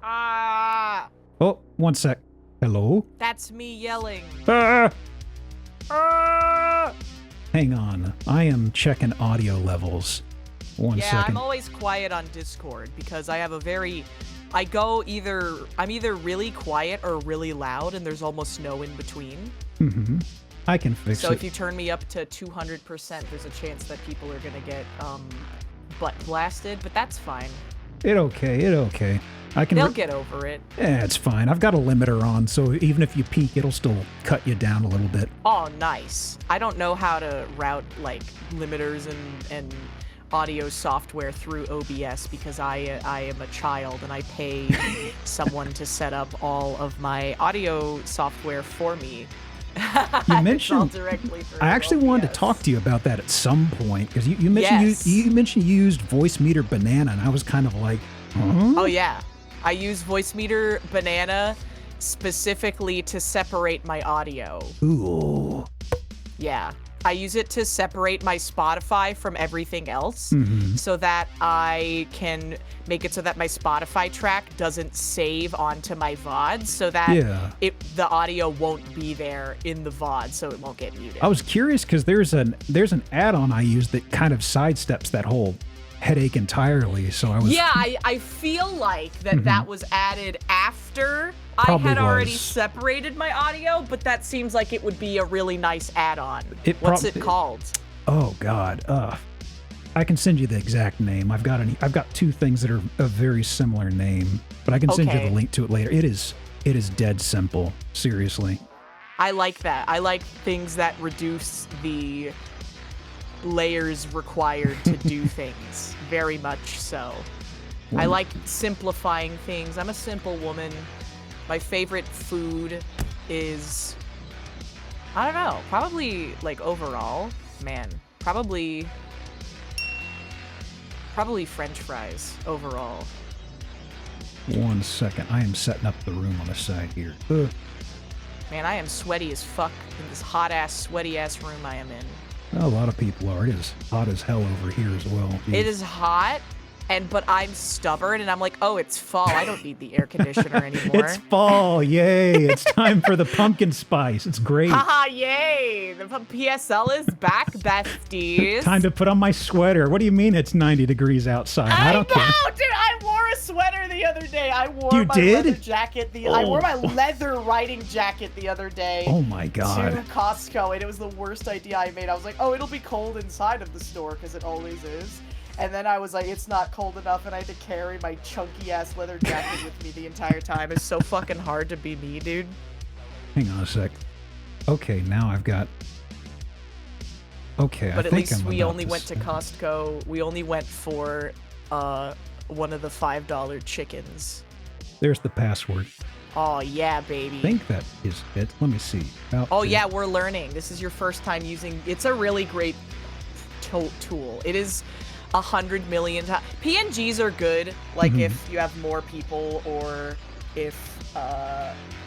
Ah! Oh, one sec. Hello? That's me yelling. Ah! Ah! Hang on. I am checking audio levels. One Yeah, second. I'm always quiet on Discord because I have a very... I'm either really quiet or really loud, and there's almost no in between. Mm-hmm. I can fix it. So if you turn me up to 200%, there's a chance that people are gonna get butt blasted, but that's fine. It okay. They'll get over it. Yeah, it's fine. I've got a limiter on, so even if you peak, it'll still cut you down a little bit. Oh, nice. I don't know how to route, like, limiters and audio software through OBS because I am a child and I pay someone to set up all of my audio software for me. You mentioned directly through I actually OBS. wanted to talk to you about that at some point because you mentioned you mentioned you used Voice Meter Banana, and I was kind of like, huh? Oh yeah, I use Voice Meter Banana specifically to separate my audio. Ooh. Yeah. I use it to separate my Spotify from everything else so that I can make it so that my Spotify track doesn't save onto my VOD so that the audio won't be there in the VOD so it won't get muted. I was curious because there's an add-on I use that kind of sidesteps that whole headache entirely. So I was I feel like that was added after Probably I had already was. separated my audio, but that seems like it would be a really nice add-on. What's it called? Oh God, I can send you the exact name. I've got two things that are a very similar name, but I can send you the link to it later. It is dead simple. Seriously. I like that. I like things that reduce the layers required to do things. Very much so. I like simplifying things. I'm a simple woman. My favorite food is, I don't know, probably like overall, man, probably French fries overall. 1 second. I am setting up the room on the side here. Man, I am sweaty as fuck in this hot-ass, sweaty-ass room I am in. A lot of people are. It is hot as hell over here as well. Jeez. It is hot, but I'm stubborn, and I'm like, oh, it's fall. I don't need the air conditioner anymore. It's fall. Yay. It's time for the pumpkin spice. It's great. Haha, yay. The PSL is back, besties. Time to put on my sweater. What do you mean it's 90 degrees outside? I don't care. Dude, I wore a sweater the other day. I wore You my did? leather jacket. I wore my leather riding jacket the other day. Oh my God. To Costco, and it was the worst idea I made. I was like, oh, it'll be cold inside of the store, because it always is. And then I was like, it's not cold enough, and I had to carry my chunky-ass leather jacket with me the entire time. It's so fucking hard to be me, dude. Hang on a sec. Okay, now I've got... Okay, But I at think least I'm we about only went to Costco. We only went for one of the $5 chickens. There's the password. Oh, yeah, baby. I think that is it. Let me see. Oh, yeah, we're learning. This is your first time using... It's a really great tool. It is 100 million times. PNGs are good, like, if you have more people or if,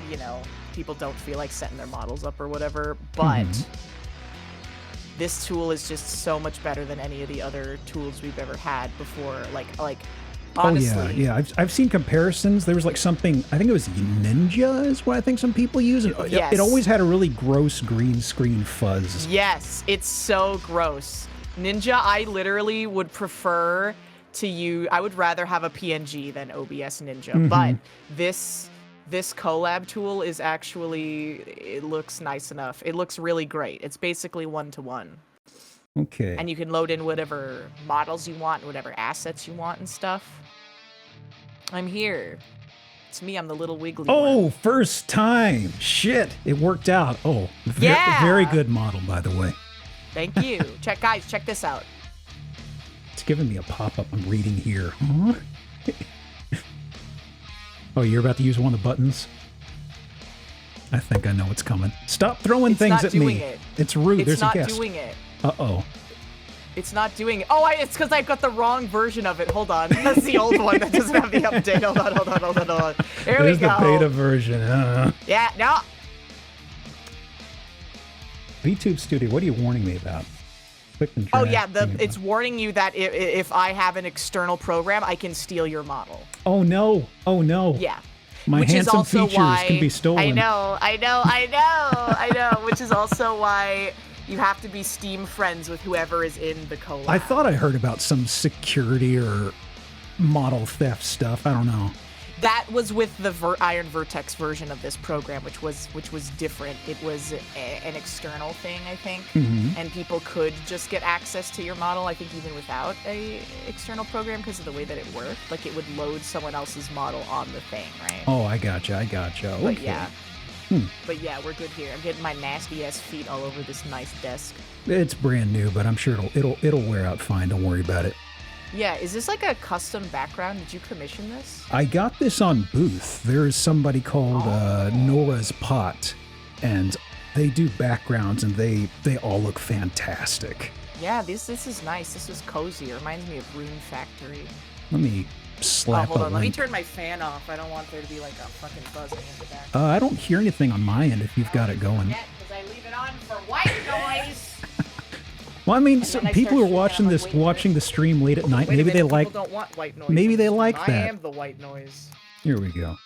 you know, people don't feel like setting their models up or whatever, but this tool is just so much better than any of the other tools we've ever had before. Like honestly. Oh, yeah. I've seen comparisons. There was like something, I think it was Ninja is what I think some people use. Yes. It always had a really gross green screen fuzz. Yes, it's so gross. Ninja, I literally would prefer to use, I would rather have a PNG than OBS Ninja, but this collab tool is actually, it looks nice enough. It looks really great. It's basically one-to-one. Okay. And you can load in whatever models you want, whatever assets you want and stuff. I'm here. It's me, I'm the little wiggly Oh, one. first time. Shit, it worked out. Oh, Yeah. very good model, by the way. Thank you. Guys, check this out. It's giving me a pop-up I'm reading here. Huh? Oh, you're about to use one of the buttons? I think I know what's coming. Stop throwing things at me. It. It's rude. It's There's not a guest. doing it. Uh-oh. It's not doing it. Oh, it's because I've got the wrong version of it. Hold on. That's the old one that doesn't have the update. Hold on. There we go. There's the beta version. Yeah, no. VTube Studio, what are you warning me about? Click and Oh drag. yeah, it's warning you that if I have an external program, I can steal your model. Oh no! Oh no! Yeah. My Which is handsome also features why, can be stolen. I know. Which is also why you have to be Steam friends with whoever is in the collab. I thought I heard about some security or model theft stuff. I don't know. That was with the Iron Vertex version of this program, which was different. It was an external thing, I think, and people could just get access to your model. I think even without a external program because of the way that it worked. Like it would load someone else's model on the thing, right? Oh, I gotcha. Okay. But yeah. But yeah, we're good here. I'm getting my nasty ass feet all over this nice desk. It's brand new, but I'm sure it'll wear out fine. Don't worry about it. Yeah, is this like a custom background? Did you commission this? I got this on Booth. There is somebody called Nora's Pot, and they do backgrounds, and they all look fantastic. Yeah, this is nice. This is cozy. It reminds me of Rune Factory. Let me slap hold a on. Let me link. turn my fan off. I don't want there to be like a fucking buzzing in the back. I don't hear anything on my end if you've got it going. Because I leave it on for white noise. Well, I mean, then I people start are watching shooting, I'm this, like, wait a watching the stream late at night. Wait a Maybe they minute, like. people don't want white noise. Maybe they like I that. am the white noise. Here we go.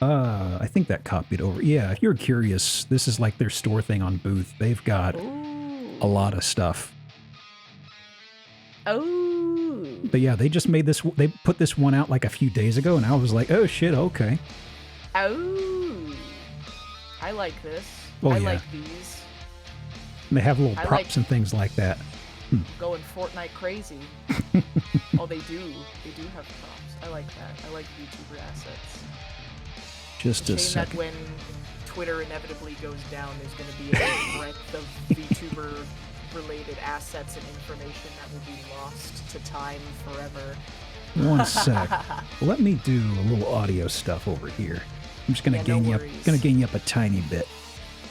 I think that copied over. Yeah, if you're curious, this is like their store thing on Booth. They've got a lot of stuff. Oh. But yeah, they just made this. They put this one out like a few days ago, and I was like, oh shit, okay. Oh. I like this. Oh, I yeah. like these. And they have little I props and things like that. Going Fortnite crazy. Oh, they do. They do have props. I like that. I like VTuber assets. Just a Shame that second. when Twitter inevitably goes down, there's going to be a breadth of VTuber-related assets and information that will be lost to time forever. One sec. Let me do a little audio stuff over here. I'm just gonna Yeah, gain no you up. worries. Gonna gain you up a tiny bit.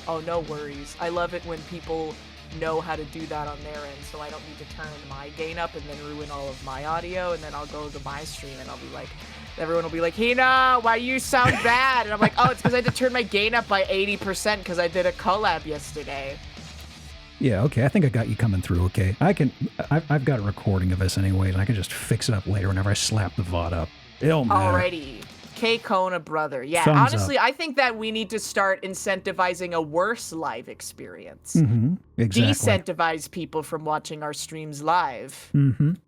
Oh, no worries. I love it when people know how to do that on their end, so I don't need to turn my gain up and then ruin all of my audio, and then I'll go to my stream and I'll be like, everyone will be like, Hina, why you sound bad? And I'm like, oh, it's because I had to turn my gain up by 80% because I did a collab yesterday. Yeah, okay. I think I got you coming through. Okay, I've got a recording of this anyway, and I can just fix it up later whenever I slap the VOD up. It don't matter. Alrighty. K Kona brother. Yeah, Thumbs honestly, up. I think that we need to start incentivizing a worse live experience. Exactly. Decentivize people from watching our streams live. I'm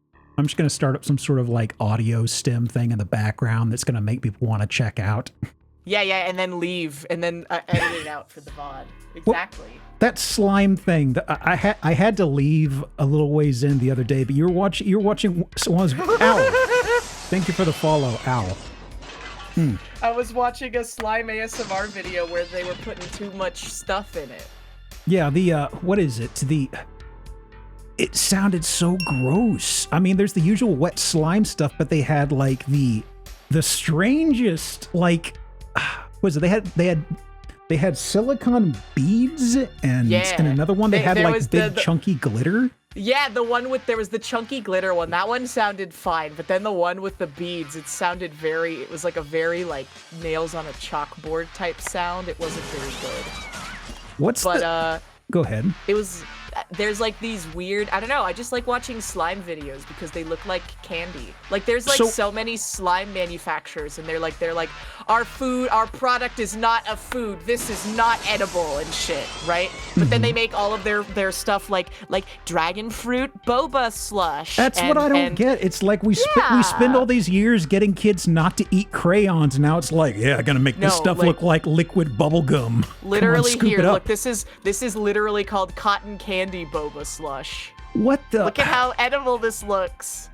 just gonna start up some sort of like audio stem thing in the background that's gonna make people want to check out. Yeah, and then leave, and then edit it out for the VOD. Exactly. That slime thing. I had to leave a little ways in the other day, but you're watching someone's owl. Thank you for the follow, owl. I was watching a slime ASMR video where they were putting too much stuff in it. Yeah, what is it? It sounded so gross. I mean, there's the usual wet slime stuff, but they had like the strangest, like, what is it? They had silicone beads and another one they had like big chunky glitter. Yeah, there was the chunky glitter one. That one sounded fine, but then the one with the beads, it was like a very like nails on a chalkboard type sound. It wasn't very good. Go ahead. There's like these weird, I don't know, I just like watching slime videos because they look like candy. Like there's like so many slime manufacturers and they're like, our product is not a food. This is not edible and shit, right? But then they make all of their stuff like dragon fruit boba slush. That's what I don't get. It's like we spend all these years getting kids not to eat crayons. Now it's like, yeah, I'm gonna make this stuff look like liquid bubble gum. Literally here, look, this is literally called cotton candy boba slush. What the? Look at how edible this looks.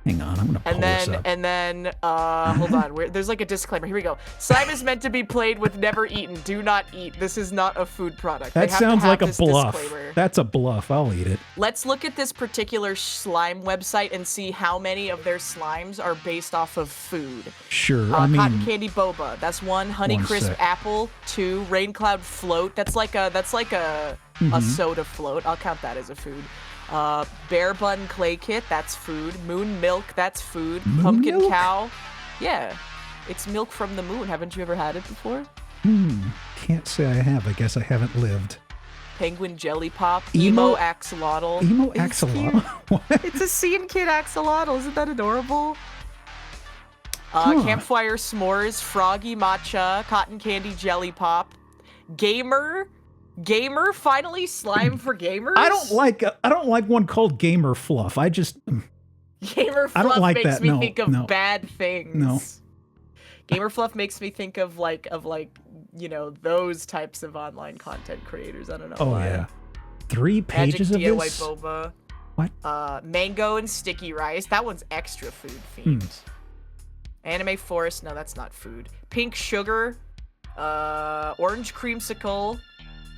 Hang on, I'm gonna pull this up. And then, hold on. There's like a disclaimer. Here we go. Slime is meant to be played with, never eaten. Do not eat. This is not a food product. That sounds like a bluff. That's a bluff. I'll eat it. Let's look at this particular slime website and see how many of their slimes are based off of food. Sure. I mean, cotton candy boba. That's one. Honey crisp apple. 2. Rain cloud float. That's like a soda float. I'll count that as a food. Bear bun clay kit, that's food. Moon milk, that's food. Pumpkin milk? cow, yeah, it's milk from the moon. Haven't you ever had it before? Can't say I have. I guess I haven't lived. Penguin Jelly Pop, Emo Emo Axolotl. Emo It's axolotl. cute. It's a Scene Kid Axolotl. Isn't that adorable? Campfire S'mores, Froggy Matcha, Cotton Candy Jelly Pop, Gamer, finally slime for gamers. I don't like one called Gamer Fluff. Gamer Fluff I don't like makes that. me No, think of no. bad things. No. Gamer Fluff makes me think of like those types of online content creators. I don't know. Oh why. yeah. 3 pages Magic of DIY this. Boba. What? Mango and sticky rice. That one's extra food themed. Anime Forest. No, that's not food. Pink sugar. Orange creamsicle.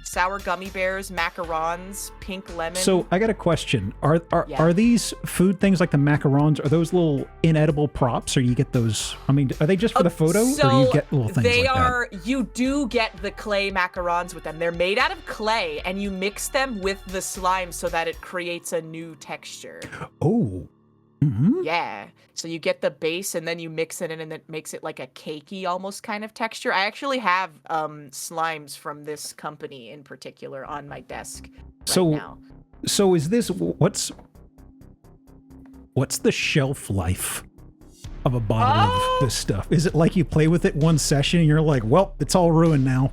Sour gummy bears, macarons, pink lemon. So I got a question. Are these food things like the macarons? Are those little inedible props, or you get those? I mean, are they just for the photo, or do you get little things like that? You do get the clay macarons with them. They're made out of clay, and you mix them with the slime so that it creates a new texture. Oh. Mm-hmm. Yeah. So you get the base and then you mix it in and it makes it like a cakey almost kind of texture. I actually have slimes from this company in particular on my desk now. So is this what's the shelf life of a bottle of this stuff? Is it like you play with it one session and you're like, well, it's all ruined now?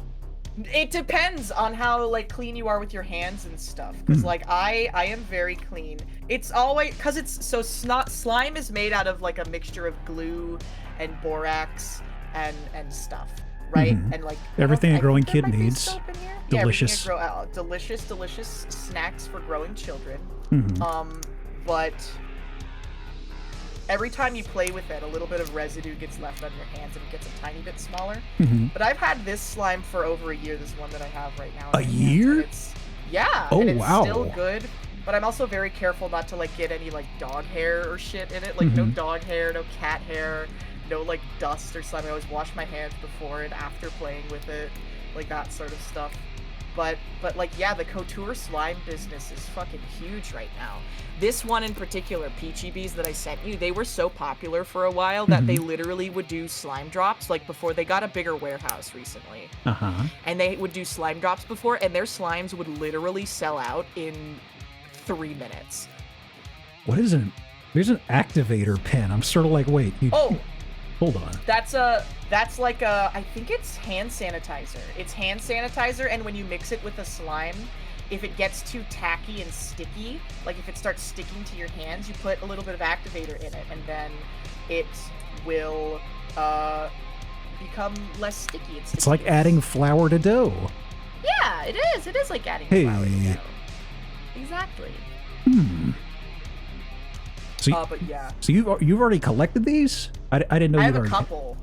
It depends on how like clean you are with your hands and stuff. Because like I am very clean. It's always because it's so slime is made out of like a mixture of glue and borax and stuff, right? And like everything a growing kid needs. Delicious. Yeah, delicious snacks for growing children. But every time you play with it, a little bit of residue gets left on your hands and it gets a tiny bit smaller. But I've had this slime for over a year, this one that I have right now. A year? Yeah, and it's still good. But I'm also very careful not to like get any like dog hair or shit in it. Like no dog hair, no cat hair, no like dust or slime. I always wash my hands before and after playing with it. Like that sort of stuff. But like, yeah, the couture slime business is fucking huge right now. This one in particular, Peachy Bees that I sent you, they were so popular for a while that they literally would do slime drops, like before they got a bigger warehouse recently. And they would do slime drops before, and their slimes would literally sell out in 3 minutes. What is it? There's an activator pen. I'm sort of like, wait. Hold on. That's like I think it's hand sanitizer. It's hand sanitizer, and when you mix it with a slime, if it gets too tacky and sticky, like if it starts sticking to your hands, you put a little bit of activator in it, and then it will become less sticky. It's like adding flour to dough. Yeah, it is. It is like adding flour to dough. Exactly. So, but yeah. So you've already collected these? I didn't know you already. I have a couple.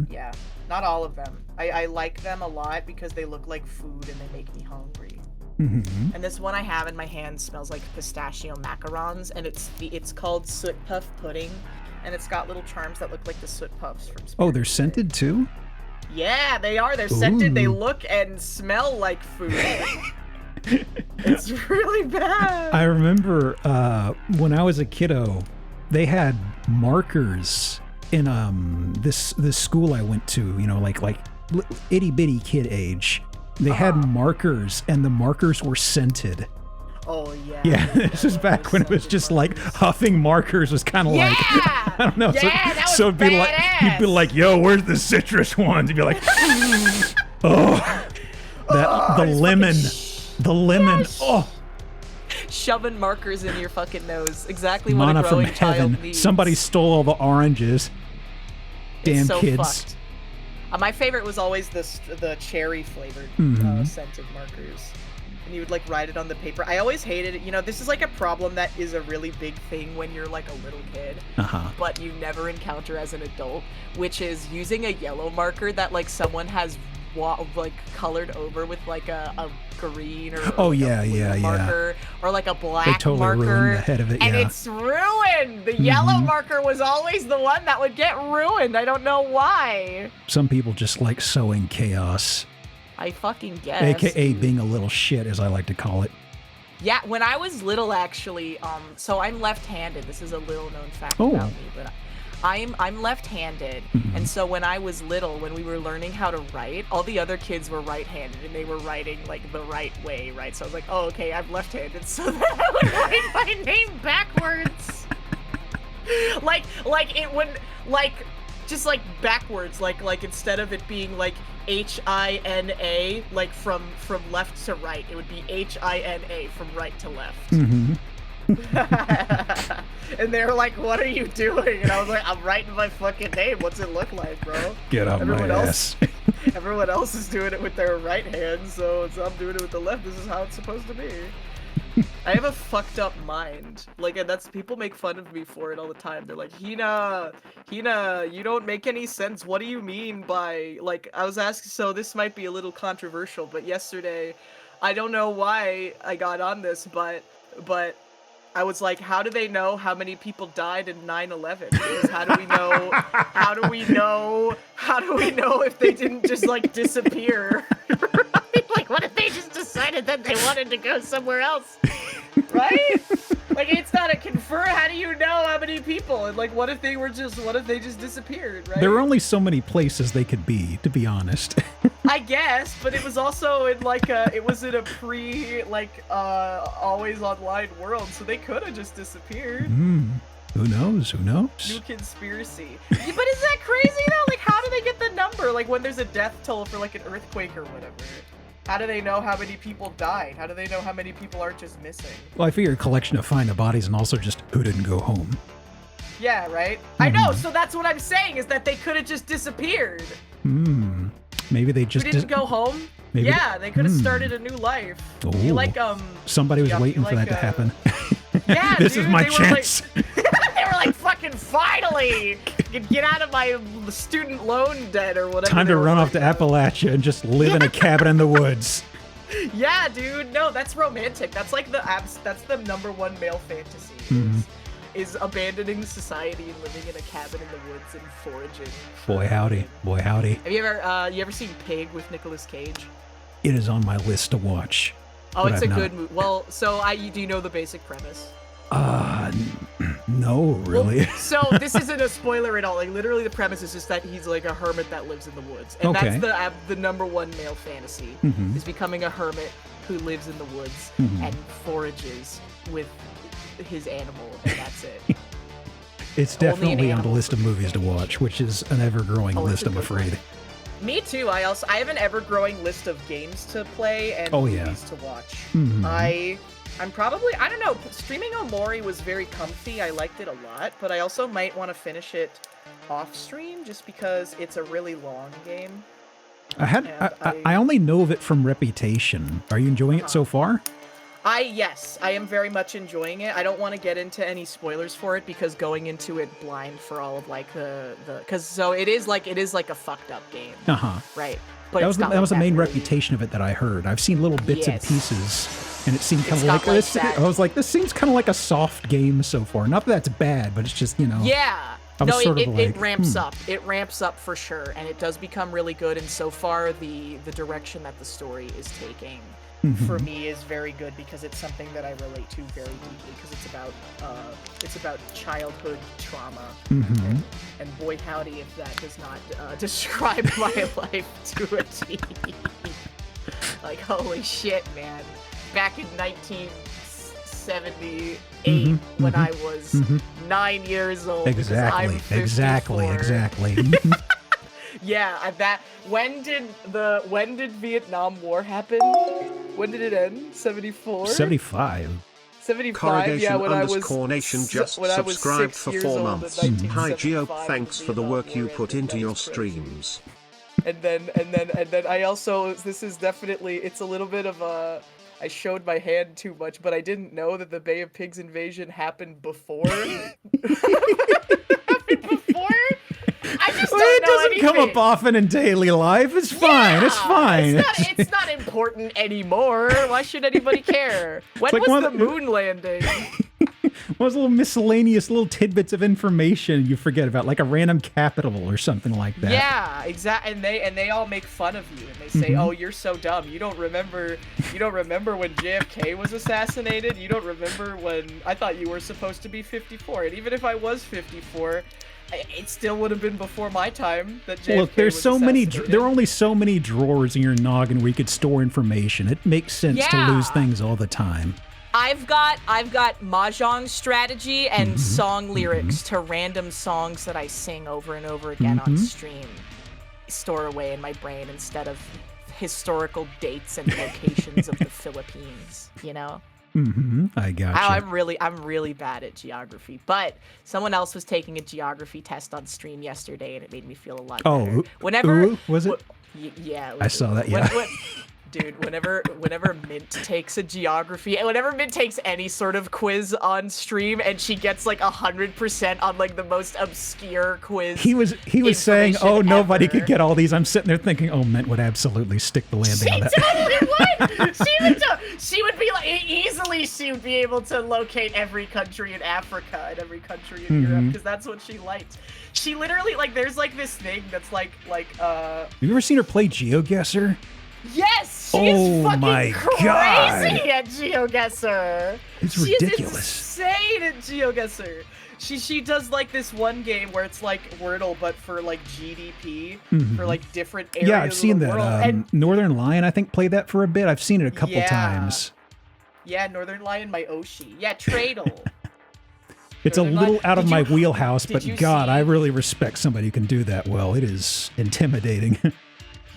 Yeah, not all of them. I like them a lot because they look like food and they make me hungry. And this one I have in my hand smells like pistachio macarons, and it's called Soot Puff Pudding, and it's got little charms that look like the Soot Puffs from Spirit. Oh, they're scented too? Yeah, they are. They're scented. They look and smell like food. It's really bad. I remember when I was a kiddo, they had markers in this school I went to, you know, like itty bitty kid age. They had markers, and the markers were scented. Oh yeah. Yeah, this is back when it was just like huffing markers was kind of like, I don't know. Yeah, so it'd be like, you'd be like, yo, where's the citrus ones? You'd be like, the lemon. The lemon. Yes. Oh. Shoving markers in your fucking nose. Exactly what a growing child needs. Somebody stole all the oranges. Damn so kids. Fucked. My favorite was always the cherry flavored scented markers. And you would like write it on the paper. I always hated it. You know, this is like a problem that is a really big thing when you're like a little kid, but you never encounter as an adult, which is using a yellow marker that like someone has like colored over with like a green or marker or like a black they totally marker. Ruined the head of it, and it's ruined. The yellow marker was always the one that would get ruined. I don't know why. Some people just like sowing chaos. I fucking guess. AKA being a little shit, as I like to call it. Yeah, when I was little, actually, so I'm left-handed. This is a little known fact about me, but I'm left-handed, and so when I was little, when we were learning how to write, all the other kids were right-handed, and they were writing like the right way, right? So I was like, oh, okay, I'm left-handed, so then I would write my name backwards, like it would just like backwards, like instead of it being like H-I-N-A, like from left to right, it would be H-I-N-A from right to left. And they were like, what are you doing? And I was like, I'm writing my fucking name. What's it look like, bro? Get off my ass. Everyone else is doing it with their right hand, so I'm doing it with the left. This is how it's supposed to be. I have a fucked up mind. Like, and that's, people make fun of me for it all the time. They're like, Hina, you don't make any sense. What do you mean by, like, I was asked, so this might be a little controversial, but yesterday, I don't know why I got on this, but I was like, how do they know how many people died in 9/11? Because how do we know if they didn't just like disappear? Like, what if they just decided that they wanted to go somewhere else? Right? Like, it's not a confirm. How do you know how many people? And like, what if they just disappeared, right? There were only so many places they could be, to be honest. I guess, but it was also in like it was in a always online world, so they could have just disappeared. Who knows? New conspiracy. But is that crazy though? Like, how do they get the number? Like, when there's a death toll for like an earthquake or whatever, how do they know how many people died? How do they know how many people are just missing? Well, I figure a collection of find the bodies and also just who didn't go home. Yeah, right? I know, so that's what I'm saying, is that they could have just disappeared. Maybe they just didn't go home? Maybe yeah, they could have started a new life. Ooh. You like, somebody was waiting for that to happen. Yeah, this dude, is my chance. They were like, fucking finally! Get out of my student loan debt or whatever. Time to run off to Appalachia and just live in a cabin in the woods. Yeah, dude. No, that's romantic. That's like that's the #1 male fantasy. Is abandoning society and living in a cabin in the woods and foraging. Boy howdy. Have you ever seen Pig with Nicolas Cage? It is on my list to watch. Oh, it's a good movie. Well, so do you know the basic premise? No, really. Well, so this isn't a spoiler at all. Like, literally, the premise is just that he's like a hermit that lives in the woods, and that's the #1 male fantasy is becoming a hermit who lives in the woods and forages with his animal, and that's it. It's definitely on the list of movies to watch, which is an ever-growing list, I'm afraid. Me too. I have an ever-growing list of games to play and movies to watch. I'm probably, I don't know, streaming Omori was very comfy. I liked it a lot, but I also might want to finish it off-stream just because it's a really long game. I only know of it from reputation. Are you enjoying it so far? Yes, I am very much enjoying it. I don't want to get into any spoilers for it because going into it blind for all of like it is like a fucked up game. Right. But that was the main reputation of it that I heard. I've seen little bits and pieces, and it seemed kind of like this. I was like, this seems kind of like a soft game so far. Not that that's bad, but it's just, you know. Yeah. No, it ramps up. It ramps up for sure, and it does become really good. And so far, the direction that the story is taking for me is very good because it's something that I relate to very deeply because it's about childhood trauma, and boy howdy if that does not describe my life to a T. Like, holy shit, man! Back in 1978, when I was 9 years old. Exactly. Yeah, when did Vietnam War happen? When did it end? 74? 75. 75, yeah, when I was Cornation just subscribed for 4 months. Hi Geo, thanks for the work you put into your streams. And then I also, this is definitely, it's a little bit of a, I showed my hand too much, but I didn't know that the Bay of Pigs invasion happened before. It doesn't come up often in daily life. It's fine. It's fine. It's not important anymore. Why should anybody care? When was the moon landing? Those little miscellaneous little tidbits of information you forget about, like a random capital or something like that. Yeah, exactly. And they all make fun of you and they say, "Oh, you're so dumb. You don't remember when JFK was assassinated. You don't remember when I thought you were supposed to be 54." And even if I was 54, It still would have been before my time that JFK Look, there's was so many. assassinated. There are only so many drawers in your noggin where you could store information. It makes sense to lose things all the time. I've got mahjong strategy and song lyrics to random songs that I sing over and over again on stream, store away in my brain instead of historical dates and locations of the Philippines. You know. I got you. I'm really bad at geography, but someone else was taking a geography test on stream yesterday, and it made me feel a lot better. Whenever was it? Yeah, I saw that. Yeah. Dude, whenever Mint takes a geography, whenever Mint takes any sort of quiz on stream, and she gets like 100% on like the most obscure quiz. He was saying, "Oh, nobody could get all these." I'm sitting there thinking, "Oh, Mint would absolutely stick the landing on that." She totally would. She would be like easily. She would be able to locate every country in Africa and every country in Europe because that's what she liked. She literally like there's like this thing that's like. Have you ever seen her play GeoGuessr? Yes, she is fucking crazy at GeoGuessr. It's ridiculous. She's insane at GeoGuessr. She does like this one game where it's like Wordle, but for like GDP for like different areas. Yeah, I've seen that. And Northern Lion, I think, played that for a bit. I've seen it a couple times. Yeah, Northern Lion, my Oshi. Yeah, Tradle. It's Northern a little out of my wheelhouse, but God, I really respect somebody who can do that well. It is intimidating.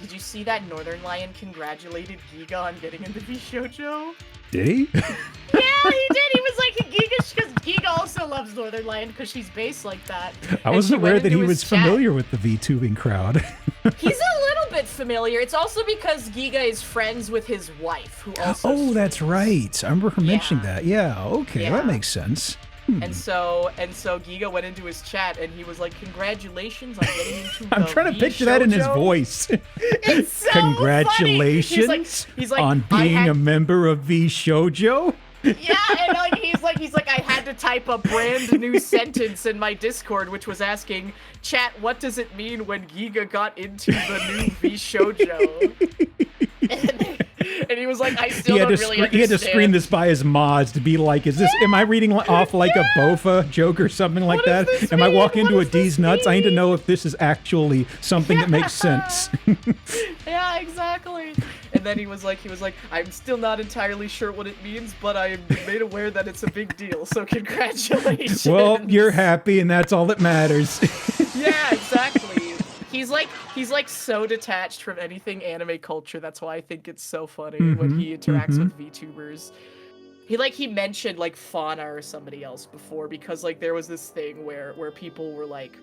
Did you see that Northern Lion congratulated Giga on getting into VShojo? Did he? Yeah, he did. He was like, Giga, because Giga also loves Northern Lion because she's based like that. I wasn't aware that he was familiar with the VTubing crowd. He's a little bit familiar. It's also because Giga is friends with his wife, who also. Oh, that's right. I remember her mentioning that. Yeah. Okay, that makes sense. And so Giga went into his chat and he was like, "Congratulations on getting into." I'm trying to picture that in his voice. It's so Congratulations funny. He's like, on being a member of VShojo. Yeah, and like he's like, I had to type a brand new sentence in my Discord, which was asking, "Chat, what does it mean when Giga got into the new VShojo?" And he was like, I still don't really understand. He had to screen this by his mods to be like, am I reading off like a Bofa joke or something like that? Am I walking into a D's nuts? I need to know if this is actually something that makes sense. Yeah, exactly. And then he was like, I'm still not entirely sure what it means, but I am made aware that it's a big deal. So congratulations. Well, you're happy, and that's all that matters. Yeah, exactly. He's like so detached from anything anime culture. That's why I think it's so funny when he interacts with VTubers. He mentioned like Fauna or somebody else before because like there was this thing where people were like,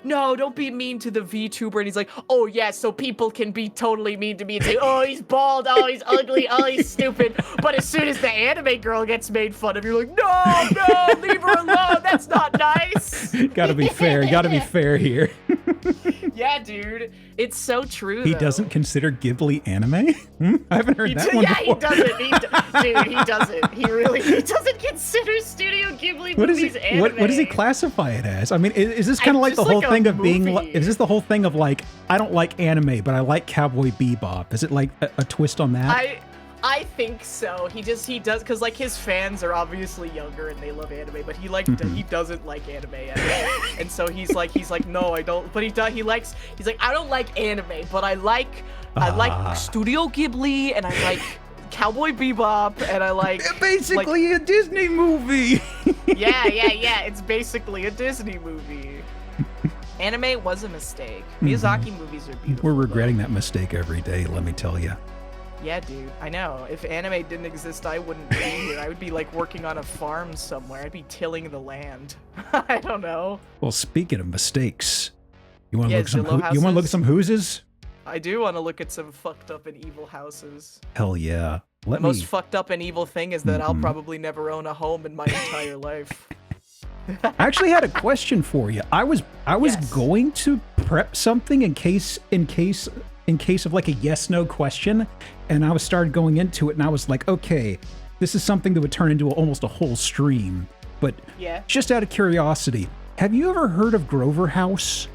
no, don't be mean to the VTuber. And he's like, oh yeah, so people can be totally mean to me and say, oh, he's bald, oh, he's ugly, oh, he's stupid. But as soon as the anime girl gets made fun of, you're like, no, leave her alone. That's not nice. Gotta be fair. Gotta be fair here. Yeah, dude. It's so true, He doesn't consider Ghibli anime? I haven't heard that one before. He doesn't. Dude, he doesn't. He doesn't consider Studio Ghibli movies anime. What does he classify it as? I mean, is this kind of like the whole thing of being like, is this the whole thing of like, I don't like anime, but I like Cowboy Bebop? Is it like a twist on that? I think so. He does because like his fans are obviously younger and they love anime, but he doesn't like anime at all. And so he's like no, I don't. But he's like I don't like anime, but I like Studio Ghibli and I like Cowboy Bebop and I like basically a Disney movie. Yeah. It's basically a Disney movie. Anime was a mistake. Miyazaki movies are beautiful. We're regretting that mistake every day, let me tell you. Yeah, dude, I know. If anime didn't exist, I wouldn't be here. I would be like working on a farm somewhere. I'd be tilling the land. I don't know. Well, speaking of mistakes, you want to look at some hooses? I do want to look at some fucked up and evil houses. Hell yeah. The most fucked up and evil thing is that I'll probably never own a home in my entire life. I actually had a question for you. I was going to prep something in case of like a yes/no question, and I started going into it, and I was like, okay, this is something that would turn into almost a whole stream. But just out of curiosity, have you ever heard of Grover House?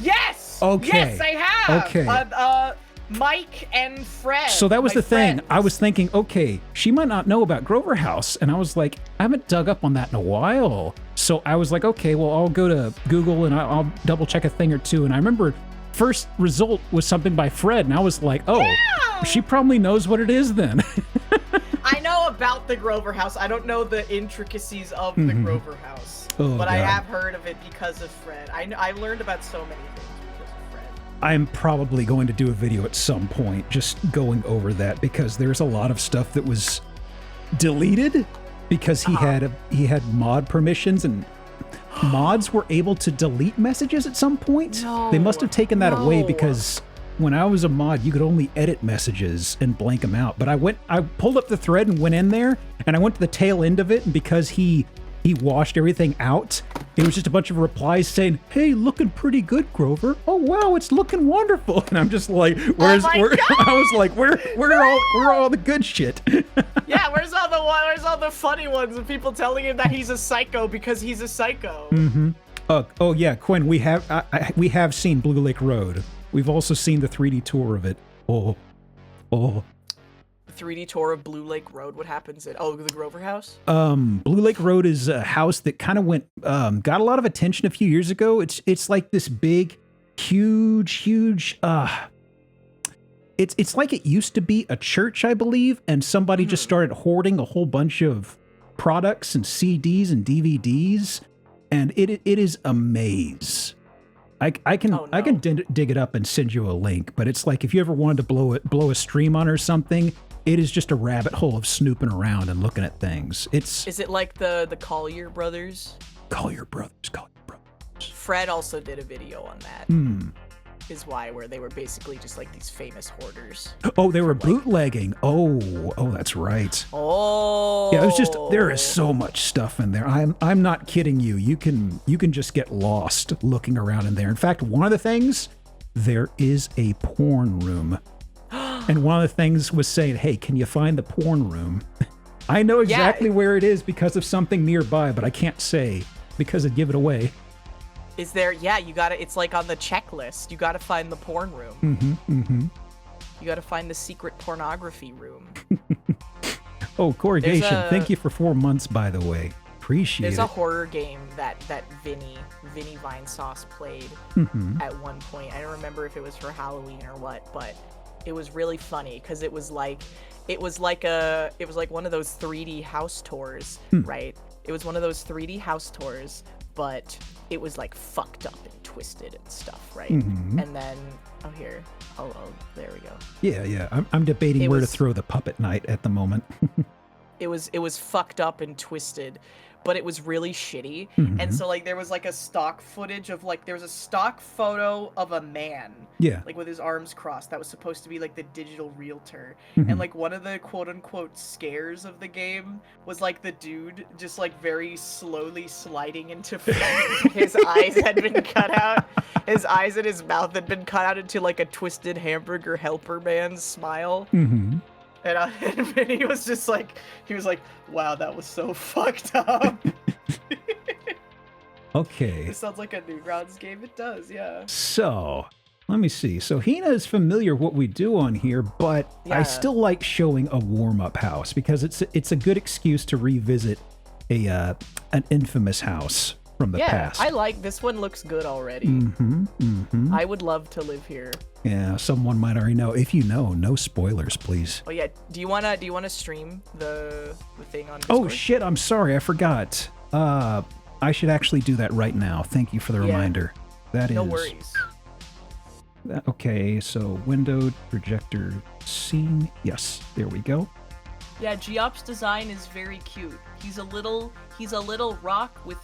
Yes. Okay. Yes, I have. Okay. Mike and Fred. So that was the thing. Friends. I was thinking, okay, she might not know about Grover House, and I was like, I haven't dug up on that in a while. So I was like, okay, well, I'll go to Google and I'll double check a thing or two. And I remember first result was something by Fred, and I was like, oh, yeah! She probably knows what it is then. I know about the Grover House. I don't know the intricacies of the Grover House, but God. I have heard of it because of Fred. I learned about so many things because of Fred. I'm probably going to do a video at some point just going over that, because there's a lot of stuff that was deleted because he had mod permissions, and mods were able to delete messages at some point. No, they must have taken that away, because when I was a mod, you could only edit messages and blank them out. But I pulled up the thread and went in there, and I went to the tail end of it, and because he washed everything out, it was just a bunch of replies saying, "Hey, looking pretty good, Grover. Oh wow, it's looking wonderful." And I'm just like, where are all the good shit? Yeah, where's all the funny ones of people telling him that he's a psycho because he's a psycho? Mm-hmm. Oh yeah, Quinn, we have seen Blue Lake Road. We've also seen the 3D tour of it. Oh. The 3D tour of Blue Lake Road. What happens at the Grover House? Blue Lake Road is a house that kind of got a lot of attention a few years ago. It's like this big, huge. It's like it used to be a church, I believe, and somebody just started hoarding a whole bunch of products and CDs and DVDs, and it is a maze. I can dig it up and send you a link, but it's like if you ever wanted to blow a stream on or something, it is just a rabbit hole of snooping around and looking at things. Is it like the Collier brothers? Collier brothers. Fred also did a video on that. Is where they were basically just like these famous hoarders. Oh, they were bootlegging. Oh, that's right. Oh. Yeah, there is so much stuff in there. I'm not kidding you. You can just get lost looking around in there. In fact, one of the things, there is a porn room. And one of the things was saying, "Hey, can you find the porn room?" I know exactly where it is because of something nearby, but I can't say because it'd give it away. Is there? Yeah, it's like on the checklist. You gotta find the porn room. You gotta find the secret pornography room. Oh, Corrugation, thank you for 4 months, by the way. Appreciate it. There's a horror game that Vinny Vinesauce played at one point. I don't remember if it was for Halloween or what, but it was really funny because it was like one of those 3D house tours, right? It was one of those 3D house tours, but it was like fucked up and twisted and stuff, right? And then there we go. Yeah. I'm debating where to throw the puppet night at the moment. It was fucked up and twisted, but it was really shitty. And so like there was like a stock footage of there was a stock photo of a man, like with his arms crossed, that was supposed to be like the digital realtor. And like one of the quote unquote scares of the game was like the dude just like very slowly sliding into frame. His eyes had been cut out. His eyes and his mouth had been cut out into like a twisted hamburger helper man's smile. And he was just like, wow, that was so fucked up. Okay. It sounds like a Newgrounds game. It does, yeah. So, let me see. So Hina is familiar with what we do on here, but I still like showing a warm-up house because it's a good excuse to revisit an infamous house from the past. I like this one. Looks good already. I would love to live here. Yeah, someone might already know. If you know, no spoilers, please. Oh yeah, do you wanna stream the thing on Discord? Oh shit, I'm sorry, I forgot. I should actually do that right now. Thank you for the reminder. No worries. Okay, so windowed projector scene. Yes, there we go. Yeah, Geop's design is very cute. He's a little rock with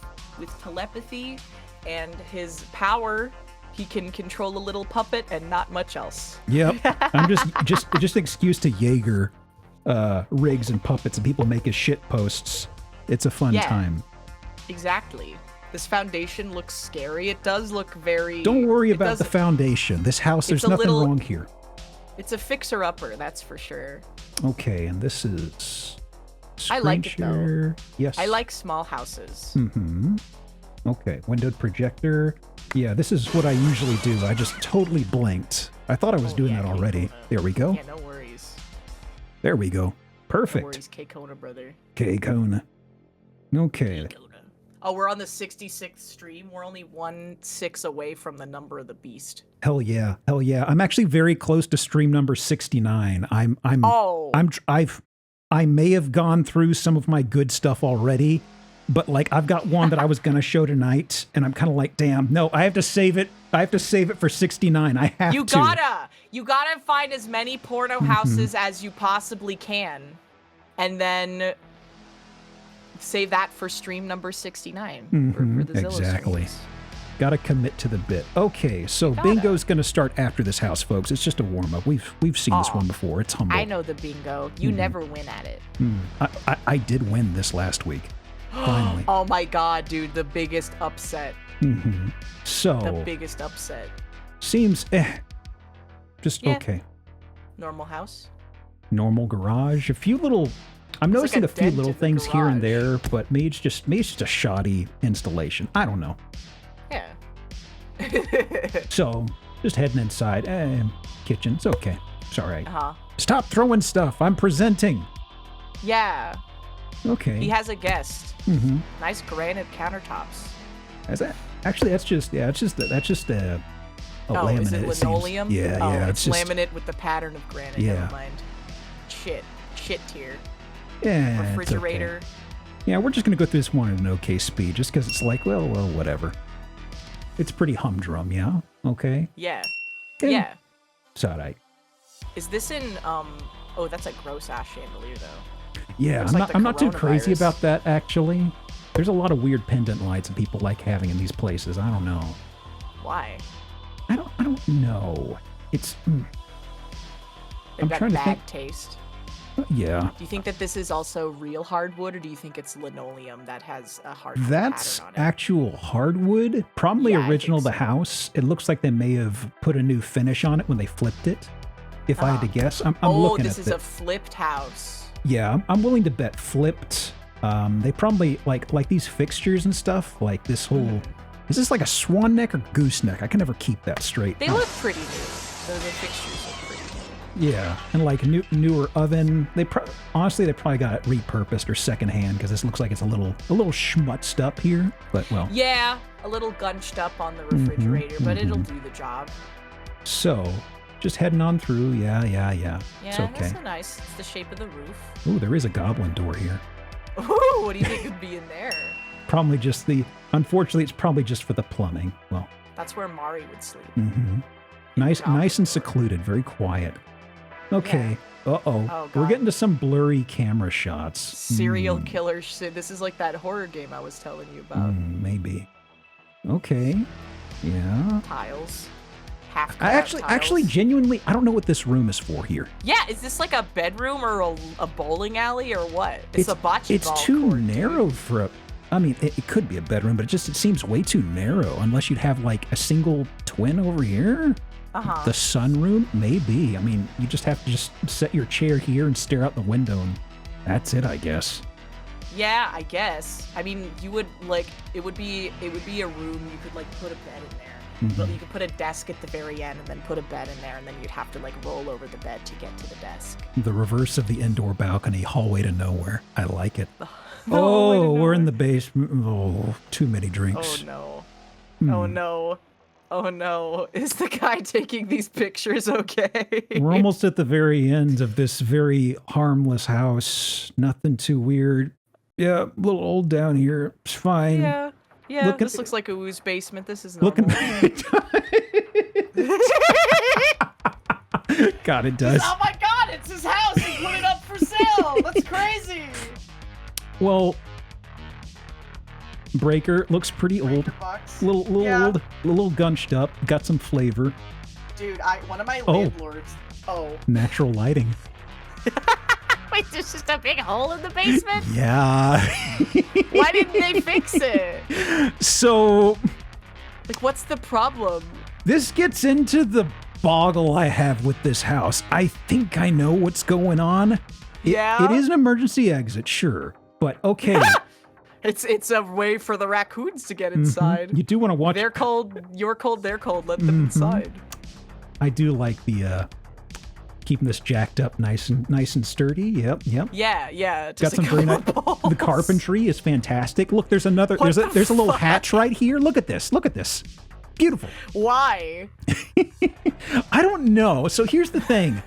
telepathy, and his power, he can control a little puppet and not much else. Yep. I'm just an excuse to Jaeger rigs and puppets, and people make his shit posts. It's a fun time. Exactly. This foundation looks scary. It does look very... Don't worry about the foundation. This house, there's nothing wrong here. It's a fixer-upper, that's for sure. Okay, and this is... I like it, though. Yes. I like small houses. Okay, windowed projector. Yeah, this is what I usually do. I just totally blinked. I thought I was doing that already. There we go. Yeah, no worries. There we go. Perfect. No worries, K-Kona, brother. K-Kona. Okay. K-Kona. Oh, we're on the 66th stream. We're only 1/6 away from the number of the beast. Hell yeah. Hell yeah. I'm actually very close to stream number 69. I may have gone through some of my good stuff already, but like I've got one that I was going to show tonight and I'm kind of like, damn, no, I have to save it. I have to save it for 69. I have You gotta find as many porno houses as you possibly can. And then save that for stream number 69 for the Zillow exactly. streams. Got to commit to the bit. Okay, so bingo's going to start after this house, folks. It's just a warm-up. We've seen this one before. It's humble. I know the bingo. You never win at it. I did win this last week. Finally. Oh my god, dude, the biggest upset. So the biggest upset. Seems just okay. Normal house. Normal garage. A few little. I'm noticing like a few little things here and there, but maybe it's just a shoddy installation. I don't know. Yeah. So just heading inside. Kitchen. It's okay. It's all right. Stop throwing stuff. I'm presenting. Yeah. Okay. He has a guest. Nice granite countertops. Is that actually? That's just that's just a laminate. Is it linoleum? Yeah. It's just laminate with the pattern of granite. Yeah. Never mind. Shit tier. Yeah. Refrigerator. Okay. Yeah, we're just gonna go through this one at an okay speed, just because it's like, well, whatever. It's pretty humdrum, yeah. Okay. Yeah. It's alright. Is this in Oh, that's a gross ass chandelier though. Yeah, I'm not too crazy about that actually. There's a lot of weird pendant lights that people like having in these places. I don't know. Why? I don't know. It's. I'm trying to think. Taste. Yeah. Do you think that this is also real hardwood, or do you think it's linoleum that has a hardwood That's pattern on it? actual hardwood. Probably original to the house. It looks like they may have put a new finish on it when they flipped it. If I had to guess, I'm looking at it. Oh, this is a flipped house. Yeah, I'm willing to bet flipped. They probably like these fixtures and stuff. Like this whole. Is this like a swan neck or gooseneck? I can never keep that straight. They look pretty new. The fixtures look pretty new. Yeah, and like newer oven. Honestly, they probably got it repurposed or secondhand because this looks like it's a little schmutzed up here. But well. Yeah, a little gunched up on the refrigerator, but it'll do the job. So, just heading on through. Yeah. Yeah, it's okay. that's so nice. It's the shape of the roof. Ooh, there is a goblin door here. Ooh, what do you think would be in there? Probably just unfortunately, it's probably just for the plumbing. Well. That's where Mari would sleep. Nice and secluded, very quiet. Okay. Yeah. Uh-oh. We're getting to some blurry camera shots. Serial killer shit. This is like that horror game I was telling you about. Maybe. Okay. Yeah. Tiles. Actually, genuinely, I don't know what this room is for here. Yeah, is this like a bedroom or a bowling alley or what? It's a bocce It's ball too court, narrow for a... I mean, it could be a bedroom, but it seems way too narrow unless you'd have like a single twin over here. The sunroom, maybe. I mean, you just have to just set your chair here and stare out the window, and that's it, I guess. Yeah, I guess. I mean, you would like it would be a room you could like put a bed in there. But you could put a desk at the very end and then put a bed in there, and then you'd have to like roll over the bed to get to the desk. The reverse of the indoor balcony, hallway to nowhere. I like it. We're in the basement. Oh, too many drinks. Oh no. Oh no. Oh no. Is the guy taking these pictures okay? We're almost at the very end of this very harmless house. Nothing too weird. Yeah, a little old down here. It's fine. Yeah, this looks like a Woo's basement. This is normal. God, it does. Oh my god, it's his house. He put it up for sale. That's crazy. Well, Breaker looks pretty old. Little old, a little gunched up. Got some flavor. Dude, one of my landlords. Natural lighting. Wait, there's just a big hole in the basement? Yeah. Why didn't they fix it? So, like, what's the problem? This gets into the boggle I have with this house. I think I know what's going on. It is an emergency exit, sure, but okay. It's a way for the raccoons to get inside. You do want to watch. They're cold. You're cold. They're cold. Let them inside. I do like the keeping this jacked up nice and sturdy. Yep. Yeah. Got some very nice. The carpentry is fantastic. Look, there's a little hatch right here. Look at this. Beautiful. Why? I don't know. So here's the thing.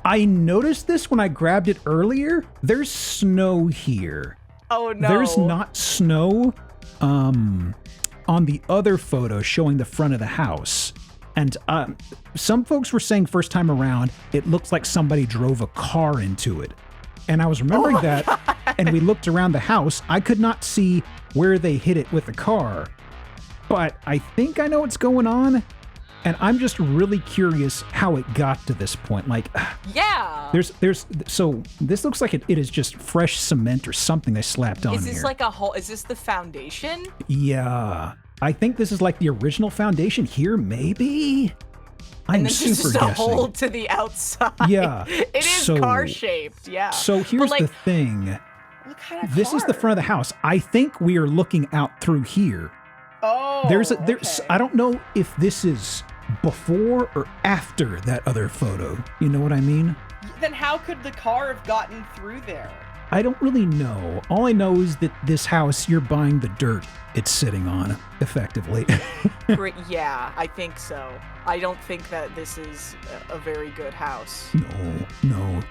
I noticed this when I grabbed it earlier. There's snow here. Oh no. There's not snow on the other photo showing the front of the house. And some folks were saying first time around, it looks like somebody drove a car into it. And I was remembering that, and we looked around the house. I could not see where they hit it with the car. But I think I know what's going on. And I'm just really curious how it got to this point. Like, yeah. So this looks like it is just fresh cement or something they slapped on here. Is this like a whole, is this the foundation? Yeah. I think this is like the original foundation here, maybe? I'm super just guessing. A hole to the outside. Yeah. It is car-shaped, yeah. So here's the thing. What kind of This car? is the front of the house. I think we are looking out through here. Oh, there's okay. I don't know if this is before or after that other photo. You know what I mean? Then how could the car have gotten through there? I don't really know. All I know is that this house, you're buying the dirt it's sitting on, effectively. Yeah, I think so. I don't think that this is a very good house. No.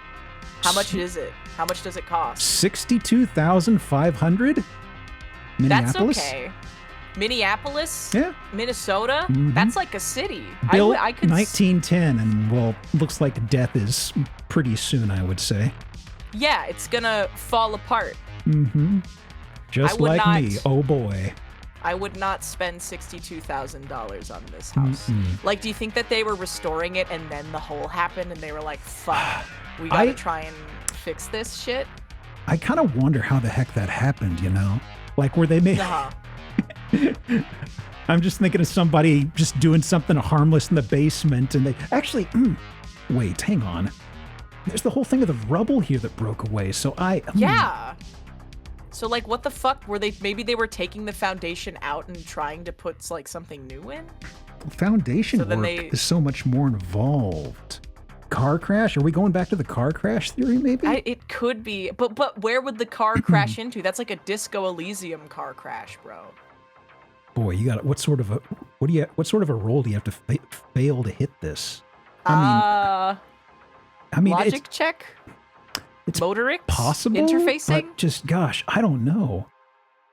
How much is it? How much does it cost? $62,500? Minneapolis? That's okay. Minneapolis? Yeah. Minnesota? Mm-hmm. That's like a city. Built I could 1910, and well, looks like death is pretty soon, I would say. Yeah, it's gonna fall apart. Mm-hmm. Just like me. Oh boy. I would not spend $62,000 on this house. Like, do you think that they were restoring it and then the hole happened and they were like, fuck, we gotta try and fix this shit? I kind of wonder how the heck that happened, you know? Like, were they made... I'm just thinking of somebody just doing something harmless in the basement and they... Actually, wait, hang on. There's the whole thing of the rubble here that broke away, so Yeah. So, like, what the fuck? Maybe they were taking the foundation out and trying to put, like, something new in? Foundation work is so much more involved. Car crash? Are we going back to the car crash theory, maybe? It could be. But where would the car crash into? That's like a Disco Elysium car crash, bro. Boy, you got what sort of a roll do you have to fail to hit this? I mean, logic check? It's Motorics? Possible? Interfacing? But just, gosh, I don't know.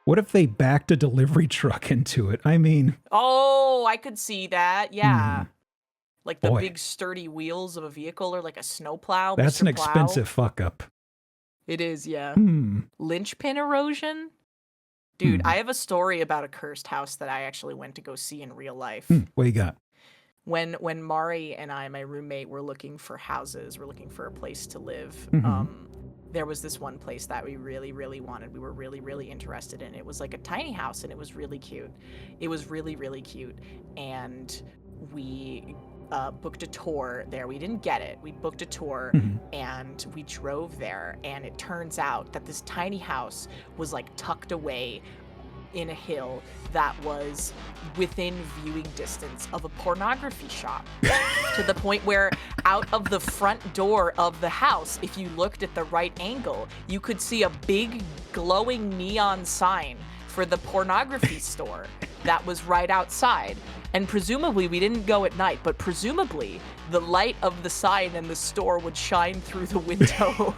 What if they backed a delivery truck into it? I mean... Oh, I could see that. Yeah. Like the big sturdy wheels of a vehicle or like a snowplow. That's an expensive fuck up. It is, yeah. Linchpin erosion? Dude, I have a story about a cursed house that I actually went to go see in real life. What you got? When Mari and I, my roommate, were looking for houses, we're looking for a place to live, there was this one place that we really, really wanted. We were really, really interested in. It was like a tiny house, and it was really cute. It was really, really cute. And we booked a tour there. We didn't get it. We booked a tour, and we drove there. And it turns out that this tiny house was like tucked away in a hill that was within viewing distance of a pornography shop to the point where out of the front door of the house, if you looked at the right angle, you could see a big glowing neon sign for the pornography store that was right outside. And presumably, we didn't go at night, but presumably the light of the sign and the store would shine through the window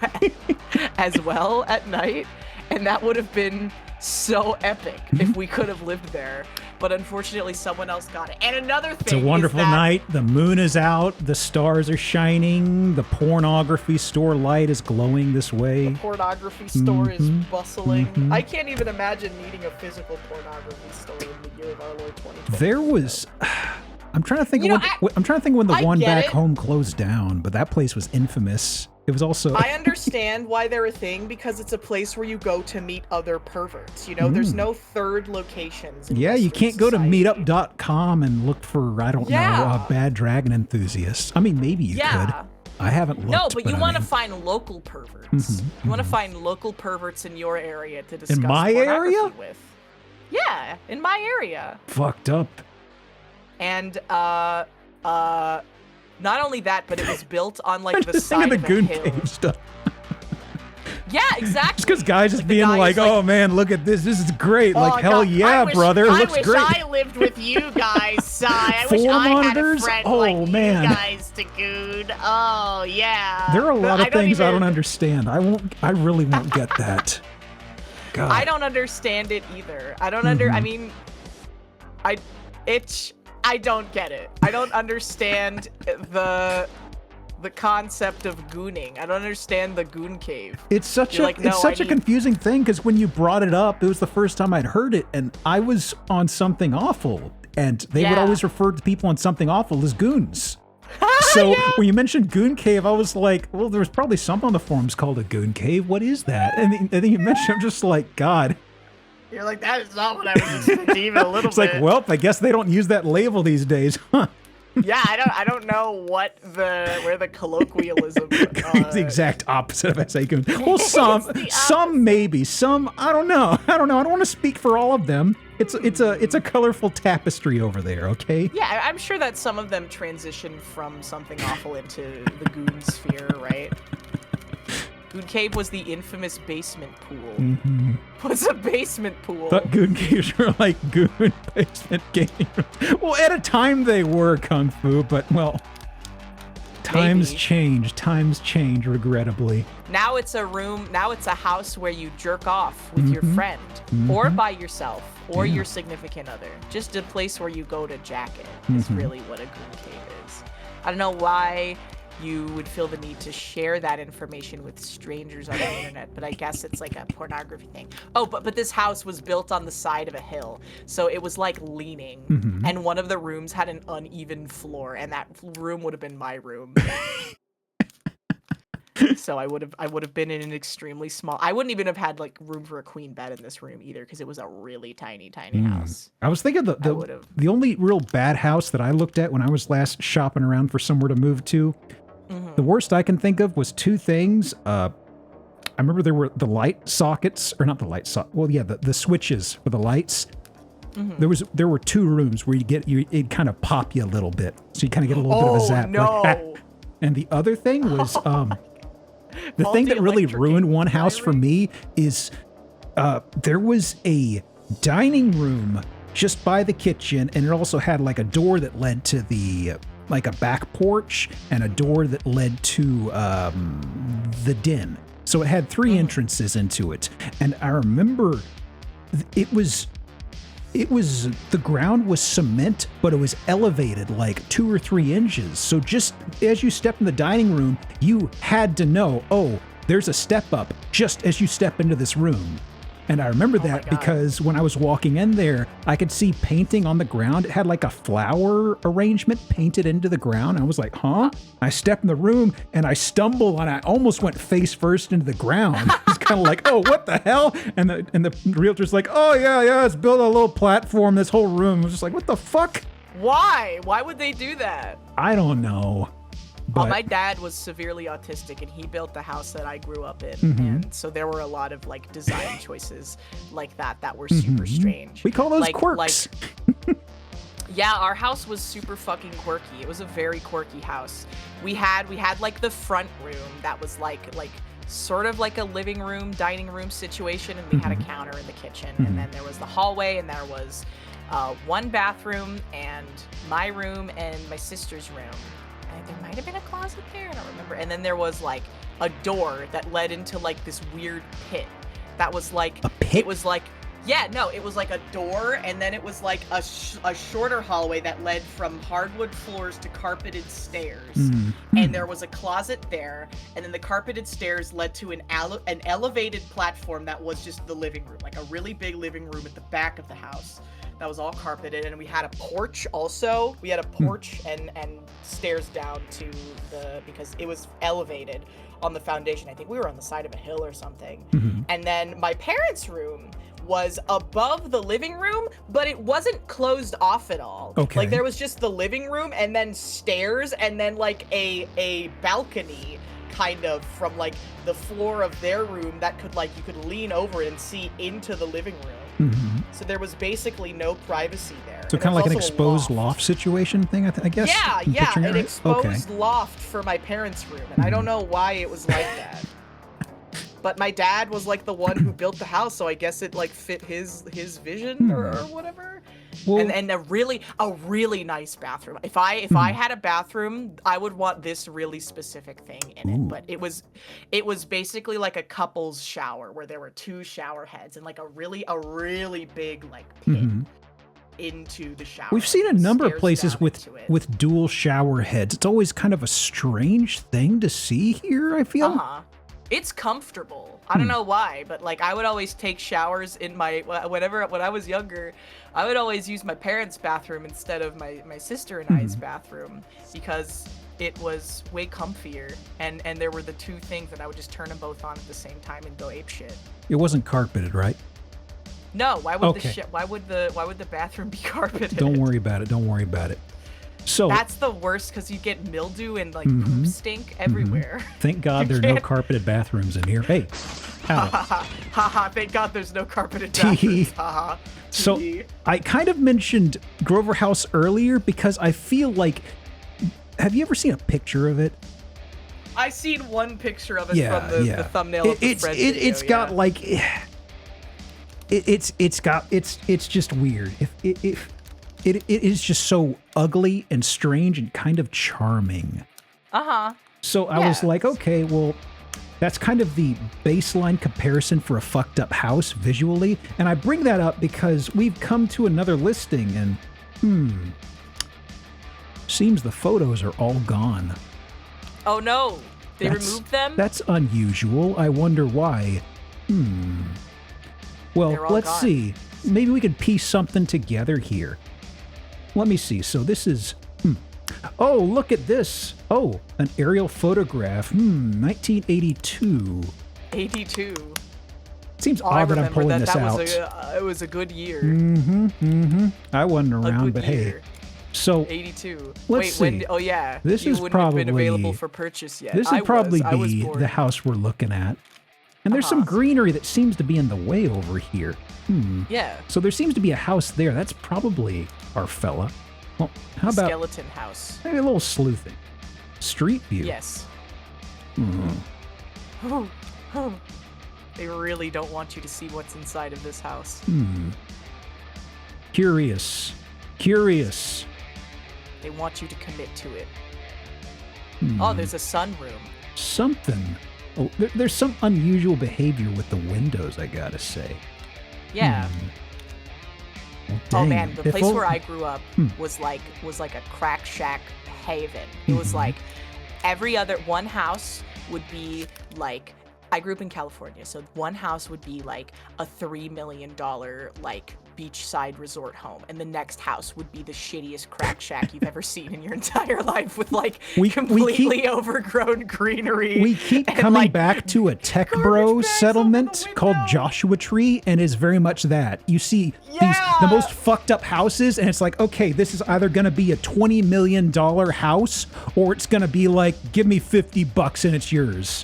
as well at night. And that would have been so epic if we could have lived there. But unfortunately, someone else got it. And another thing, it's a wonderful night. The moon is out. The stars are shining. The pornography store light is glowing this way. The pornography store is bustling. I can't even imagine needing a physical pornography store in the year of our Lord 2020. There was... I'm trying to think. I'm trying to think when the one back home closed down, but that place was infamous. It was also... I understand why they're a thing, because it's a place where you go to meet other perverts. You know, there's no third locations. Yeah, you can't go to meetup.com and look for, I don't know, bad dragon enthusiasts. I mean, maybe you could. I haven't looked. No, but you want to find local perverts. You want to find local perverts in your area to discuss in my area with. Yeah, in my area. Fucked up. And Not only that, but it was built on like the just side thinking of the a Goon hill. Cave stuff. Yeah, exactly. Just because guys just the being guy like, who's oh man, look at this. This is great. "Oh, Like, hell God, yeah, brother. I Looks wish great. I lived with you guys, Sai. I wish Four I had a monitors? friend Oh, like man. you guys to goon. Oh, yeah. There are a lot of things I don't even understand. I really won't get that. God. I don't understand it either. I don't I mean, I don't get it. I don't understand the concept of gooning. I don't understand the goon cave. It's such You're a like, no, it's such I a need- confusing thing because when you brought it up, it was the first time I'd heard it, and I was on Something Awful, and they would Yeah. always refer to people on Something Awful as goons. So Yeah. when you mentioned Goon Cave, I was like, well, there was probably something on the forums called a Goon Cave. What is that? And then you mentioned, I'm just like, God. You're like, that is not what I was expecting even a little It's bit. like, well, I guess they don't use that label these days, huh? Yeah, I don't know where the colloquialism It's the exact opposite of SA Goon. Well, some maybe, some I don't know. I don't want to speak for all of them. It's a colorful tapestry over there. Okay. Yeah, I'm sure that some of them transition from Something Awful into the goon sphere, right? Goon Cave was the infamous basement pool. Mm-hmm. Was a basement pool. Thought Goon Caves were like Goon basement gaming rooms. Well, at a time they were Kung Fu, but well, times change, regrettably. Now it's a room. Now it's a house where you jerk off with your friend, or by yourself, or your significant other. Just a place where you go to jack it is really what a Goon Cave is. I don't know why you would feel the need to share that information with strangers on the internet, but I guess it's like a pornography thing. Oh, but this house was built on the side of a hill, so it was like leaning, and one of the rooms had an uneven floor, and that room would have been my room. So I would have been in an extremely small. I wouldn't even have had like room for a queen bed in this room either, because it was a really tiny house. I was thinking the only real bad house that I looked at when I was last shopping around for somewhere to move to. The worst I can think of was two things. I remember there were the light sockets, or not the light socket. Well, yeah, the switches for the lights. There were two rooms where it'd kind of pop you a little bit, so you kind of get a little bit of a zap. No. Like, and the other thing was the thing that really ruined one house for me is there was a dining room just by the kitchen, and it also had like a door that led to the like a back porch and a door that led to the den. So it had three entrances into it. And I remember it was the ground was cement, but it was elevated like 2 or 3 inches. So just as you step in the dining room, you had to know, oh, there's a step up just as you step into this room. And I remember that because when I was walking in there, I could see painting on the ground. It had like a flower arrangement painted into the ground. I was like, huh? I stepped in the room and I stumbled and I almost went face first into the ground. It's kind of like, oh, what the hell? And the realtor's like, oh, yeah, it's built a little platform, this whole room. I was just like, what the fuck? Why? Why would they do that? I don't know. Well, my dad was severely autistic, and he built the house that I grew up in, and so there were a lot of like design choices like that were super strange. We call those quirks. Yeah, our house was super fucking quirky. It was a very quirky house. We had like the front room that was like sort of like a living room, dining room situation, and we had a counter in the kitchen, and then there was the hallway, and there was one bathroom, and my room, and my sister's room. There might have been a closet there, I don't remember. And then there was like a door that led into like this weird pit. That was like a pit. It was like it was like a door, and then it was like a shorter hallway that led from hardwood floors to carpeted stairs. And there was a closet there, and then the carpeted stairs led to an elevated platform that was just the living room, like a really big living room at the back of the house. That was all carpeted, and we had a porch also. We had a porch and stairs down to because it was elevated on the foundation. I think we were on the side of a hill or something. And then my parents' room was above the living room, but it wasn't closed off at all. Okay. Like there was just the living room and then stairs and then like a balcony kind of from like the floor of their room that could like you could lean over and see into the living room. So there was basically no privacy there. So kind of like an exposed loft situation thing, I guess? Yeah, an exposed loft for my parents' room. And I don't know why it was like that. But my dad was like the one who built the house, so I guess it like fit his vision or whatever. Well, and a really nice bathroom. If I had a bathroom, I would want this really specific thing in it. But it was basically like a couple's shower where there were 2 shower heads and like a really big like pit into the shower. We've seen a number of places with dual shower heads. It's always kind of a strange thing to see here, I feel. It's comfortable. I don't know why, but like I would always take showers in my when I was younger, I would always use my parents' bathroom instead of my sister and I's bathroom because it was way comfier and there were the 2 things that I would just turn them both on at the same time and go apeshit. It wasn't carpeted, right? No, why would the bathroom be carpeted? Don't worry about it. So that's the worst because you get mildew and like poop stink everywhere. Thank God there are no carpeted bathrooms in here. Hey, thank God there's no carpeted bathrooms. So I kind of mentioned Grover House earlier because I feel like, have you ever seen a picture of it? I seen one picture of it from the thumbnail of the Fred video. It's got like it's just weird. It is just so ugly and strange and kind of charming. So I was like, okay, well, that's kind of the baseline comparison for a fucked up house visually. And I bring that up because we've come to another listing and, seems the photos are all gone. Oh no, they removed them? That's unusual. I wonder why. Well, let's see. Maybe we could piece something together here. Let me see. So this is... Oh, look at this. Oh, an aerial photograph. 1982. 82. Seems odd that I'm pulling this out. It was a good year. I wasn't around, but hey. So 82. Let's see. When? Oh yeah. This you is wouldn't probably have been available for purchase yet. This would probably be the house we're looking at. And there's some greenery that seems to be in the way over here. Yeah. So there seems to be a house there. That's probably our fella. Well, how about skeleton house? Maybe a little sleuthing. Street view. Yes. They really don't want you to see what's inside of this house. Curious. They want you to commit to it. Oh, there's a sunroom. Something. Oh, there's some unusual behavior with the windows, I gotta say. Yeah. Well, oh man, the place where I grew up was like a crack shack haven. It was like every other one house would be like, I grew up in California, so one house would be like a $3 million like beachside resort home, and the next house would be the shittiest crack shack you've ever seen in your entire life with like completely overgrown greenery. We keep coming back to a tech bro settlement called Joshua Tree, and is very much that. You see the most fucked up houses, and it's like, okay, this is either going to be a $20 million house, or it's going to be like, give me $50 and it's yours.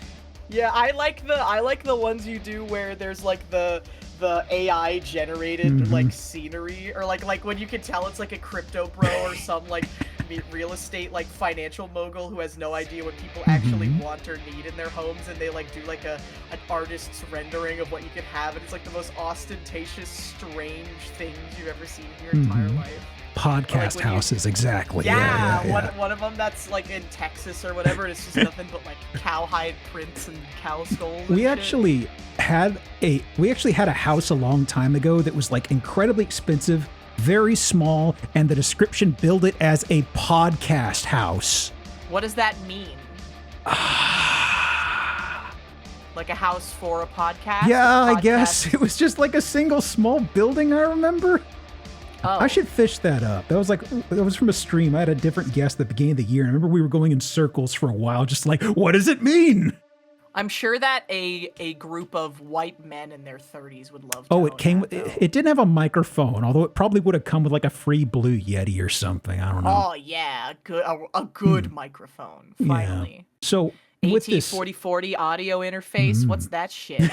Yeah, I like the ones you do where there's like the AI generated like scenery, or like when you can tell it's like a crypto bro or some like real estate like financial mogul who has no idea what people actually want or need in their homes, and they like do like an artist's rendering of what you could have, and it's like the most ostentatious, strange things you've ever seen in your entire life. Podcast houses, exactly. Yeah. One of them that's like in Texas or whatever, and it's just nothing but like cowhide prints and cow skulls. We actually had a house a long time ago that was like incredibly expensive, very small, and the description billed it as a podcast house. What does that mean? Like a house for a podcast? Yeah, I guess it was just like a single small building, I remember. Oh. I should fish that up. That was from a stream. I had a different guess at the beginning of the year. I remember we were going in circles for a while, just like, what does it mean? I'm sure that a group of white men in their 30s would love to know it didn't have a microphone, although it probably would have come with like a free Blue Yeti or something. I don't know. Oh yeah, a good microphone, finally. Yeah. So with this AT4040 audio interface, what's that shit?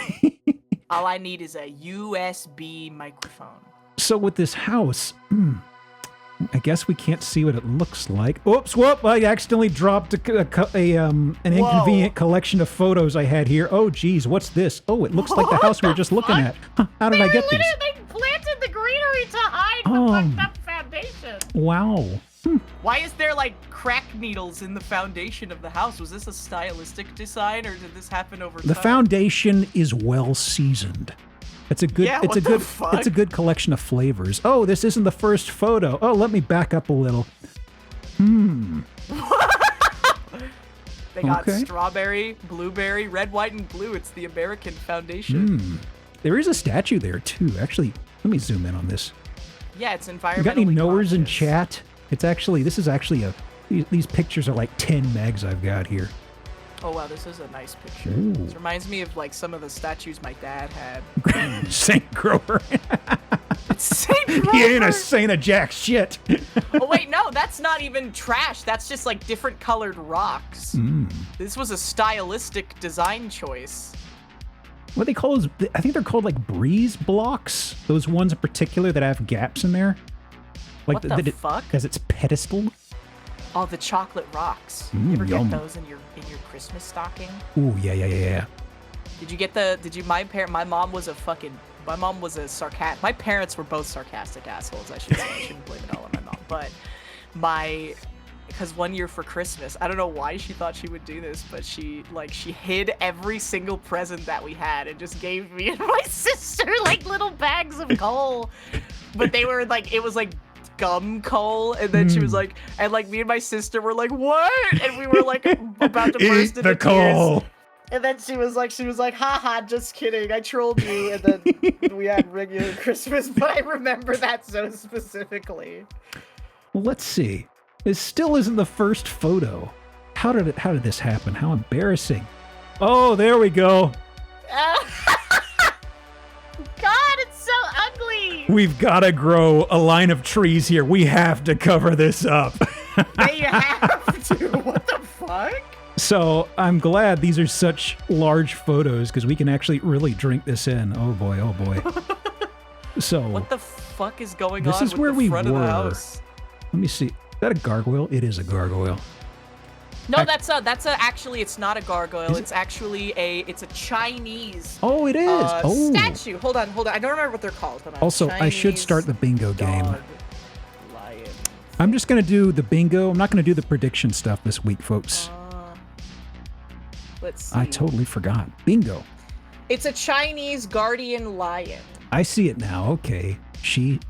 All I need is a USB microphone. So with this house, I guess we can't see what it looks like. Oops, whoop! I accidentally dropped an inconvenient collection of photos I had here. Oh, geez, what's this? Oh, it looks like the house we were just looking at. Huh, how did I get these? They planted the greenery to hide the fucked up foundation. Wow. Why is there like crack needles in the foundation of the house? Was this a stylistic design, or did this happen over time? The foundation is well seasoned. It's a good. It's a good collection of flavors. Oh, this isn't the first photo. Oh, let me back up a little. They got strawberry, blueberry, red, white, and blue. It's the American foundation. There is a statue there too. Actually, let me zoom in on this. Yeah, it's environmentally. You got any knowers in conscious. chat? This is actually these pictures are like 10 megs I've got here. Oh wow, this is a nice picture. Ooh. This reminds me of like some of the statues my dad had. Saint Grover. Saint Grover? He ain't a saint of jack shit. Oh wait, no, that's not even trash. That's just like different colored rocks. This was a stylistic design choice. What they call is, I think they're called like breeze blocks. Those ones in particular that have gaps in there. Like what the fuck? As its pedestal. Oh, the chocolate rocks. You ever yum. get those in your Christmas stocking? Ooh, yeah. My mom was a sarcastic. My parents were both sarcastic assholes, I should say. I shouldn't blame it all on my mom. But because one year for Christmas, I don't know why she thought she would do this, but she hid every single present that we had and just gave me and my sister like little bags of coal. But they were like, it was like gum coal, and then she was like, and like me and my sister were like, what? And we were like about to burst into coal. tears. And then she was like, haha, just kidding, I trolled you. And then we had regular Christmas, but I remember that so specifically. Well, let's see. This still isn't the first photo. How did this happen? How embarrassing. Oh, there we go. God, it's so ugly. We've got to grow a line of trees here. We have to cover this up. They have to. What the fuck? So I'm glad these are such large photos because we can actually really drink this in. Oh boy, oh boy. So what the fuck is going on? This is where we were. Of the house? Let me see. Is that a gargoyle? It is a gargoyle. No, actually, it's not a gargoyle. It's actually it's a Chinese. Oh, it is. Statue. Hold on. I don't remember what they're called. Hold on. Also, Chinese I should start the bingo game. Lion. I'm just going to do the bingo. I'm not going to do the prediction stuff this week, folks. Let's see. I totally forgot. Bingo. It's a Chinese guardian lion. I see it now. Okay.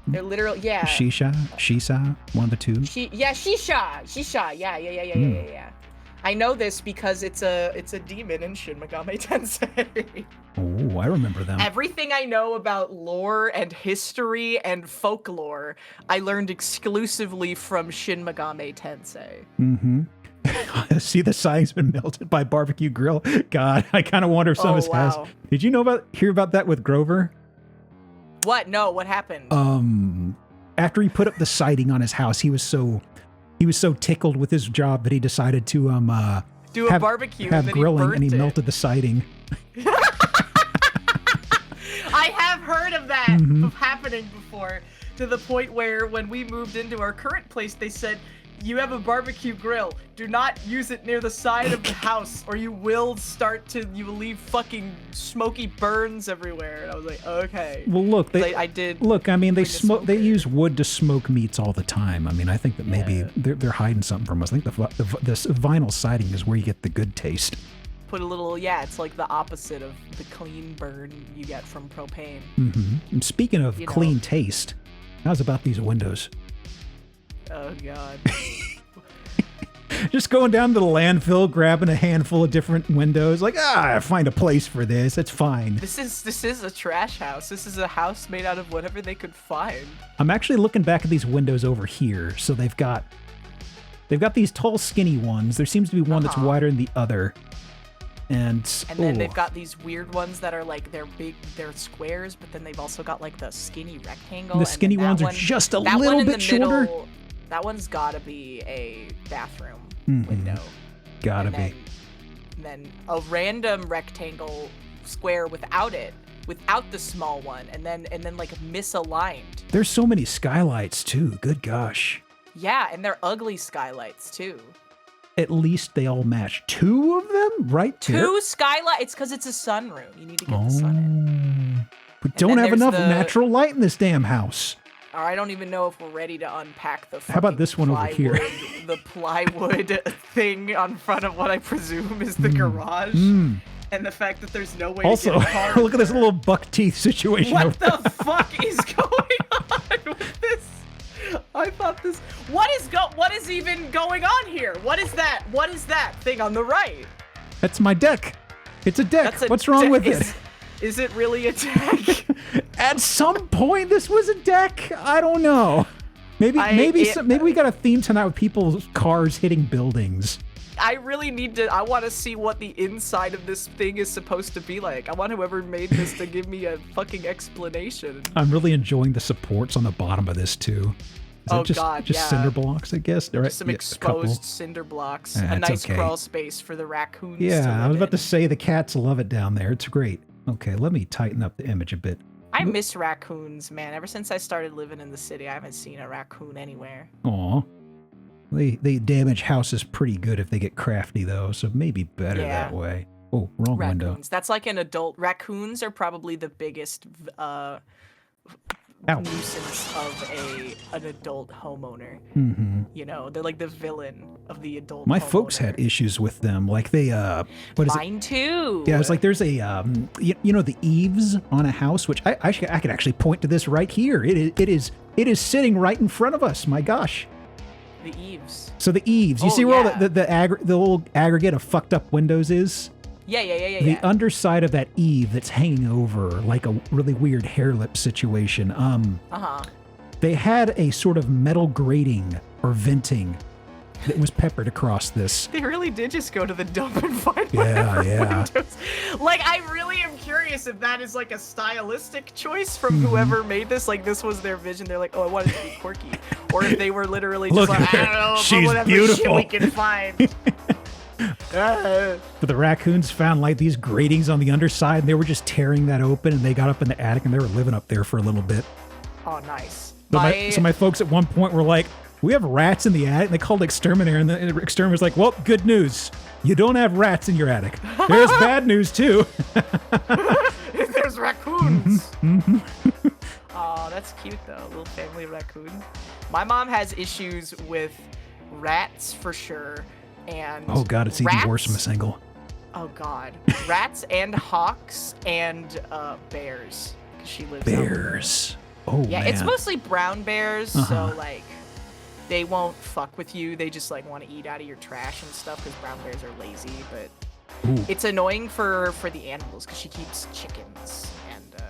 They're literal, yeah. Shisa, one of the two. Shisha. Yeah. I know this because it's a demon in Shin Megami Tensei. Oh, I remember them. Everything I know about lore and history and folklore, I learned exclusively from Shin Megami Tensei. See, the sign's been melted by Barbecue Grill. God, I kind of wonder if some of us has. Did you hear about that with Grover? What? No, what happened? After he put up the siding on his house, he was so tickled with his job that he decided to do a barbecue, have and then grilling, he and he burnt melted the siding. I have heard of that happening before, to the point where when we moved into our current place, they said, you have a barbecue grill. Do not use it near the side of the house, or you will leave fucking smoky burns everywhere. And I was like, okay. Well, look, I mean, they use wood to smoke meats all the time. I mean, I think that maybe they're hiding something from us. I think the vinyl siding is where you get the good taste. Put a little, it's like the opposite of the clean burn you get from propane. And speaking of clean taste, how's about these windows? Oh, God. Just going down to the landfill, grabbing a handful of different windows. Like, I find a place for this. It's fine. This is a trash house. This is a house made out of whatever they could find. I'm actually looking back at these windows over here. So they've got these tall, skinny ones. There seems to be one that's wider than the other. And then they've got these weird ones that are like, they're squares, but then they've also got like the skinny rectangle. The skinny ones are just a little bit shorter. That one's gotta be a bathroom window. Gotta be. And then a random rectangle square without it without the small one, and then like misaligned. There's so many skylights too. Good gosh. Yeah, and they're ugly skylights too. At least they all match. 2 of them, right? 2 skylights. It's because it's a sunroom. You need to get the sun in. We don't have enough natural light in this damn house. Or I don't even know if we're ready to unpack the. How about this one over here? The plywood thing on front of what I presume is the garage. And the fact that there's no way also, to get a car. Look at this little buck teeth situation. What the fuck is going on with this? I thought this. What is even going on here? What is that? What is that thing on the right? That's my deck. It's a deck. What's wrong with it? Is it really a deck? At some point, this was a deck. I don't know. Maybe we got a theme tonight with people's cars hitting buildings. I really need to. I want to see what the inside of this thing is supposed to be like. I want whoever made this to give me a fucking explanation. I'm really enjoying the supports on the bottom of this too. Just cinder blocks, I guess. Just some exposed cinder blocks. A nice crawl space for the raccoons. Yeah, I was about to say the cats love it down there. It's great. Okay, let me tighten up the image a bit. I miss raccoons, man. Ever since I started living in the city, I haven't seen a raccoon anywhere. Aw. They damage houses pretty good if they get crafty, though, so maybe better that way. Oh, wrong window. That's like an adult. Raccoons are probably the biggest nuisance of an adult homeowner. You know, they're like the villain of the adult. My folks had issues with them. Like they, Mine too. Yeah, it's like there's a, you know, the eaves on a house, which I could actually point to this right here. It is sitting right in front of us. My gosh. The eaves. So the eaves. You see where all the little aggregate of fucked up windows is? Yeah. The underside of that eave that's hanging over, like a really weird hair lip situation. They had a sort of metal grating or venting that was peppered across this. They really did just go to the dump and find windows. Like, I really am curious if that is like a stylistic choice from whoever made this. Like, this was their vision. They're like, oh, I want it to be quirky. Or if they were literally just like, I don't know, she's whatever beautiful. shit we can find. But the raccoons found like these gratings on the underside, and they were just tearing that open, and they got up in the attic, and they were living up there for a little bit. Oh, nice. So my folks at one point were like, we have rats in the attic, and they called exterminator, and the exterminator's like, well, good news. You don't have rats in your attic. There's bad news, too. There's raccoons. Oh, that's cute, though. A little family of raccoons. My mom has issues with rats, for sure. And oh god, it's even worse from this angle. Oh god, rats and hawks and bears. Cause she lives. Bears. Oh yeah, man. It's mostly brown bears, so like they won't fuck with you. They just like want to eat out of your trash and stuff because brown bears are lazy. But it's annoying for the animals because she keeps chickens and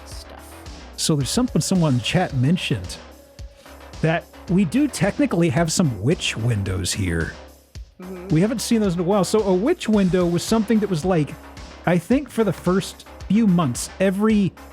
stuff. So there's something someone in chat mentioned that we do technically have some witch windows here. We haven't seen those in a while. So a witch window was something that was like, I think for the first few months,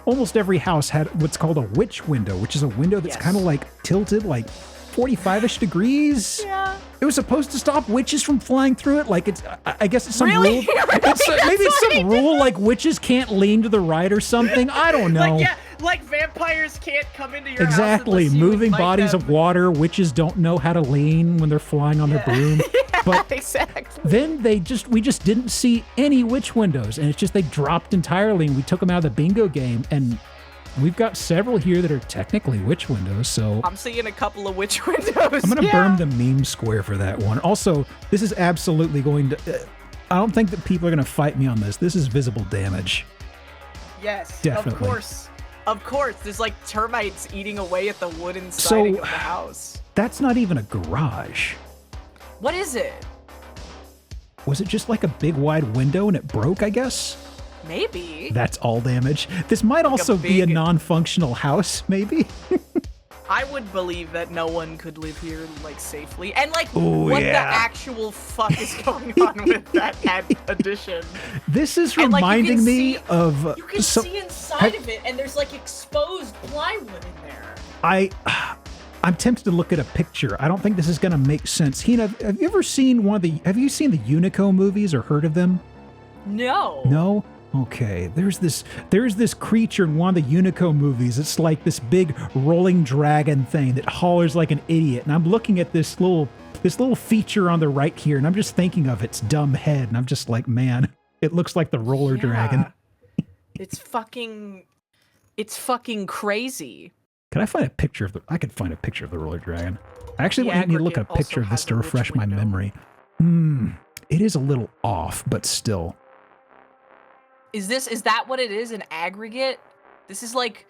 almost every house had what's called a witch window, which is a window that's kind of like tilted like 45-ish degrees. Yeah. It was supposed to stop witches from flying through it. Like I guess it's some rule. Maybe it's some rule like witches can't lean to the right or something. I don't know. Like vampires can't come into your house. Exactly. Moving bodies of water. Witches don't know how to lean when they're flying on their broom. But exactly. Then we just didn't see any witch windows, and it's just they dropped entirely, and we took them out of the bingo game, and we've got several here that are technically witch windows. So I'm seeing a couple of witch windows. I'm gonna burn the meme square for that one. Also, this is absolutely going to. I don't think that people are gonna fight me on this. This is visible damage. Yes, definitely. Of course, there's like termites eating away at the wooden siding of the house. That's not even a garage. What is it? Was it just like a big wide window and it broke, I guess? Maybe. That's all damage. This might also be a non-functional house, maybe. I would believe that no one could live here like safely. And like, what the actual fuck is going on with that addition? This is reminding me of. You can see inside of it, and there's like exposed plywood in there. I'm tempted to look at a picture. I don't think this is going to make sense. Hina, have you ever seen have you seen the Unico movies or heard of them? No. No? Okay, there's this creature in one of the Unico movies. It's like this big rolling dragon thing that hollers like an idiot. And I'm looking at this little feature on the right here, and I'm just thinking of its dumb head, and I'm just like, man, it looks like the roller dragon. It's fucking crazy. Could I find a picture of I could find a picture of the roller dragon. I actually need to look at a picture of this to refresh my memory. It is a little off, but still. Is that what it is? An aggregate? This is like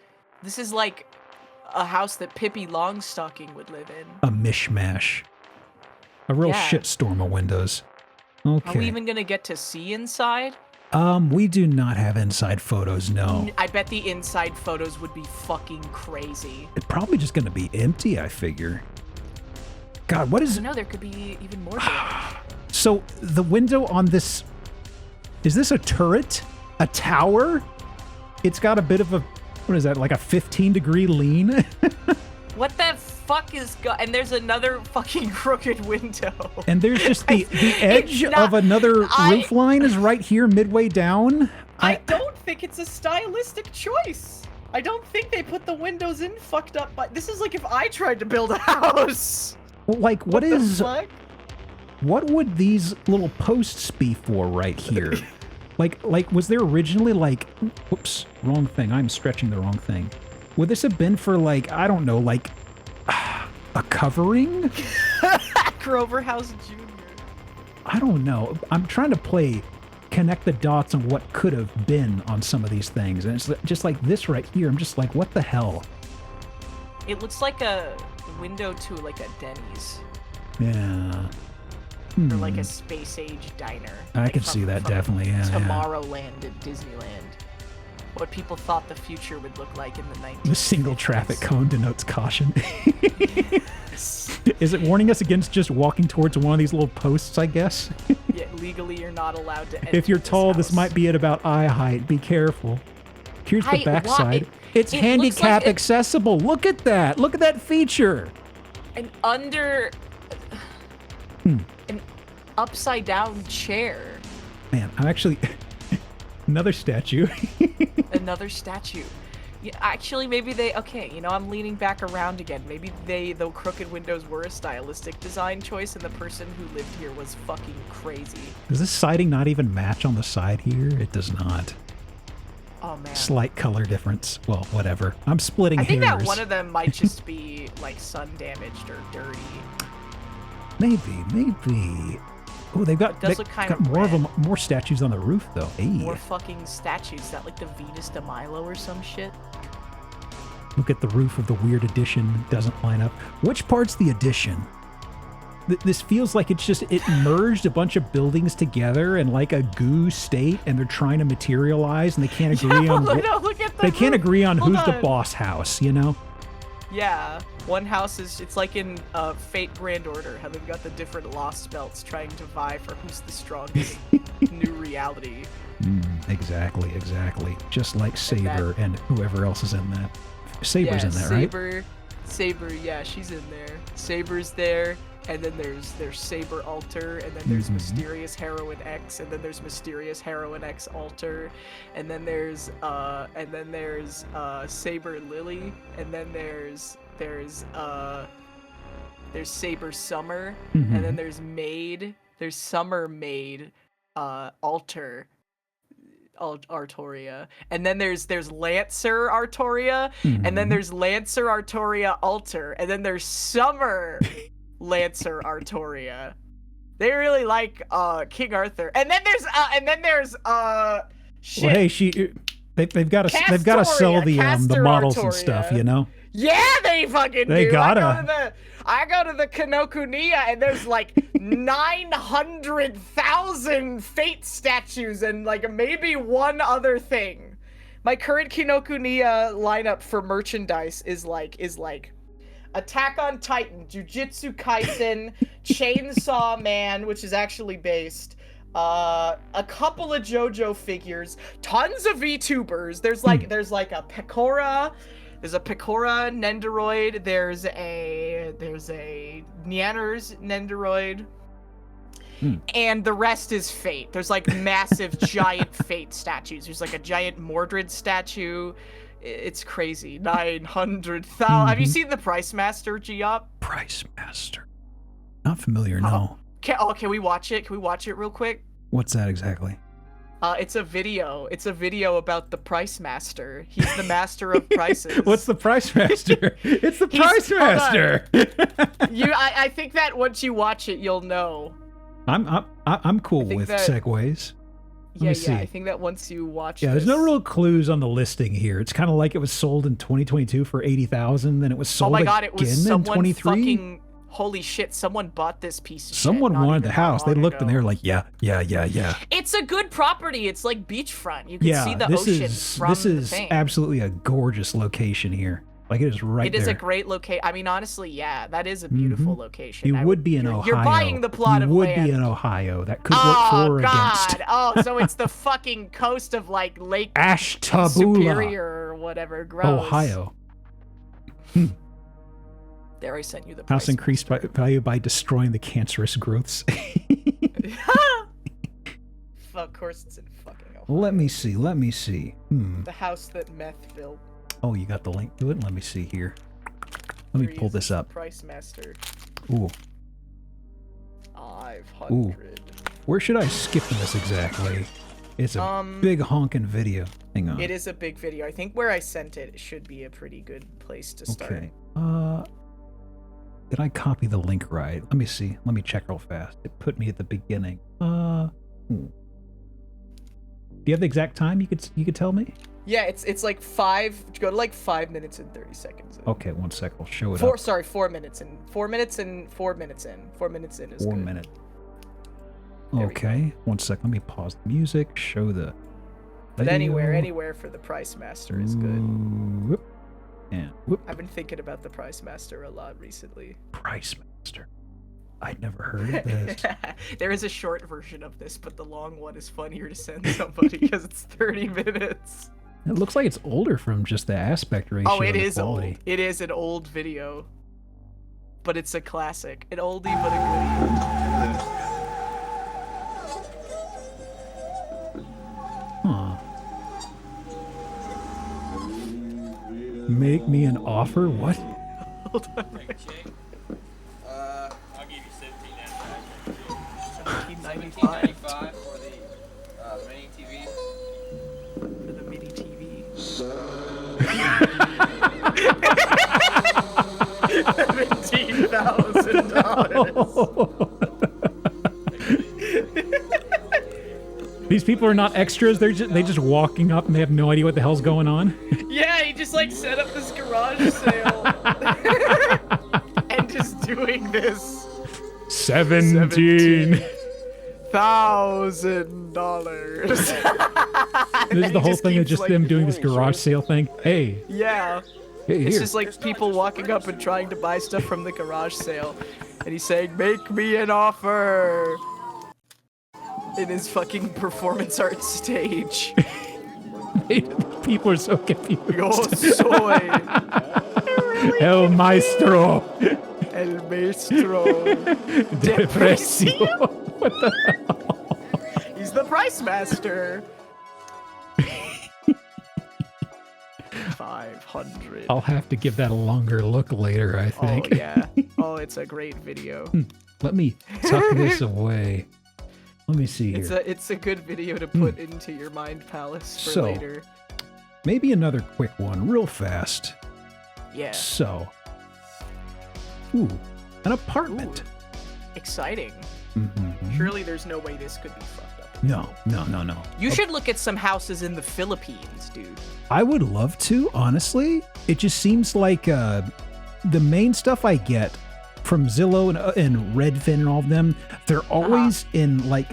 a house that Pippi Longstocking would live in. A mishmash. A real shitstorm of windows. Okay. Are we even gonna get to see inside? We do not have inside photos, no. I bet the inside photos would be fucking crazy. It's probably just gonna be empty, I figure. God, what is... No, there could be even more damage. So, the window on this... Is this a turret? A tower? It's got a bit of a... What is that, like a 15-degree lean? What the fuck is... And there's another fucking crooked window. And there's just the edge of another roof line is right here midway down. I don't think it's a stylistic choice. I don't think they put the windows in fucked up. But this is like if I tried to build a house. Well, like, what would these little posts be for right here? like, was there originally like, whoops, wrong thing. I'm stretching the wrong thing. Would this have been for like, I don't know, like a covering? Grover House Jr. I don't know. I'm trying to connect the dots on what could have been on some of these things. And it's just like this right here. I'm just like, what the hell? It looks like a window to like a Denny's. Yeah. Or like a space age diner. I can see that definitely, yeah. Tomorrowland at Disneyland. What people thought the future would look like in the 1950s. The single traffic cone denotes caution. Is it warning us against just walking towards one of these little posts, I guess? Yeah, legally you're not allowed to enter. If you're tall, this might be at about eye height. Be careful. Here's the backside. It's handicap accessible. Look at that. Look at that feature. An upside down chair. Man, I'm actually... Another statue. Another statue. Yeah, actually, maybe I'm leaning back around again. Maybe the crooked windows were a stylistic design choice and the person who lived here was fucking crazy. Does this siding not even match on the side here? It does not. Oh, man. Slight color difference. Well, whatever. I'm splitting hairs. I think that one of them might just be, like, sun damaged or dirty. Maybe. Oh, they've got more statues on the roof, though. Hey. More fucking statues. Is that like the Venus de Milo or some shit? Look at the roof of the weird addition. Doesn't line up. Which part's the addition? This feels like it merged a bunch of buildings together in like a goo state, and they're trying to materialize, and they can't agree on. They can't agree on who's the boss house. You know? Yeah. One house it's like in Fate Grand Order, how they've got the different lost belts trying to vie for who's the strongest new reality. Exactly. Just like Saber and whoever else is in that. Saber's in there, right? Saber, yeah, she's in there. Saber's there, and then there's Saber Alter, and then there's Mysterious Heroine X, and then there's Mysterious Heroine X Alter, and then there's Saber Lily, and then there's Saber Summer, and then there's Maid. There's Summer Maid, Artoria, and then there's Lancer Artoria, and then there's Lancer Artoria Alter, and then there's Summer Lancer Artoria. They really like King Arthur, and then there's shit. Well, hey, they've got to sell the models and stuff, you know. Yeah, they fucking do. Gotta. I go to the Kinokuniya and there's like 900,000 Fate statues and like maybe one other thing. My current Kinokuniya lineup for merchandise is like Attack on Titan, Jujutsu Kaisen, Chainsaw Man, which is actually based, a couple of JoJo figures, tons of VTubers. There's like a Pecora. There's a Pecora Nendoroid. There's a Nyanners Nendoroid. and the rest is fate. There's like massive giant fate statues. There's like a giant Mordred statue. It's crazy. 900,000. Have you seen the Price Master, Giop? Price Master. Not familiar, no. Can we watch it? Can we watch it real quick? What's that exactly? It's a video. It's a video about the Price Master. He's the master of prices. What's the Price Master? It's the Price Master. I think that once you watch it, you'll know. I'm cool with segues. Yeah. I think that once you watch this, there's no real clues on the listing here. It's kind of like it was sold in 2022 for 80,000, then it was sold again in 23. Holy shit, someone bought this piece of Someone shit wanted the house. They looked and they were like, yeah. It's a good property. It's like beachfront. You can see the ocean from this is the thing. Absolutely a gorgeous location here. Like it is right there. It is a great location. I mean, honestly, yeah, that is a beautiful location. You would be in Ohio. You're buying the plot of land. You would be in Ohio. That could work for or against. Oh, so it's the fucking coast of like Lake Ashtabula. Superior or whatever. Gross. Ohio. There, I sent you the house increased value by destroying the cancerous growths. Of course, it's in fucking Ohio. Let me see. The house that meth built. Oh, you got the link to it? Let me see here. Let me pull this up. Price Master. Ooh. 500. Ooh. Where should I skip in this exactly? It's a big honking video. Hang on. It is a big video. I think where I sent it should be a pretty good place to start. Okay. Did I copy the link right? Let me see. Let me check real fast. It put me at the beginning. Do you have the exact time you could tell me? Yeah, it's like 5. Go to like 5 minutes and 30 seconds. Okay, 1 sec. I'll show it up. 4 minutes in. 4 minutes and 4 minutes in. 4 minutes in is 4 good. minutes. Okay, 1 sec. Let me pause the music. Show the. But anywhere for the Price Master is good. Whoop. And whoop. I've been thinking about the Price Master a lot recently. Price Master. I'd never heard of this. There is a short version of this, but the long one is funnier to send somebody because it's 30 minutes. It looks like it's older from just the aspect ratio. Oh, it is quality. old. It is an old video. But it's a classic. An oldie, but a goodie. Huh. Make me an offer? What? Hold on. I'll give you $17.95 for the mini TV. For the mini TV. $17,000. These people are not extras. They just walking up and they have no idea what the hell's going on. Yeah, he just like set up this garage sale and just doing this. $17,000. This is the whole thing of just like, them doing this garage sale thing. Hey. Yeah. Hey, it's here. just like people walking up and trying to buy stuff from the garage sale. And he's saying, make me an offer. In his fucking performance art stage. People are so confused. Yo soy. El Maestro. El Maestro. Depressio. What the hell? He's the Price Master. 500. I'll have to give that a longer look later, I think. Oh, yeah. Oh, it's a great video. Let me tuck this away. Let me see here. It's a good video to put into your mind palace for later. Maybe another quick one, real fast. Yeah. So, an apartment. Ooh, exciting. Surely there's no way this could be fucked up. No. You should look at some houses in the Philippines, dude. I would love to, honestly. It just seems like the main stuff I get from Zillow and Redfin and all of them, they're always in like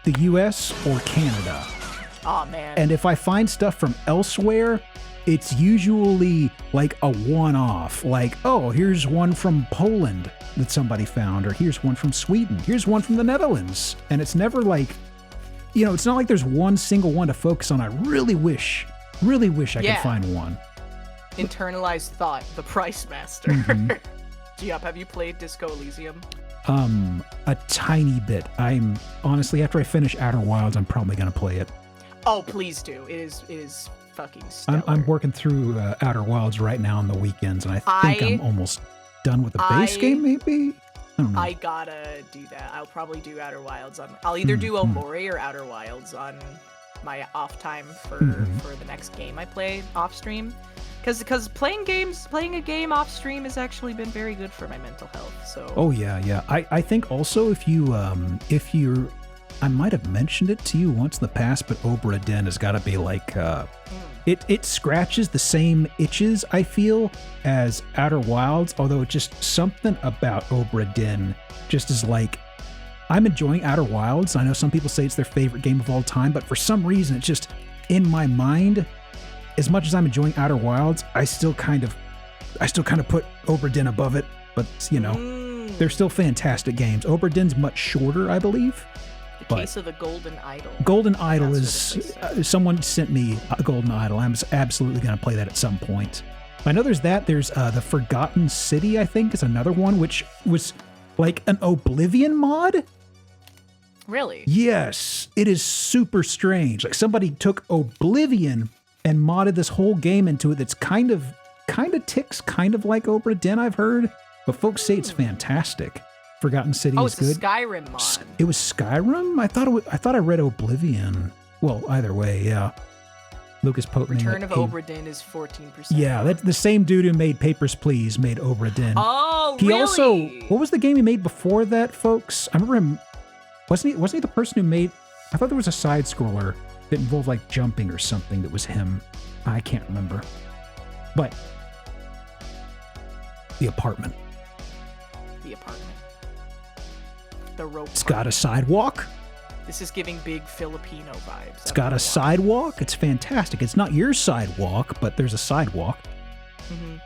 the US or Canada. Oh man. And if I find stuff from elsewhere, it's usually like a one-off. Like, oh, here's one from Poland that somebody found, or here's one from Sweden, here's one from the Netherlands. And it's never like, it's not like there's one single one to focus on. I really wish I could find one. Internalized thought, the Price Master. Giop, have you played Disco Elysium? A tiny bit. I'm honestly, after I finish Outer Wilds, I'm probably gonna play it. Oh, please do. It is fucking stellar. I'm working through Outer Wilds right now on the weekends, and I think I'm almost done with the base game. Maybe I don't know. I gotta do that. I'll probably do Outer Wilds on. I'll either do Omori or Outer Wilds on my off time for the next game I play off stream. Because playing a game off stream has actually been very good for my mental health. So. Oh yeah. I think also if you're, I might have mentioned it to you once in the past, but Obra Dinn has got to be like, it scratches the same itches I feel as Outer Wilds, although just something about Obra Dinn just is like, I'm enjoying Outer Wilds. I know some people say it's their favorite game of all time, but for some reason it's just in my mind. As much as I'm enjoying Outer Wilds, I still kind of put Obra Dinn above it, but they're still fantastic games. Obra Dinn's much shorter, I believe. The case of the Golden Idol. Golden Idol is someone sent me a Golden Idol. I'm absolutely going to play that at some point. I know there's that. There's the Forgotten City, I think, is another one, which was like an Oblivion mod. Really? Yes, it is super strange. Like somebody took Oblivion and modded this whole game into it that's kind of ticks kind of like Obra Dinn, I've heard, but folks say it's fantastic. Forgotten City is good. Oh, it's a Skyrim mod. It was Skyrim? I thought I read Oblivion. Well, either way, yeah. Lucas Pope. Return of Obra Dinn is 14%. Yeah, that's the same dude who made Papers, Please made Obra Dinn. Oh, he really? also, what was the game he made before that, folks? I remember him. Wasn't he the person who made? I thought there was a side scroller that involved like jumping or something that was him. I can't remember. But The Apartment. The rope. It's got a sidewalk. This is giving big Filipino vibes. It's got a sidewalk. It's fantastic. It's not your sidewalk, but there's a sidewalk. Mm-hmm.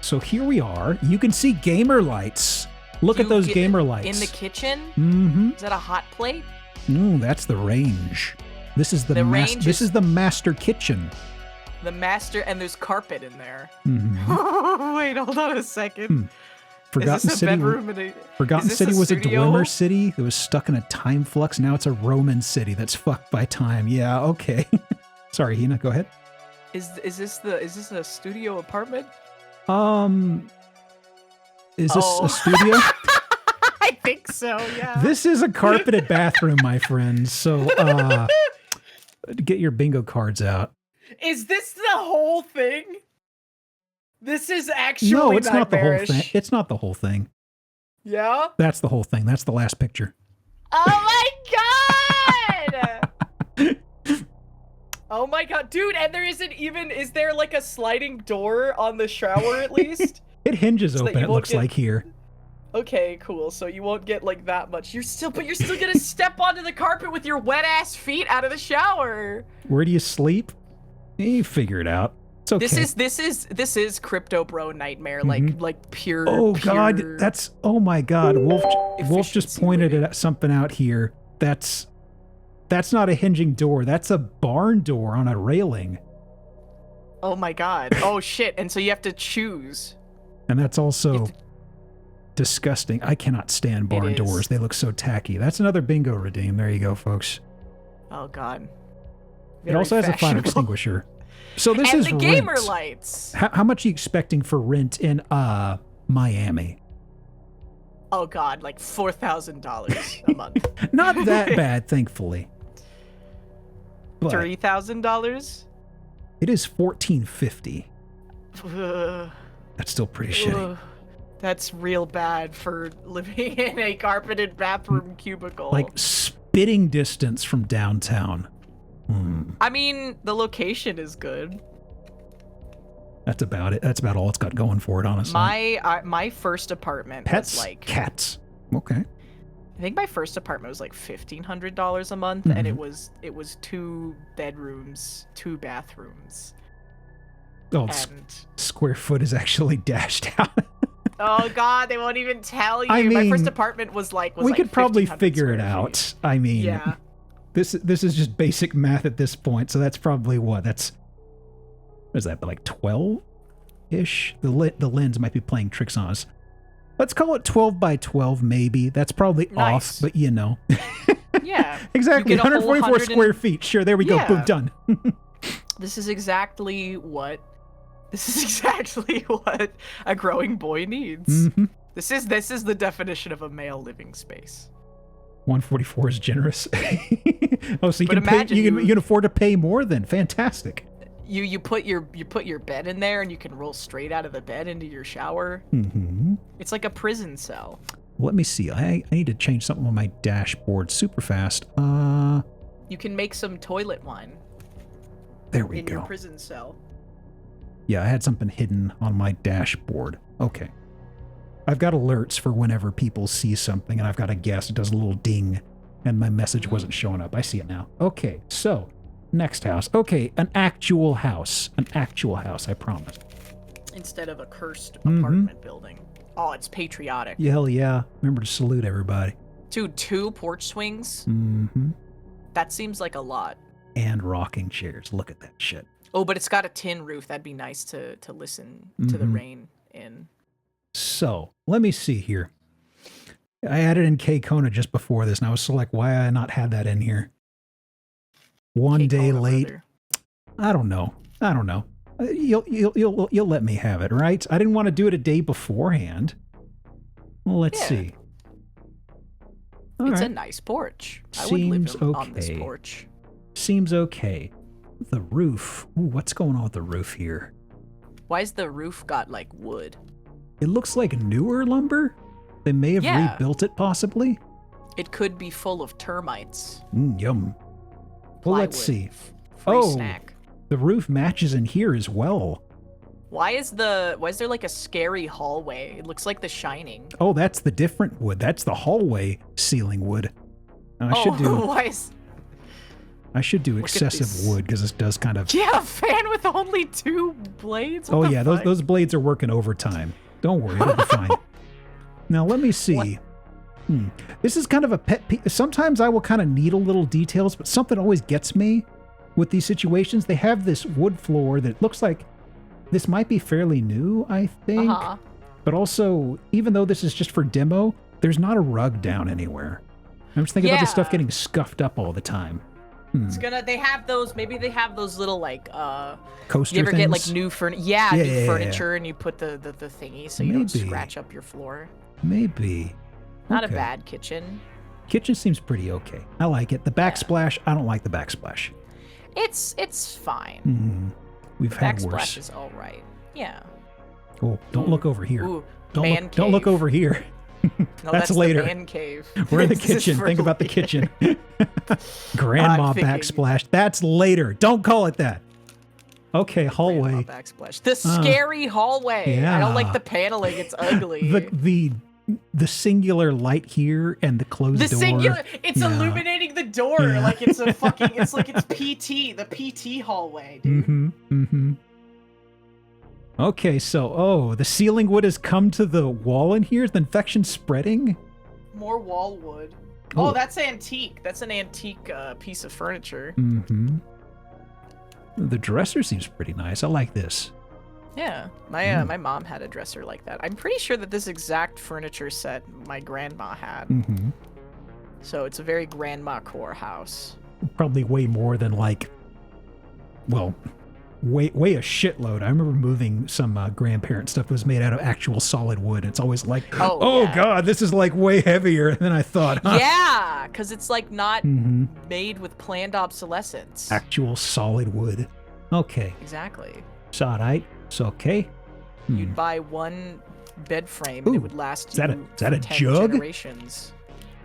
So here we are. You can see gamer lights. Look at those gamer lights. In the kitchen? Mm-hmm. Is that a hot plate? No, that's the range. This is this is the master kitchen. The master, and there's carpet in there. Mm-hmm. Wait, hold on a second. Forgotten City was a Dwemer city that was stuck in a time flux. Now it's a Roman city that's fucked by time. Yeah, okay. Sorry, Hina, go ahead. Is this a studio apartment? Is this a studio? I think so, yeah. This is a carpeted bathroom, my friends. So get your bingo cards out. Is this the whole thing? This is actually no, it's not the whole nightmarish. thing. It's not the whole thing. Yeah? That's the whole thing. That's the last picture. Oh my god! Oh my god, dude! And there isn't even. Is there like a sliding door on the shower at least? It hinges open. It looks like here. Okay, cool. So you won't get like that much. But you're still gonna step onto the carpet with your wet ass feet out of the shower. Where do you sleep? You figure it out. It's okay. This is crypto bro nightmare, like pure. Oh pure god, oh my god. Wolf just pointed at something out here. That's not a hinging door. That's a barn door on a railing. Oh my god. Oh shit. And so you have to choose. And that's also disgusting. I cannot stand barn doors. They look so tacky. That's another bingo redeem. There you go, folks. Oh god. It also has a fire extinguisher. So this is the gamer rent. Lights. How much are you expecting for rent in Miami? Oh god, like $4,000 a month. Not that bad, thankfully. $3,000? It is $1,450. That's still pretty shitty. That's real bad for living in a carpeted bathroom cubicle. Like spitting distance from downtown. I mean, the location is good. That's about it. That's about all it's got going for it, honestly. My first apartment was like cats. Okay. I think my first apartment was like $1,500 a month, and it was 2 bedrooms, 2 bathrooms. Oh, square foot is actually dashed out. Oh god, they won't even tell you. I mean, my first apartment was we could probably figure it out. I mean, yeah. This is just basic math at this point, so that's probably what is that? Like 12-ish? The lens might be playing tricks on us. Let's call it 12 by 12, maybe. That's probably off, but you know. Yeah. Exactly. 144 square feet. Sure, there we go. Boom, done. This is exactly what a growing boy needs. Mm-hmm. This is the definition of a male living space. 144 is generous. Oh, so you can afford to pay more then. Fantastic. You put your bed in there and you can roll straight out of the bed into your shower. Mm-hmm. It's like a prison cell. Let me see. I need to change something on my dashboard super fast. You can make some toilet wine. There we go. In your prison cell. Yeah, I had something hidden on my dashboard. Okay. I've got alerts for whenever people see something, and I've got a guess. It does a little ding, and my message wasn't showing up. I see it now. Okay, so next house. Okay, an actual house. An actual house, I promise. Instead of a cursed apartment building. Oh, it's patriotic. Yeah, hell yeah. Remember to salute everybody. Dude, 2 porch swings? Mm-hmm. That seems like a lot. And rocking chairs. Look at that shit. Oh, but it's got a tin roof. That'd be nice to listen to the rain in. So, let me see here. I added in K-Kona just before this, and I was so like, why I not had that in here? One day late. Brother. I don't know. You'll let me have it, right? I didn't want to do it a day beforehand. Well, let's see. It's a nice porch. I would live on this porch. Seems okay. The roof. Ooh, what's going on with the roof here? Why's the roof got like wood? It looks like newer lumber. They may have rebuilt it, possibly. It could be full of termites. Yum. Well, let's see. Free snack. The roof matches in here as well. Why is there like a scary hallway? It looks like The Shining. Oh, that's the different wood. That's the hallway ceiling wood. I should do excessive wood because this does kind of. Yeah, a fan with only 2 blades. What those blades are working overtime. Don't worry, it'll be fine. Now let me see. This is kind of a pet peeve. Sometimes I will kind of needle little details, but something always gets me with these situations. They have this wood floor that looks like this might be fairly new, I think. But also, even though this is just for demo, there's not a rug down anywhere. I'm just thinking about this stuff getting scuffed up all the time. It's they have those little like coaster you ever things? Get like new furniture and you put the thingy so you don't scratch up your floor. Maybe. Not a bad kitchen. Kitchen seems pretty okay. I like it. The backsplash, I don't like the backsplash. It's fine. We've had worse. Backsplash is all right. Yeah. Oh, don't look over here. Ooh, don't look over here. No, that's later. The man cave. We're in the kitchen. Think about the kitchen. Grandma backsplash. That's later. Don't call it that. Okay, hallway. Grandma backsplash. The scary hallway. Yeah. I don't like the paneling. It's ugly. The singular light here and the closed door. It's illuminating the door like it's a fucking. It's like it's the PT hallway, dude. Okay, so, the ceiling wood has come to the wall in here? Is the infection spreading? More wall wood. Oh, that's antique. That's an antique piece of furniture. The dresser seems pretty nice. I like this. Yeah, my mom had a dresser like that. I'm pretty sure that this exact furniture set my grandma had. So it's a very Grandmacore house. Probably way more than way a shitload. I remember moving some grandparent stuff that was made out of actual solid wood. And it's always like, God, this is like way heavier than I thought. Huh? Yeah, because it's like not made with planned obsolescence. Actual solid wood. Okay. Exactly. It's all right. It's okay. You'd buy one bed frame and it would last you is that a 10 jug? generations.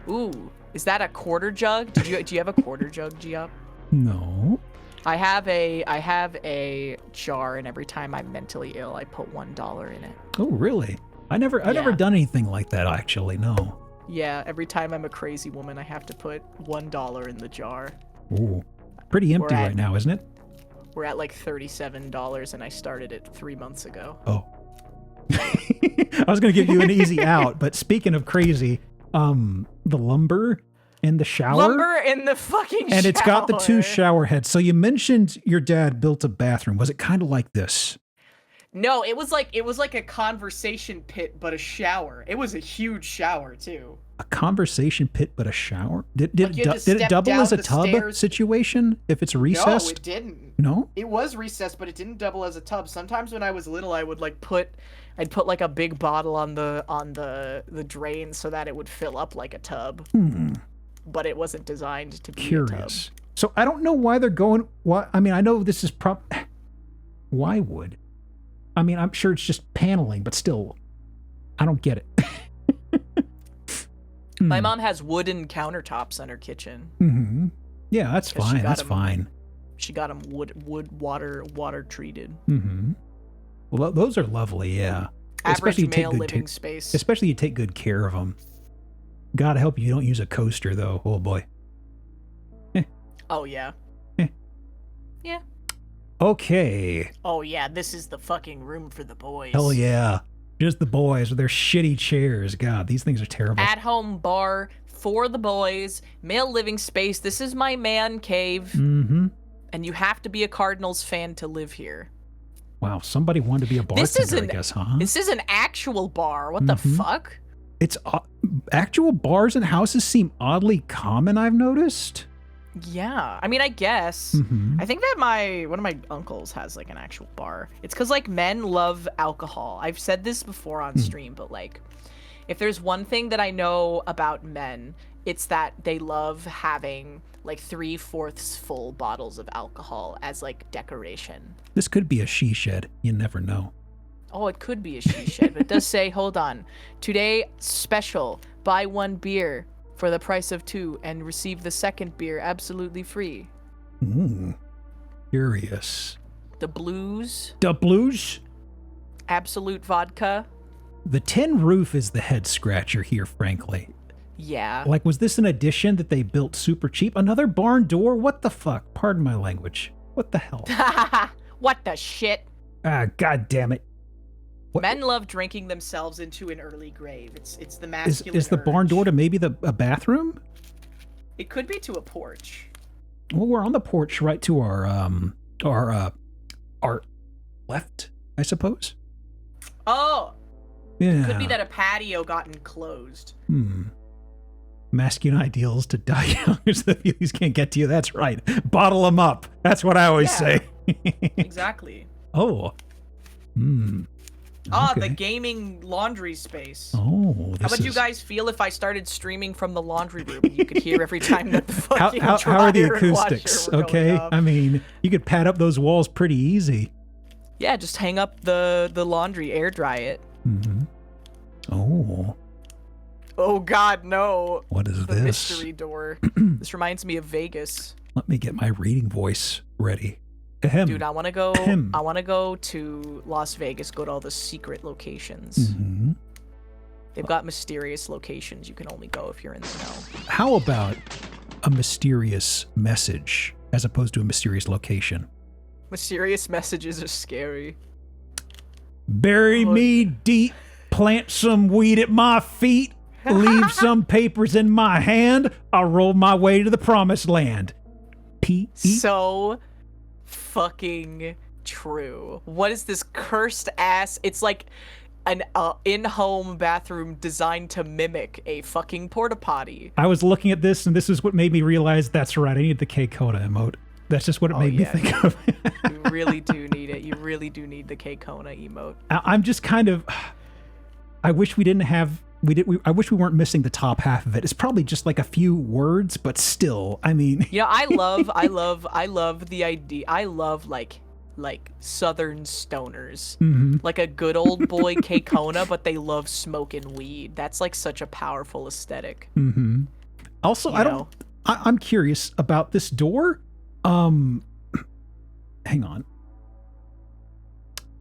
Ooh, is that a quarter jug? Do you have a quarter jug, G-Up? No. I have a jar, and every time I'm mentally ill, I put $1 in it. Oh, really? I've never done anything like that, actually. No. Yeah, every time I'm a crazy woman, I have to put $1 in the jar. Ooh, pretty empty right now, isn't it? We're at like $37, and I started it 3 months ago. Oh. I was going to give you an easy out, but speaking of crazy, the lumber in the shower. Lumber in the fucking shower. And it's got the 2 shower heads. So you mentioned your dad built a bathroom. Was it kind of like this? No, it was like a conversation pit, but a shower. It was a huge shower too. A conversation pit, but a shower? Did Like it double as a tub stairs. situation if it's recessed? No, it didn't. No? It was recessed, but it didn't double as a tub. Sometimes when I was little, I would like I'd put like a big bottle on the drain so that it would fill up like a tub. But it wasn't designed to be a tub. So I don't know why they're going. Why? I mean, I know this is why would? I mean, I'm sure it's just paneling, but still, I don't get it. My mom has wooden countertops in her kitchen. Mm-hmm. Yeah, that's fine. That's fine. She got them water treated. Mm-hmm. Well, those are lovely. Yeah. Average male living space. Especially you take good care of them. God help you don't use a coaster though. Oh boy. Oh yeah. Yeah. Okay. Oh yeah, this is the fucking room for the boys. Hell yeah. Just the boys with their shitty chairs. God, these things are terrible. At-home bar for the boys. Male living space. This is my man cave. Mm-hmm. And you have to be a Cardinals fan to live here. Wow, somebody wanted to be a bartender, I guess, huh? This is an actual bar. What the fuck? It's actual bars and houses seem oddly common, I've noticed. Yeah, I mean, I guess. I think that one of my uncles has like an actual bar. It's because like men love alcohol. I've said this before on stream, but like, if there's one thing that I know about men, it's that they love having like 3/4 full bottles of alcohol as like decoration. This could be a she shed. You never know. Oh, it could be a she shed, but it does say, hold on, today special, buy one beer for the price of 2 and receive the second beer absolutely free. Curious. The blues. The blues? Absolute vodka. The tin roof is the head scratcher here, frankly. Yeah. Like, was this an addition that they built super cheap? Another barn door? What the fuck? Pardon my language. What the hell? What the shit? Ah, god damn it. What? Men love drinking themselves into an early grave. It's the masculine Is the barn door to maybe a bathroom? It could be to a porch. Well, we're on the porch right to our left, I suppose. Oh. Yeah. It could be that a patio got enclosed. Masculine ideals to die young so the feelings can't get to you. That's right. Bottle them up. That's what I always say. Exactly. Oh. Ah, the gaming laundry space. Oh, how would you guys feel if I started streaming from the laundry room and you could hear every time that the fucking how are the acoustics? Okay, I mean, you could pad up those walls pretty easy. Yeah, just hang up the laundry, air dry it. Oh. Oh God, no. What is the this? Mystery door. This reminds me of Vegas. Let me get my reading voice ready. Ahem. Dude, I want to go. Ahem. I want to go to Las Vegas. Go to all the secret locations. They've got mysterious locations. You can only go if you're in the know. How about a mysterious message as opposed to a mysterious location? Mysterious messages are scary. Bury me deep, plant some weed at my feet, leave some papers in my hand. I'll roll my way to the promised land. P.E. So fucking true. What is this cursed ass? It's like an in-home bathroom designed to mimic a fucking porta potty. I was looking at this, and this is what made me realize that's right. I need the K-Coda emote. That's just what it made me think of. You really do need it. You really do need the K-Kona emote. I'm just kind of. I wish we didn't have. I wish we weren't missing the top half of it. It's probably just like a few words, but still, I mean. You know, I love the idea. I love like Southern stoners, like a good old boy K-Kona, but they love smoking weed. That's like such a powerful aesthetic. Also, I'm curious about this door. Hang on.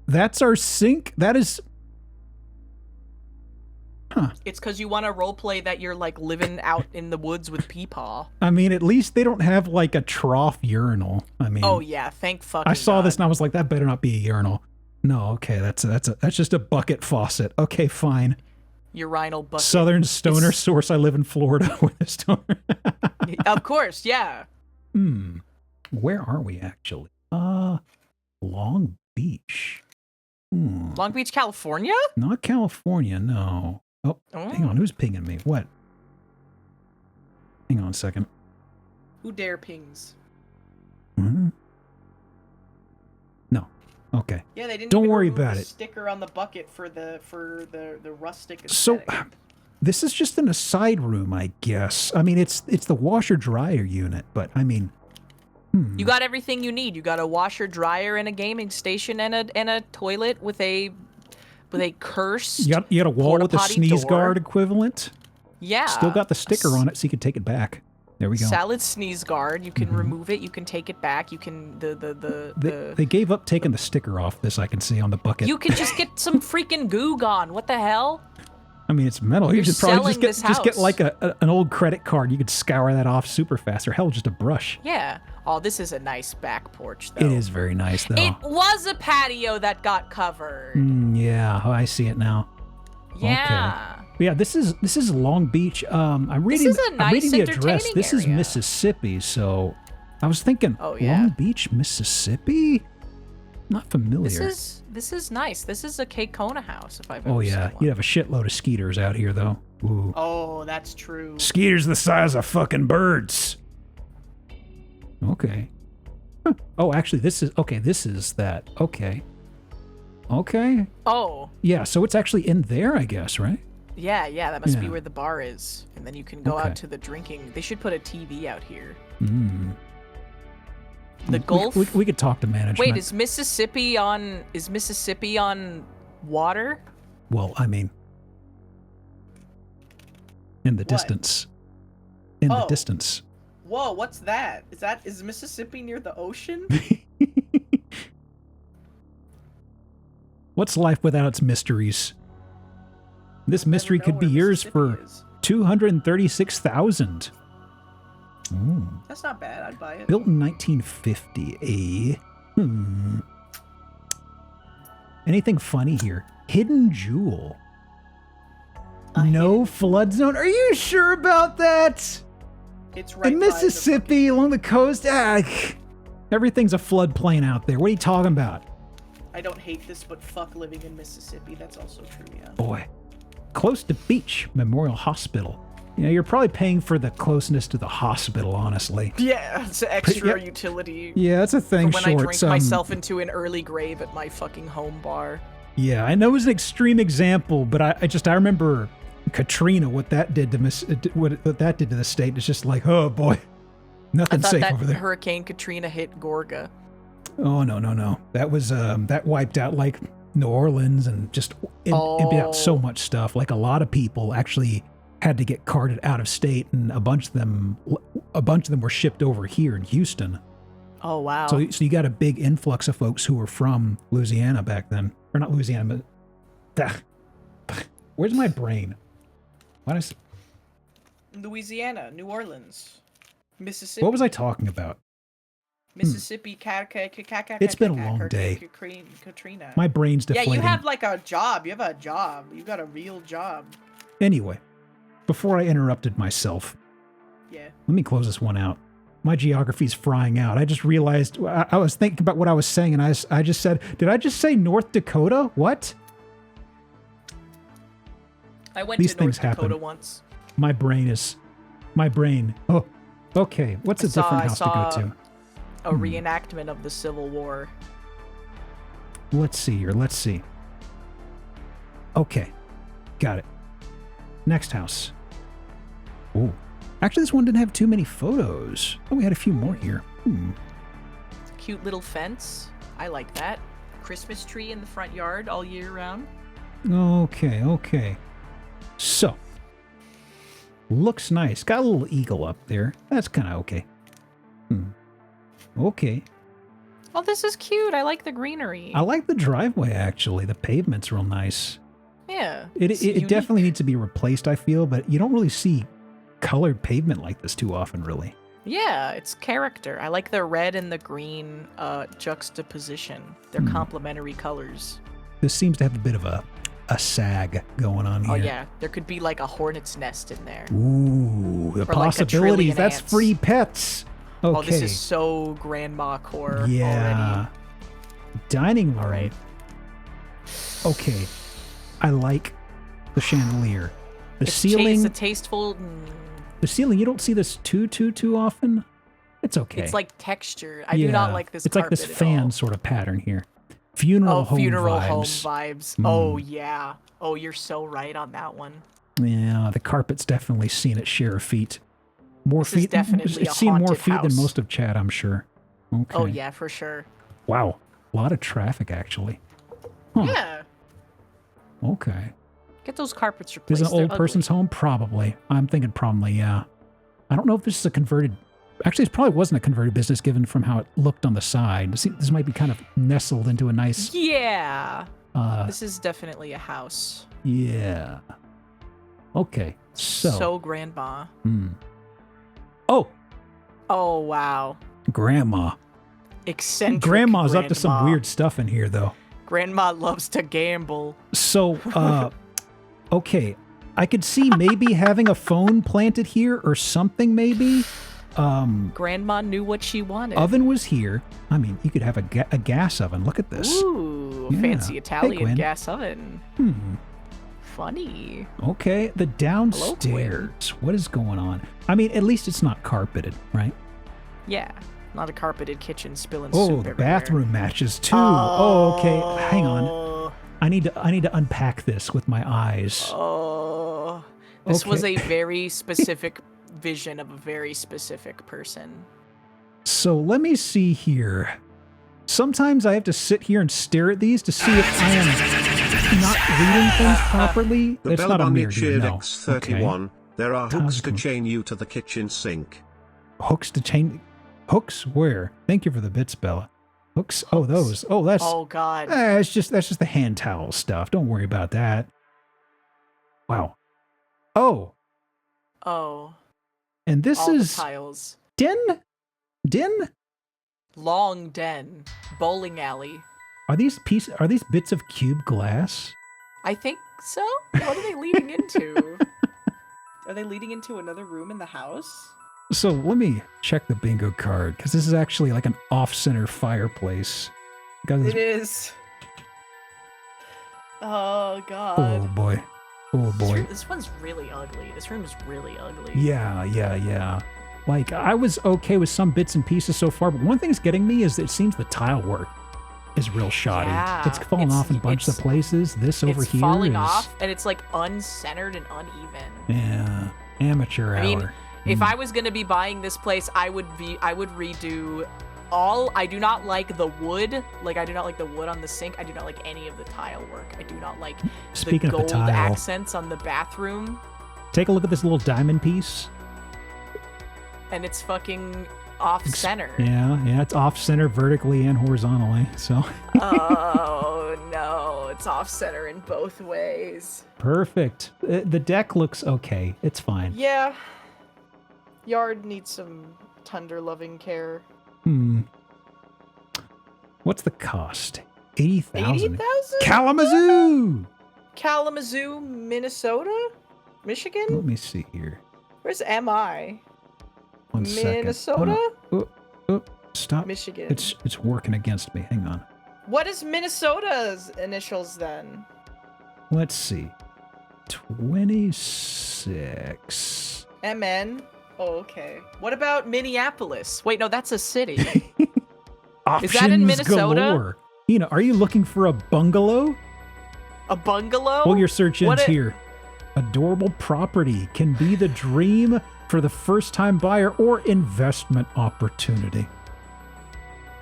That's our sink. That is. Huh. It's because you want to roleplay that you're like living out in the woods with Peepaw. I mean, at least they don't have like a trough urinal. I mean. Oh yeah, thank fucking I saw God. this and I was like, that better not be a urinal. No, okay, that's just a bucket faucet. Okay, fine. Urinal bucket. Southern stoner source. I live in Florida with a stoner. Of course, yeah. Where are we actually? Long Beach. Long Beach, California? Not California, no. Oh, hang on. Who's pinging me? What? Hang on a second. Who dare pings? No. Okay. Yeah, they didn't. Don't even worry remove about the it. Sticker on the bucket for the rustic So, aesthetic. this is just in a side room, I guess. I mean, it's the washer dryer unit, but I mean, You got everything you need. You got a washer dryer and a gaming station and a toilet with a cursed. you got a wall with a porta-potty sneeze door. guard equivalent. Yeah. Still got the sticker on it, so you can take it back. There we go. Salad sneeze guard. You can remove it. You can take it back. You can They gave up taking the sticker off this. I can see on the bucket. You can just get some freaking goo gone. What the hell? I mean, it's metal. You You're should probably selling just this get house. like an old credit card. You could scour that off super fast, or hell, just a brush. Yeah. Oh, this is a nice back porch, though. It is very nice, though. It was a patio that got covered. Yeah, I see it now. Yeah. Okay. Yeah, this is Long Beach. I'm reading. is a I'm nice, reading the address. entertaining This is area. Mississippi, so I was thinking, Oh, yeah. Long Beach, Mississippi. Not familiar. This is nice. This is a Kona house, if I've ever Oh seen yeah, one. you'd have a shitload of skeeters out here, though. Ooh. Oh, that's true. Skeeters the size of fucking birds. Okay. Huh. Oh, actually, this is that. Okay. Okay. Oh, Yeah, so it's actually in there, I guess, right? yeah. That must be Yeah. where the bar is, and then you can go Okay. out to the drinking. They should put a TV out here. Hmm. The Gulf. We could talk to management. Wait, is Mississippi on water? Well, I mean, in the distance. In the Oh. distance. Whoa, what's that? Is Mississippi near the ocean? What's life without its mysteries? This mystery Never know could be where yours for Mississippi is. 236,000. That's not bad. I'd buy it. Built in 1950. Anything funny here? Hidden jewel. No flood zone. Are you sure about that? It's right In by the Mississippi, along the coast, everything's a floodplain out there. What are you talking about? I don't hate this, but fuck living in Mississippi. That's also true, yeah. Boy, close to Beach Memorial Hospital. You know, you're probably paying for the closeness to the hospital, honestly. Yeah, it's an extra yeah. utility. Yeah, that's a thing. For when I Short. drink myself into an early grave at my fucking home bar. Yeah, I know it was an extreme example, but I remember Katrina, what that did to what that did to the state. It's just like, oh boy, I nothing thought safe that over there. Hurricane Katrina hit Gorga. Oh no. That was that wiped out like New Orleans and just emptied out so much stuff. Like a lot of people actually had to get carted out of state, and a bunch of them were shipped over here in Houston. Oh wow. So you got a big influx of folks who were from Louisiana back then, or not Louisiana, but where's my brain? Why did Louisiana, New Orleans, Mississippi. what was I talking about? Mississippi, It's been a long day. Katrina. My brain's Yeah, deflating. you have like a job. You have a job. You got a real job. Anyway, before I interrupted myself, Yeah. let me close this one out. My geography's frying out. I just realized I was thinking about what I was saying, and I just said, did I just say North Dakota? What? I went These to North things happen. Dakota once. My brain. Oh, okay. What's a different house to go to? A reenactment of the Civil War. Let's see here. Let's see. Okay. Got it. Next house. Oh. Actually, this one didn't have too many photos. Oh, we had a few more here. It's a cute little fence. I like that. Christmas tree in the front yard all year round. Okay. So. Looks nice. Got a little eagle up there. That's kind of okay. Okay. Oh, this is cute. I like the greenery. I like the driveway, actually. The pavement's real nice. Yeah. It it's unique. definitely needs to be replaced, I feel, but you don't really see colored pavement like this too often, really. Yeah, it's character. I like the red and the green juxtaposition. They're complementary colors. This seems to have a bit of a sag going on here. Oh yeah, there could be like a hornet's nest in there. Ooh, the Or like a possibilities. trillion That's ants. free pets. Okay. Oh, this is so Grandmacore yeah. already. Dining room. All right. okay, I like the chandelier. The ceiling, it's a tasteful. The ceiling, you don't see this too often. It's okay. It's like texture. I do not like this. It's like this fan sort of pattern here. Funeral home vibes. Oh yeah. Oh, you're so right on that one. Yeah, the carpet's definitely seen its share of feet. More feet. It's seen more feet than most of Chad, I'm sure. Okay. Oh yeah, for sure. Wow, a lot of traffic actually. Huh. Yeah. Okay. Get those carpets replaced. Is it an old person's home? Probably. I'm thinking probably, yeah. I don't know if this is a converted... Actually, it probably wasn't a converted business given from how it looked on the side. This might be kind of nestled into a nice... Yeah. This is definitely a house. Yeah. Okay, so... So grandma. Oh! Oh, wow. Grandma. Eccentric Grandma's up to some weird stuff in here, though. Grandma loves to gamble. So, okay. I could see maybe having a phone planted here or something, maybe. Grandma knew what she wanted. Oven was here. I mean, you could have a gas oven. Look at this. Ooh, yeah. Fancy Italian gas oven. Funny. Okay, the downstairs. Hello, what is going on? I mean, at least it's not carpeted, right? Yeah, not a carpeted kitchen spilling soup everywhere. The bathroom matches too. Oh, okay. Hang on. I need to unpack this with my eyes. Oh, this was a very specific vision of a very specific person. So let me see here. Sometimes I have to sit here and stare at these to see if I am not reading things properly. The it's not a mirror here, no. X31. Okay. There are hooks to chain you to the kitchen sink. Hooks to chain... Hooks? Where? Thank you for the bits, Bella. Hooks? Oh, those. Oh, that's... Oh, God. That's just the hand towel stuff. Don't worry about that. Wow. Oh. Oh. And this all is... the tiles. Den? Long den. Bowling alley. Are these bits of cube glass? I think so. What are they leading into? Are they leading into another room in the house? So let me check the bingo card, because this is actually like an off-center fireplace. It is. Oh, God. Oh, boy. Oh, boy. This one's really ugly. This room is really ugly. Yeah. Like, I was okay with some bits and pieces so far, but one thing that's getting me is that it seems the tile work is real shoddy. Yeah, it's falling off in a bunch of places. This over here is... falling off, and it's, like, uncentered and uneven. Yeah. Amateur hour. I mean, if I was going to be buying this place, I would redo all... I do not like the wood. Like, I do not like the wood on the sink. I do not like any of the tile work. I do not like the gold accents on the bathroom. Take a look at this little diamond piece. And it's fucking off-center. Yeah, it's off-center vertically and horizontally, so... Oh, no, it's off-center in both ways. Perfect. The deck looks okay. It's fine. Yeah. Yard needs some tender, loving care. What's the cost? 80,000? 80,000? Kalamazoo, Minnesota? Michigan? Let me see here. Where's MI? One second. Minnesota? Stop. Michigan. It's working against me. Hang on. What is Minnesota's initials then? Let's see. 26. MN? Oh, okay. What about Minneapolis? Wait, no, that's a city. Options is that in Minnesota? Galore. Are you looking for a bungalow? A bungalow? Pull your search ends here. Adorable property can be the dream for the first-time buyer or investment opportunity.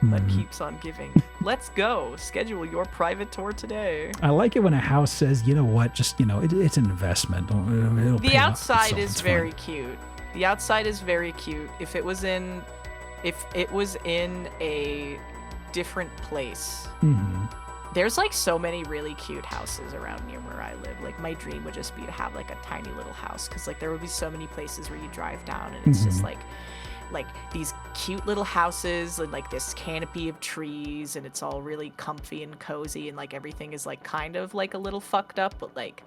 That keeps on giving. Let's go. Schedule your private tour today. I like it when a house says, you know what, just, it's an investment. The outside is very cute. The outside is very cute. If it was in a different place. There's like so many really cute houses around near where I live. Like my dream would just be to have like a tiny little house, because like there would be so many places where you drive down and it's just like these cute little houses and like this canopy of trees, and it's all really comfy and cozy, and like everything is like kind of like a little fucked up, but like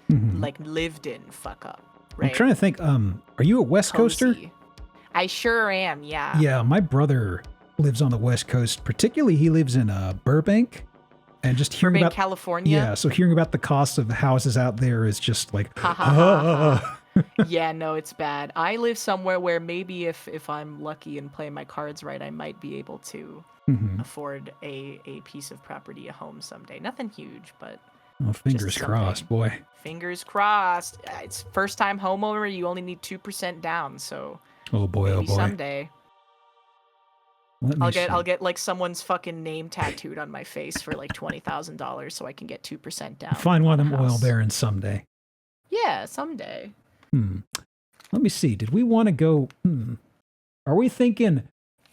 lived in fuck up. Right? I'm trying to think. Are you a West Coaster? I sure am. Yeah. Yeah, my brother lives on the West Coast. Particularly, he lives in Burbank. And just For hearing being about California. Yeah, so hearing about the cost of the houses out there is just like, Yeah, no, it's bad. I live somewhere where maybe if I'm lucky and play my cards right, I might be able to afford a piece of property, a home someday. Nothing huge, but well, fingers crossed, boy. Fingers crossed. It's first time homeowner. You only need 2% down, so Oh boy, maybe oh boy. someday. I'll get like someone's fucking name tattooed on my face for like $20,000 so I can get 2% down. Find one of them oil barons someday. Yeah, someday. Let me see. Did we want to go? Are we thinking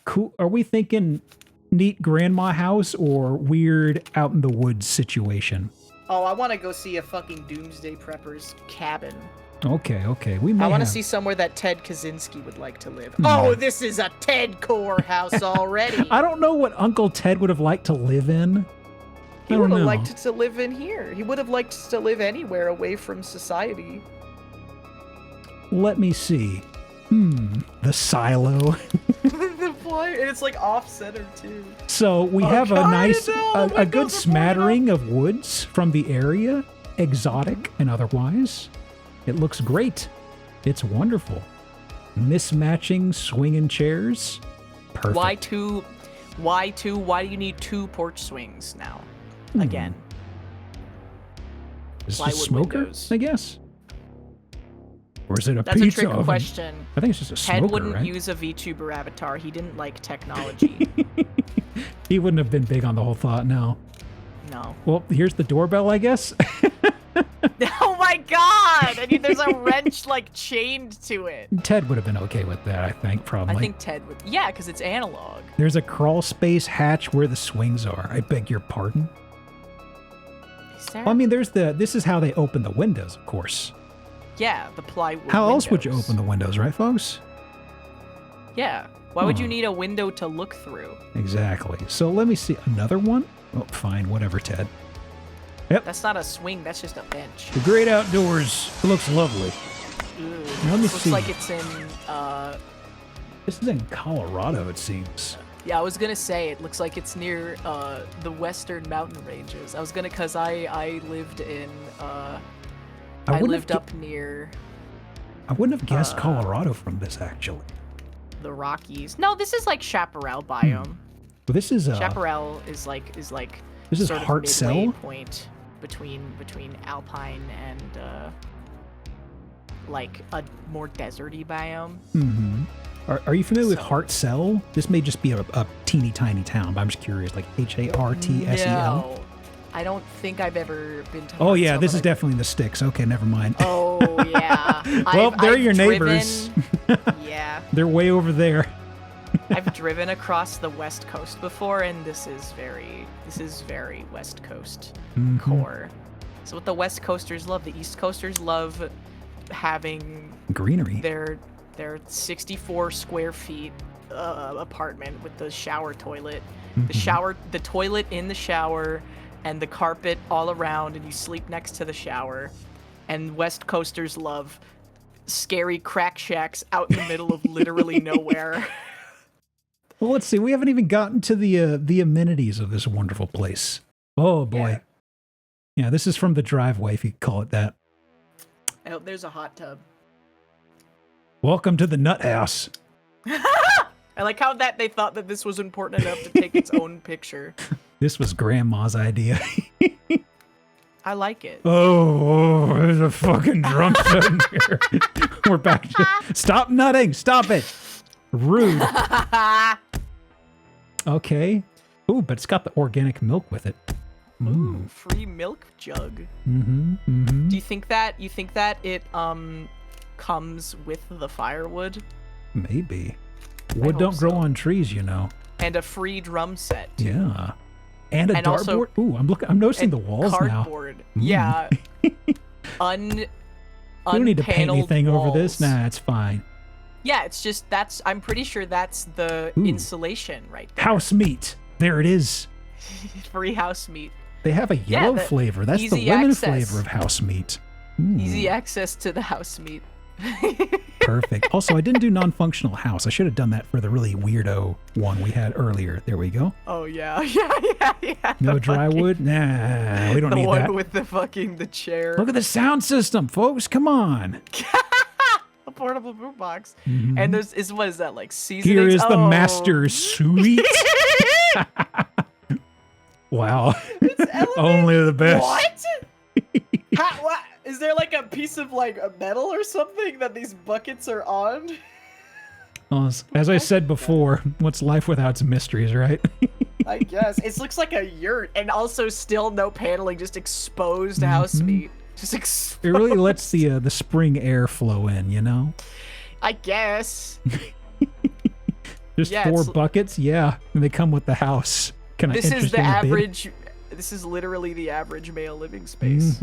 cool? Are we thinking neat grandma house or weird out in the woods situation? Oh, I want to go see a fucking doomsday prepper's cabin. Okay. I want to see somewhere that Ted Kaczynski would like to live. Oh, this is a Ted Core house already. I don't know what Uncle Ted would have liked to live in. He would have liked to live in here. He would have liked to live anywhere away from society. Let me see. The silo. The play, and it's like off-center too. So we have a nice, a good smattering of woods from the area, exotic and otherwise. It looks great. It's wonderful. Mismatching swinging chairs. Perfect. Why two? Why do you need 2 porch swings now? Again. Is it a smoker, windows. I guess? Or is it a That's pizza a trick oven? question. I think it's just a smoker, Ted wouldn't right? use a VTuber avatar. He didn't like technology. He wouldn't have been big on the whole thought, no. No. Well, here's the doorbell, I guess. Oh my god! I mean, there's a wrench like chained to it. Ted would have been okay with that, I think, probably. I think Ted would. Yeah, because it's analog. There's a crawl space hatch where the swings are. I beg your pardon. Is there? Well, I mean, this is how they open the windows, of course. Yeah, the plywood How windows. else would you open the windows, right, folks? Yeah. Why would you need a window to look through? Exactly. So let me see. Another one? Oh, fine. Whatever, Ted. Yep. That's not a swing. That's just a bench. The great outdoors. It looks lovely. Ooh, Let me this see. looks like it's in. This is in Colorado, it seems. Yeah, I was gonna say it looks like it's near the western mountain ranges. I was gonna, cause I lived in I lived up near. I wouldn't have guessed Colorado from this, actually. The Rockies. No, this is like chaparral biome. But this is Chaparral is like this is sort of Hartzell? midway point between alpine and like a more deserty biome. Mm-hmm. Are you familiar with Hartzell? This may just be a teeny tiny town, but I'm just curious. Like Hartsel. No, I don't think I've ever been to. Oh yeah, Hartselle, this is but definitely in the sticks. Okay, never mind. Oh yeah. Well, they're your driven- neighbors. Yeah. They're way over there. I've driven across the West Coast before, and this is very West Coast core. So what the West Coasters love, the East Coasters love having greenery. Their 64 square feet apartment with the shower toilet, the toilet in the shower, and the carpet all around, and you sleep next to the shower. And West Coasters love scary crack shacks out in the middle of literally nowhere. Well, let's see. We haven't even gotten to the amenities of this wonderful place. Oh boy. Yeah, this is from the driveway, if you call it that. Oh, there's a hot tub. Welcome to the Nut House. I like how that they thought that this was important enough to take its own picture. This was Grandma's idea. I like it. Oh, there's a fucking drunk in here. We're back to... Stop nutting. Stop it. Rude. Okay. Ooh, but it's got the organic milk with it. Ooh, free milk jug. Do you think that it comes with the firewood? Maybe. Wood don't grow on trees, you know. And a free drum set. Yeah. And a dartboard. Ooh, I'm noticing the walls cardboard. now. Yeah. We don't need to paint anything over this. Nah, it's fine. Yeah, it's just I'm pretty sure that's the insulation right there. House meat. There it is. Free house meat. They have a yellow flavor. That's the lemon flavor of house meat. Easy access to the house meat. Perfect. Also, I didn't do non-functional house. I should have done that for the really weirdo one we had earlier. There we go. Oh yeah, yeah. No dry wood? Nah, we don't need The one that. with the chair. Look at the sound system, folks. Come on. A portable boombox. Mm-hmm. And what is that, like seasonings? Here is the master suite. Wow. Only the best. What? What? Is there like a piece of like a metal or something that these buckets are on? Well, as I said before, what's life without its mysteries, right? I guess. It looks like a yurt, and also still no paneling, just exposed house meat. Just exposed. It really lets the spring air flow in, you know? I guess. Just 4 buckets? Yeah. And they come with the house. This is the average. This is literally the average male living space.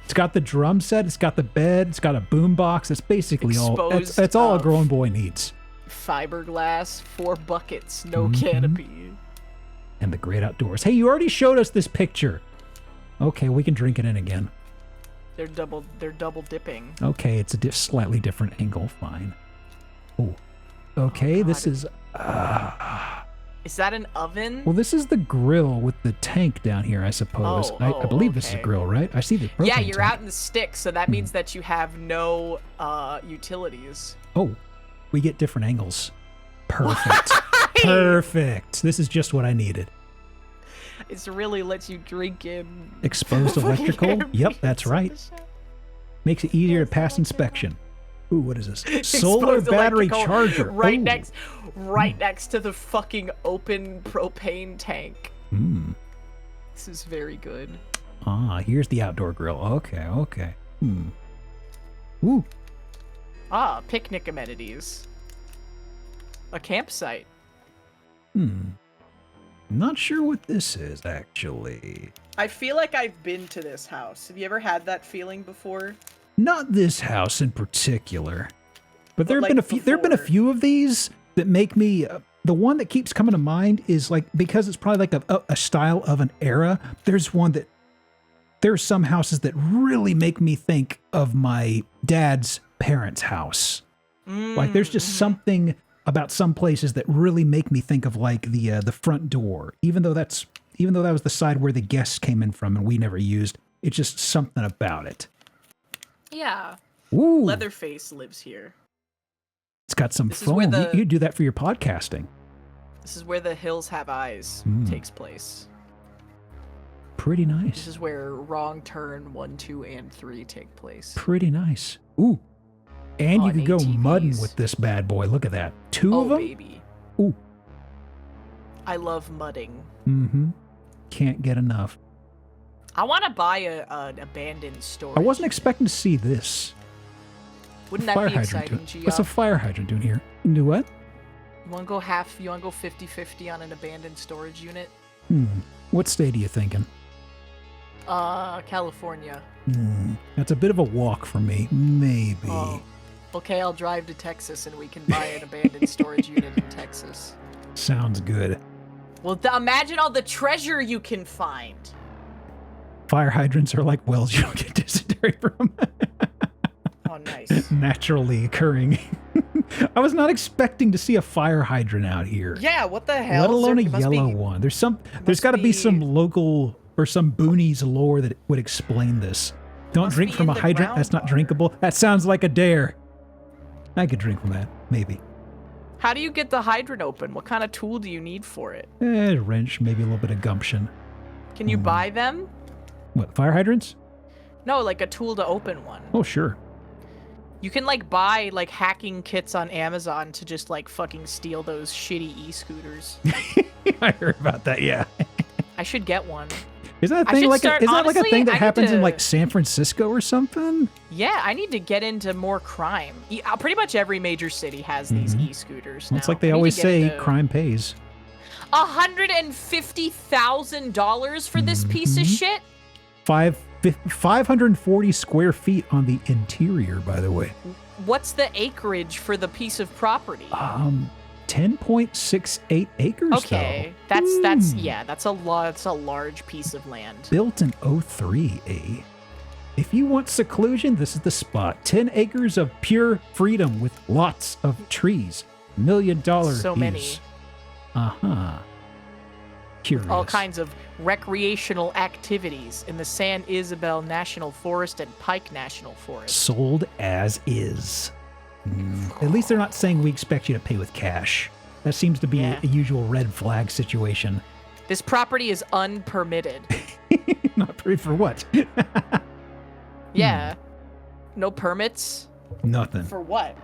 It's got the drum set, it's got the bed, it's got a boom box. It's basically Exposed all a grown boy needs. Fiberglass, 4 buckets, no canopy. And the great outdoors. Hey, you already showed us this picture. Okay, we can drink it in again. They're double dipping. Okay, it's a slightly different angle. Fine. Oh. Okay, this is Is that an oven? well, this is the grill with the tank down here, I suppose. I believe this is a grill, right? I see the propane Yeah, you're tank. out in the sticks, so that means that you have no utilities. Oh, we get different angles. Perfect. Perfect. This is just what I needed. It really lets you drink in. Exposed electrical? Yep, that's right. Makes it easier to pass inspection. Ooh, what is this? Solar battery charger. Right next to the fucking open propane tank. This is very good. Ah, here's the outdoor grill. Okay. Ooh. Ah, picnic amenities. A campsite. Not sure what this is, actually. I feel like I've been to this house. Have you ever had that feeling before? Not this house in particular. But there have like been a few. There have been a few of these that make me. The one that keeps coming to mind is like, because it's probably like a style of an era. There's one that. There's some houses that really make me think of my dad's parents' house. Like there's just something about some places that really make me think of like the front door, even though that was the side where the guests came in from and we never used. It's just something about it. Yeah. Ooh. Leatherface lives here. It's got some foam. You do that for your podcasting. This is where The Hills Have Eyes takes place. Pretty nice. This is where Wrong Turn 1, 2, and 3 take place. Pretty nice. Ooh. And you On could go ATVs. mudding with this bad boy. Look at that. 2 of them? Baby. Ooh. I love mudding. Can't get enough. I want to buy an abandoned storage. I wasn't expecting to see this. Wouldn't that be exciting, Gio? What's a fire hydrant doing here? You do what? You want to go 50-50 on an abandoned storage unit? What state are you thinking? California. That's a bit of a walk for me. Maybe. Oh. Okay, I'll drive to Texas and we can buy an abandoned storage unit in Texas. Sounds good. Well, imagine all the treasure you can find. Fire hydrants are like wells you don't get dysentery from. Oh, nice. Naturally occurring. I was not expecting to see a fire hydrant out here. Yeah, what the hell? Let alone a yellow one. There's got to be some local or some boonies lore that would explain this. Don't drink from a hydrant. That's not drinkable. That sounds like a dare. I could drink from that, maybe. How do you get the hydrant open? What kind of tool do you need for it? A wrench, maybe a little bit of gumption. Can you buy them? What, fire hydrants? No, like a tool to open one. Oh, sure. You can like buy like hacking kits on Amazon to just like fucking steal those shitty e-scooters. I heard about that, yeah. I should get one. Is that a thing like a thing that happens in like San Francisco or something? Yeah, I need to get into more crime. Pretty much every major city has these e-scooters now. It's like they always say, crime pays. $150,000 for this piece of shit? 540 square feet on the interior, by the way. What's the acreage for the piece of property? 10.68 acres. Okay, though. that's a lot. That's a large piece of land. Built in 03, If you want seclusion, this is the spot. 10 acres of pure freedom with lots of trees. $1 million So views. many. Uh-huh. Curious. All kinds of recreational activities in the San Isabel National Forest and Pike National Forest. Sold as is. At least they're not saying we expect you to pay with cash. That seems to be a usual red flag situation. This property is unpermitted. Not paid for what? Yeah. No permits? Nothing. For what?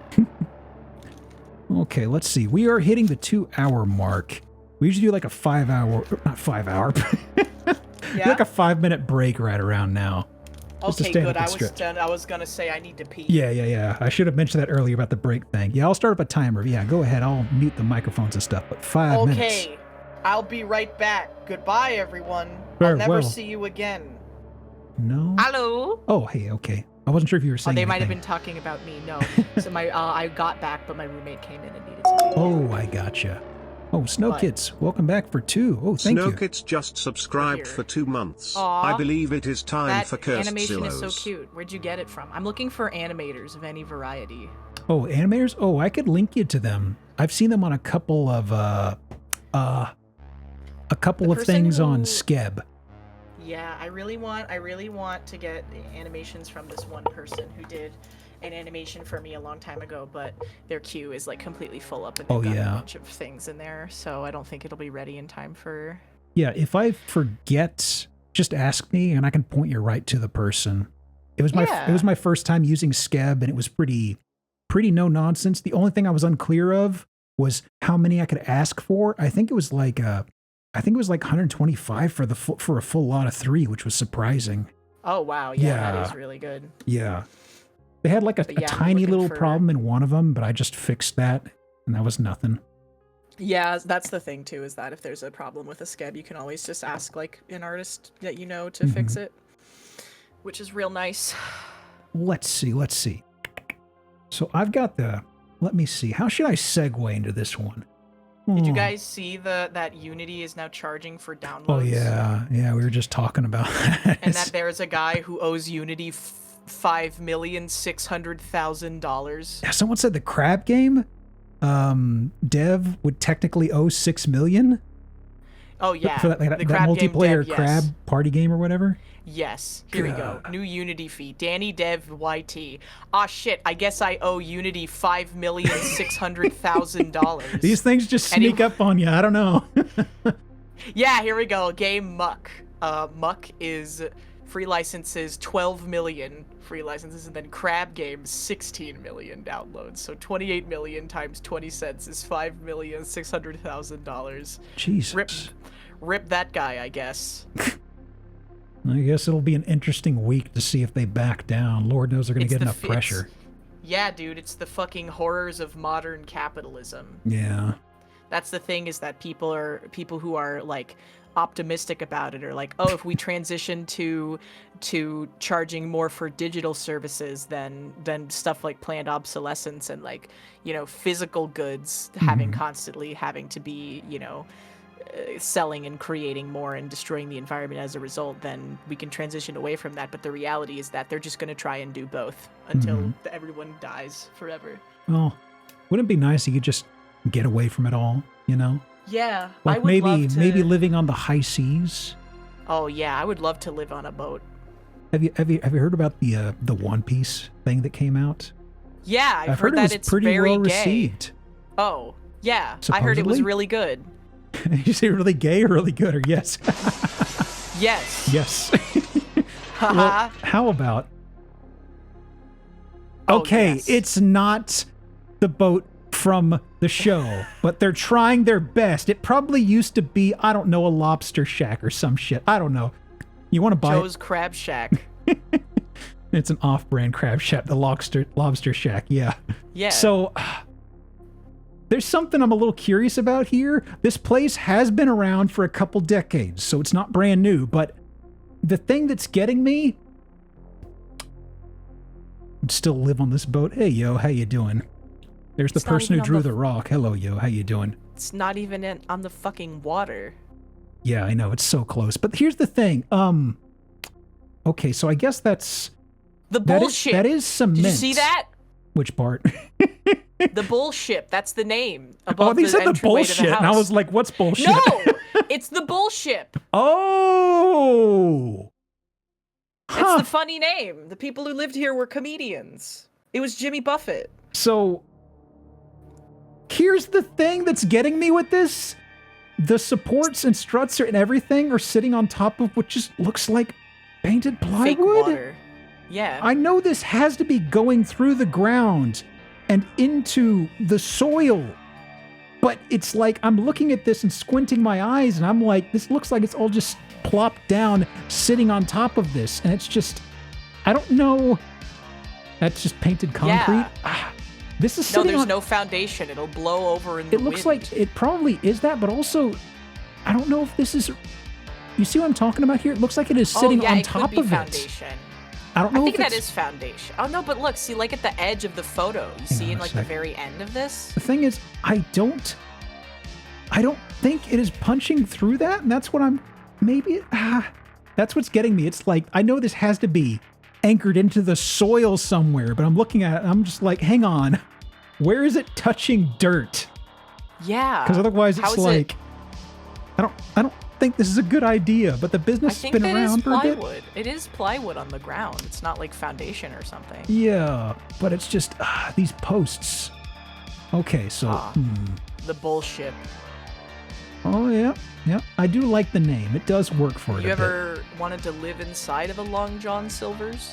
Okay, let's see. We are hitting the 2-hour mark. We usually do like a 5-hour, not 5-hour, Yeah? like a 5-minute break right around now. Just to Okay, stand good. up and stretch. I was gonna say I need to pee. Yeah. I should have mentioned that earlier about the break thing. Yeah, I'll start up a timer. Yeah, go ahead. I'll mute the microphones and stuff, but 5 minutes. Okay. I'll be right back. Goodbye, everyone. Very I'll never well. see you again. No? Hello? Oh, hey, okay. I wasn't sure if you were saying They might have been anything. talking about me. No. So I got back, but my roommate came in and needed something. Oh, I gotcha. Oh, Snow What? Kids, welcome back for 2. Oh, thank you. Snowkits just subscribed Here. for 2 months. Aw. I believe it is time That for cursed animation Zillows. is so cute. Where'd you get it from? I'm looking for animators of any variety. Oh, animators? Oh, I could link you to them. I've seen them on a couple of person things on who- Skeb. Yeah, I really want to get the animations from this one person who did an animation for me a long time ago, but their queue is like completely full up and they've Oh, got yeah. a bunch of things in there, so I don't think it'll be ready in time for... Yeah, if I forget, just ask me and I can point you right to the person. It was my first time using Skeb, and it was pretty no nonsense. The only thing I was unclear of was how many I could ask for. I think it was like 125 for a full lot of 3, which was surprising. Oh, wow, yeah, that Yeah. is really good. Yeah. They had like a But yeah, I'm tiny looking little for- problem in one of them, but I just fixed that, and that was nothing. Yeah, that's the thing too, is that if there's a problem with a skeb, you can always just ask like an artist that you know to fix it, which is real nice. Let's see. So I've got let me see. How should I segue into this one? Did you Oh. guys see that Unity is now charging for downloads? Oh, yeah. Yeah, we were just talking about that. And that there's a guy who owes Unity $5,600,000. Yeah, someone said the crab game dev would technically owe $6 million Oh yeah, for that the crab game multiplayer dev, yes. crab party game or whatever. Yes, here we go. New Unity fee. Danny Dev YT. Ah shit, I guess I owe Unity $5,600,000. These things just sneak up on you. I don't know. Yeah, here we go. Game Muck. Muck is free licenses 12 million free licenses, and then Crab Game 16 million downloads. So 28 million times 20 cents is $5,600,000. Jesus. Rip that guy, I guess. I guess it'll be an interesting week to see if they back down. Lord knows they're going to get enough pressure. Yeah, dude, it's the fucking horrors of modern capitalism. Yeah. That's the thing, is that people who are like optimistic about it are like, oh, if we transition to charging more for digital services than stuff like planned obsolescence and like, you know, physical goods constantly having to be, you know, selling and creating more and destroying the environment as a result, then we can transition away from that. But the reality is that they're just going to try and do both until everyone dies forever. Well, wouldn't it be nice if you could just get away from it all, you know? Yeah, Like I would love to... maybe living on the high seas. Oh yeah, I would love to live on a boat. Have you heard about the One Piece thing that came out? Yeah, I've it heard that was it's pretty very well gay. received. Oh, yeah. I heard it was Supposedly? really good. You say really gay or really good or yes? Yes. Yes. Haha. Well, how about? Oh, Okay, yes. it's not the boat from the show, but they're trying their best. It probably used to be, I don't know, a lobster shack or some shit. I don't know. You want to buy Joe's Crab Shack. It's an off-brand crab shack, the lobster shack. Yeah. Yeah. So there's something I'm a little curious about here. This place has been around for a couple decades, so it's not brand new, but the thing that's getting me, I'd still live on this boat. Hey, yo, how you doing? There's the It's not person who even on drew the- the rock. Hello, yo, how you doing? It's not even on the fucking water. Yeah, I know, it's so close. But here's the thing. Okay, so I guess that's The bullship. That is cement. Did you see that? Which part? The bullship. That's the name. Oh, they said the bullshit, and I was like, "What's bullshit?" No, it's the bullship. Oh, it's the funny name. The people who lived here were comedians. It was Jimmy Buffett. So here's the thing that's getting me with this: the supports and struts and everything are sitting on top of what just looks like painted plywood. Fake water. Yeah. I know this has to be going through the ground and into the soil, but it's like I'm looking at this and squinting my eyes and I'm like, this looks like it's all just plopped down, sitting on top of this. And it's just, I don't know. That's just painted concrete. Yeah. This is no, there's no foundation. It'll blow over in the wind. It looks like it probably is that, but also, I don't know if this is, you see what I'm talking about here? It looks like it is sitting on top of foundation. It. I don't know. I think that is foundation. Oh no, but look, see, like at the edge of the photo, you see in like the very end of this. The thing is, I don't think it is punching through that, and that's what I'm. Maybe that's what's getting me. It's like I know this has to be anchored into the soil somewhere, but I'm looking at it, and I'm just like, hang on, where is it touching dirt? Yeah. Because otherwise, it's like I don't think this is a good idea, but the business has been around for a bit. It is plywood on the ground. It's not like foundation or something. Yeah, but it's just these posts. Okay, so the bullshit. Oh yeah. I do like the name. It does work for it. You ever wanted to live inside of a Long John Silver's?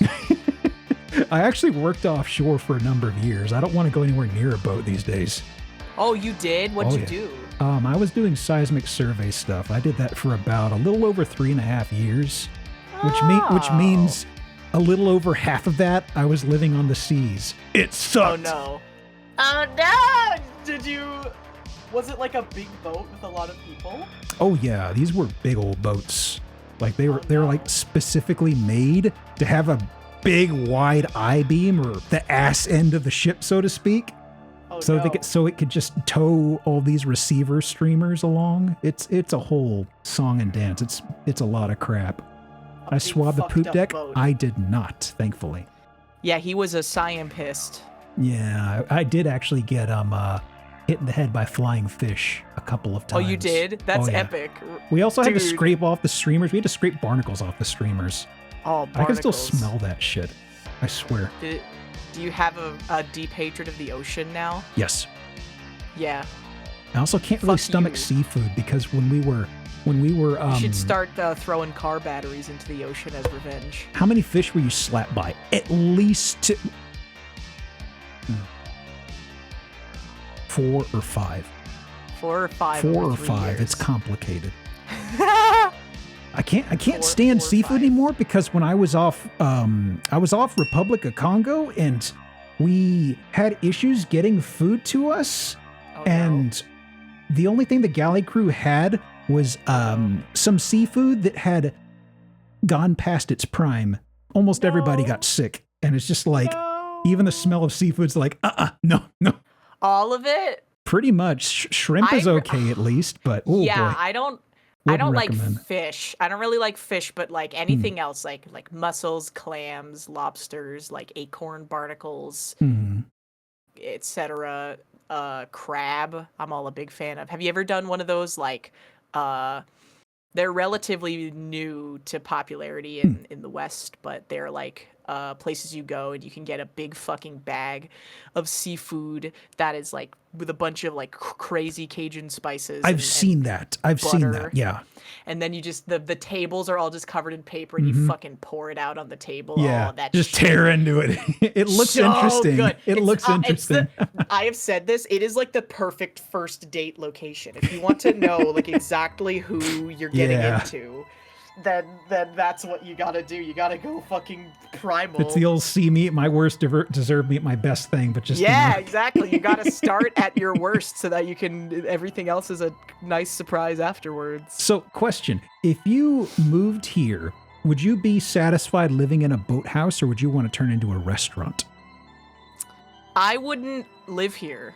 I actually worked offshore for a number of years. I don't want to go anywhere near a boat these days. Oh, you did? What'd you do? I was doing seismic survey stuff. I did that for about a little over 3.5 years, which means a little over half of that I was living on the seas. It sucked. Oh no! Was it like a big boat with a lot of people? Oh yeah, these were big old boats. Like they were like specifically made to have a big wide I-beam, or the ass end of the ship, so to speak. So it could just tow all these receiver streamers along. It's a whole song and dance. It's a lot of crap. I swabbed the poop deck. Boat. I did not, thankfully. Yeah, he was a scientist. Yeah, I did actually get hit in the head by flying fish a couple of times. Oh, you did? That's epic. We also had to scrape off the streamers. We had to scrape barnacles off the streamers. Oh, barnacles. I can still smell that shit. I swear. Do you have a deep hatred of the ocean now? Yes. Yeah. I also can't really stomach seafood because when we were you should start throwing car batteries into the ocean as revenge. How many fish were you slapped by? At least 4 or 5. 4 or 5. 4 or 5. Years. It's complicated. I can't stand seafood anymore because when I was off Republic of Congo and we had issues getting food to us, and the only thing the galley crew had was some seafood that had gone past its prime. Almost everybody got sick, and it's just like even the smell of seafood's like no. All of it? Pretty much. Shrimp is okay at least, but boy. I don't like fish. I don't really like fish, but like anything else, like mussels, clams, lobsters, like acorn barnacles, etc. Crab, I'm all a big fan of. Have you ever done one of those like they're relatively new to popularity in the West, but they're like places you go and you can get a big fucking bag of seafood that is like with a bunch of like crazy Cajun spices. I've seen that. Yeah. And then you just the tables are all just covered in paper and you fucking pour it out on the table. Yeah. All that just shit. Tear into it. It looks so interesting. Good. It looks interesting. I have said this. It is like the perfect first date location. If you want to know like exactly who you're getting into, then that's what you gotta do. You gotta go fucking primal. It's the old see me at my worst, deserve me at my best thing, but just exactly. You gotta start at your worst so that you can. Everything else is a nice surprise afterwards. So, question: if you moved here, would you be satisfied living in a boathouse, or would you want to turn into a restaurant? I wouldn't live here.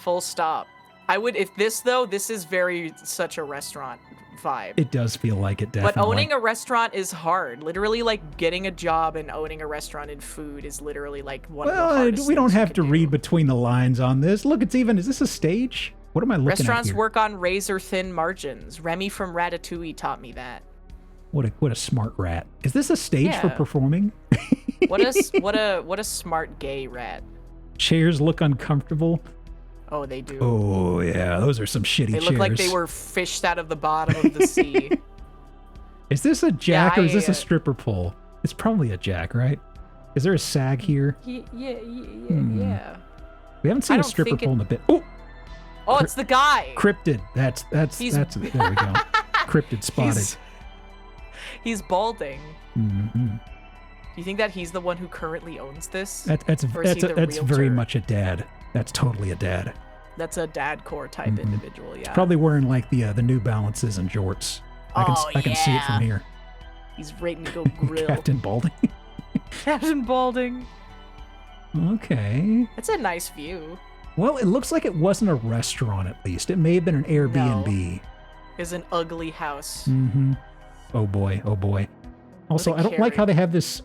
Full stop. I would, if this though, this is very such a restaurant vibe. It does feel like it, definitely. But owning a restaurant is hard. Literally, like, getting a job and owning a restaurant in food is literally, like, one of the hardest we don't things you have could to do. read between the lines on this. Look, it's even... Is this a stage? What am I looking Restaurants at here? work on razor-thin margins. Remy from Ratatouille taught me that. What a smart rat. Is this a stage for Yeah. performing? What a smart gay rat. Chairs look uncomfortable. Oh, they do. Oh, yeah. Those are some shitty They chairs. look like they were fished out of the bottom of the sea. Is this a jack or is this Yeah. a stripper pole? It's probably a jack, right? Is there a sag here? Yeah. We haven't seen I a don't stripper think pole in a bit. Oh, Oh, it's the guy. cryptid. That's there we go. Cryptid spotted. He's balding. Mm-hmm. Do you think that he's the one who currently owns this? That's Or is he the very realtor? much a dad. That's totally a dad. That's a dadcore type individual, yeah. Probably wearing like the New Balances and jorts. I can see it from here. He's ready to go grill. Captain Balding. Captain Balding. Okay. That's a nice view. Well, it looks like it wasn't a restaurant at least. It may have been an Airbnb. Is an ugly house. Mm-hmm. Oh boy, oh boy. Also, What a I don't like how carrot. they have this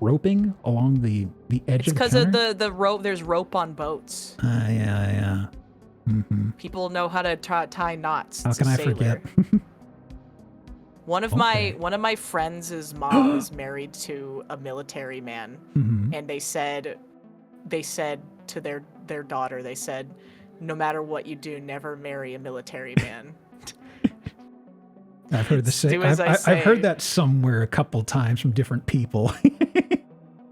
roping along the edge It's of the because counter. of the rope. There's rope on boats. Yeah. Mm-hmm. People know how to tie knots. How It's can a I sailor. forget? One of my friends' mom is married to a military man, Mm-hmm. and they said to their daughter, they said, no matter what you do, never marry a military man. I've heard the same. Do as I I've say. heard that somewhere a couple times from different people.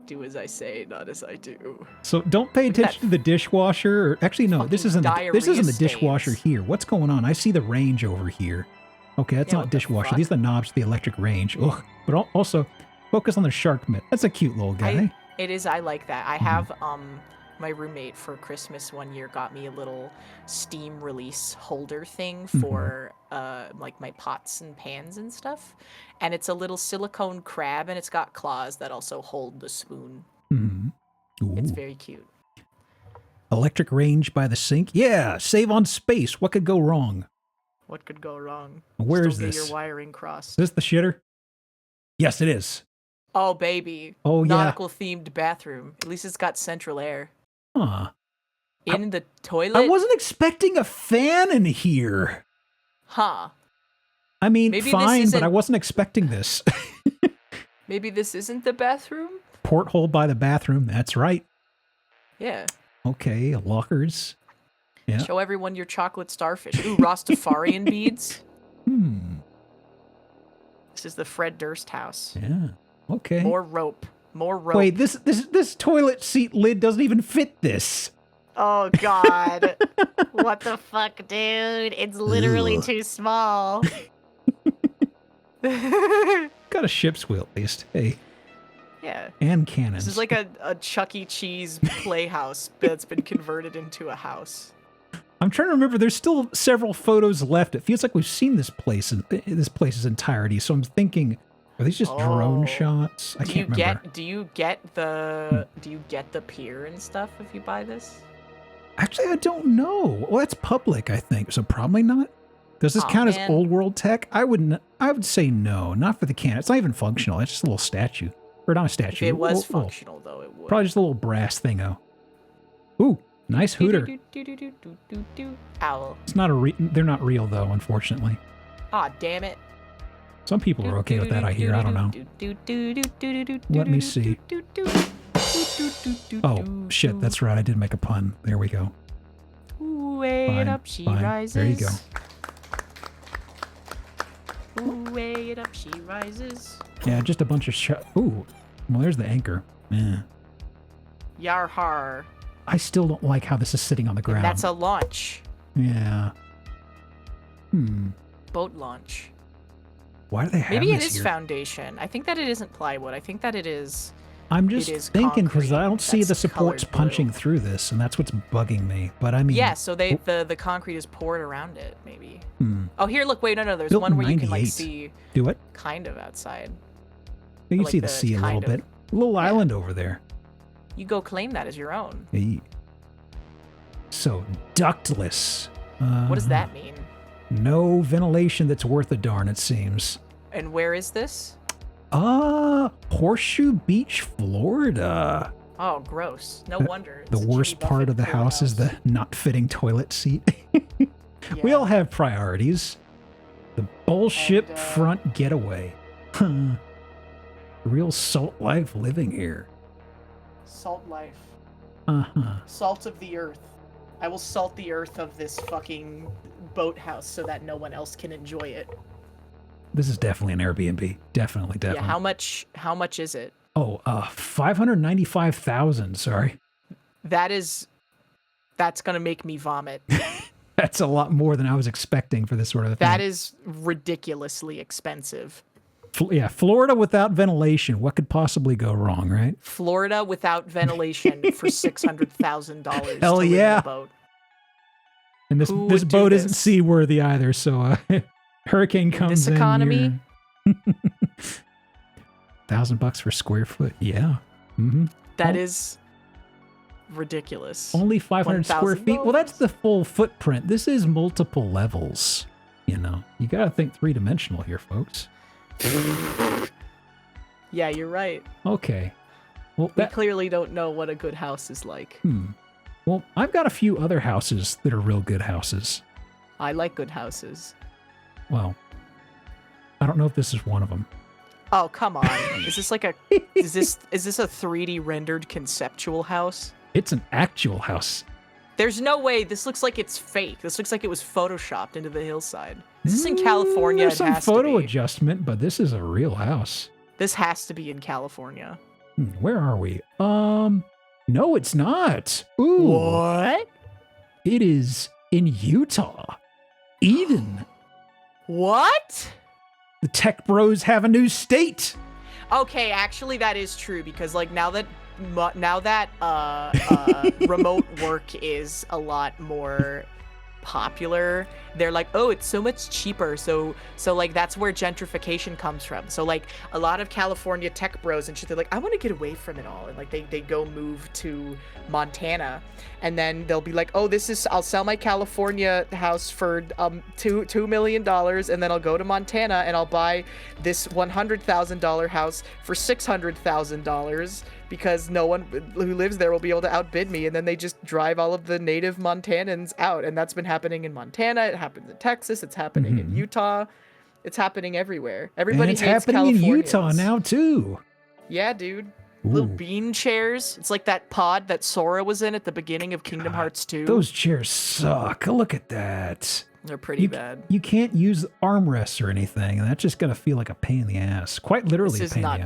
Do as I say, not as I do. So don't pay attention to the dishwasher. Or actually, no, this isn't Fucking the diarrhea dishwasher stains. here. What's going on? I see the range over here. Okay, that's Yeah, not what the dishwasher. fuck? These are the knobs to the electric range. Ugh. But also, focus on the shark mitt. That's a cute little guy. It is. I like that. Mm-hmm. I have my roommate for Christmas one year got me a little steam release holder thing Mm-hmm. for like my pots and pans and stuff, and it's a little silicone crab, and it's got claws that also hold the spoon. Mm-hmm. It's Ooh. very cute. Electric range by the sink. Yeah, save on space. What could go wrong? What could go wrong? Where Just is don't get this? your wiring crossed. Is this the shitter? Yes, it is. Oh baby. Oh, yeah. Nautical themed bathroom. At least it's got central air. Huh. In the toilet? I wasn't expecting a fan in here. Huh. I mean, Maybe this fine, but isn't- I wasn't expecting this. Maybe this isn't the bathroom? Porthole by the bathroom. That's right. Yeah. Okay, lockers. Yeah. Show everyone your chocolate starfish. Ooh, Rastafarian beads. This is the Fred Durst house. Yeah. Okay. More rope. More rope. Wait, this toilet seat lid doesn't even fit this. Oh, God. What the fuck, dude? It's literally too small. Got a ship's wheel at least. Hey. Yeah. And cannons. This is like a Chuck E. Cheese playhouse that's been converted into a house. I'm trying to remember. There's still several photos left. It feels like we've seen this place in this place's entirety. So I'm thinking, are these just drone Oh. shots? I can't remember. Do you get the pier and stuff if you buy this? Actually, I don't know. Well, that's public, I think. So probably not. Does this Aw, count man. as old world tech? I would say no. Not for the can. It's not even functional. It's just a little statue. Or not a If statue. it was Little- functional, though, it would. Probably just a little brass thingo. Ooh, nice hooter. Owl. It's not they're not real though, unfortunately. Ah, damn it. Some people are okay with that, I hear. I don't know. Let me see. Oh, shit, that's right. I did make a pun. There we go. Way Fine, up she fine. rises. There you go. Way it up she rises. Yeah, just a bunch of Ooh, well, there's the anchor. Yeah. Yar har. I still don't like how this is sitting on the ground. That's a launch. Yeah. Boat launch. Why do they have Maybe it this is here? foundation. I think that it isn't plywood. I think that it is. I'm it just is thinking because I concrete don't see the that's supports colored blue. punching through this, and that's what's bugging me. But I mean, Yeah, so the concrete is poured around it, maybe. Oh, here, look, wait, no, there's Built one in where you can like 98. see do it. kind of outside. You can like see the the sea a little kind of- bit. A little island over there. You go claim that as your own. Hey. So ductless. What does that mean? No ventilation that's worth a darn, it seems. And where is this? Horseshoe Beach, Florida. Oh, gross. No wonder. The worst part of the house is the not fitting toilet seat. We all have priorities. The bullshit front getaway. Real salt life living here. Salt life. Uh-huh. Salt of the earth. I will salt the earth of this fucking boathouse so that no one else can enjoy it. This is definitely an Airbnb. Definitely. Yeah, how much is it? Oh, 595,000, sorry. That's gonna make me vomit. That's a lot more than I was expecting for this sort of thing. That is ridiculously expensive. Yeah, Florida without ventilation. What could possibly go wrong, right? Florida without ventilation for $600,000. Hell yeah. Boat. And this boat isn't seaworthy either, so hurricane comes in. This economy? $1,000 for square foot. Yeah. Mm-hmm. That is ridiculous. Only 500 square feet. Well, that's the full footprint. This is multiple levels. You know, you got to think three-dimensional here, folks. Yeah, you're right. Okay. Well, we clearly don't know what a good house is like. Well, I've got a few other houses that are real good houses. I like good houses. Well, I don't know if this is one of them. Oh, come on. Is this like is this a 3D rendered conceptual house? It's an actual house. There's no way. This looks like it's fake. This looks like it was photoshopped into the hillside. This is in California. There's some photo adjustment, but this is a real house. This has to be in California. Where are we? No, it's not. Ooh. What? It is in Utah. Eden. What? The tech bros have a new state. Okay, actually that is true because like now that remote work is a lot more popular, they're like, oh, it's so much cheaper. So like that's where gentrification comes from. So like a lot of California tech bros and shit, they're like, I want to get away from it all, and like they go move to Montana, and then they'll be like, oh, I'll sell my California house for $2 million, and then I'll go to Montana and I'll buy this $100,000 house for $600,000 because no one who lives there will be able to outbid me, and then they just drive all of the native Montanans out. And that's been happening in Montana, it happens in Texas, it's happening in Utah, it's happening everywhere. Everybody hates Californians. It's happening in Utah now too. Yeah, dude. Little bean chairs. It's like that pod that Sora was in at the beginning of Kingdom Hearts 2. Those chairs suck. Look at that. They're pretty bad. You can't use armrests or anything, and that's just gonna feel like a pain in the ass. Quite literally a pain in the ass.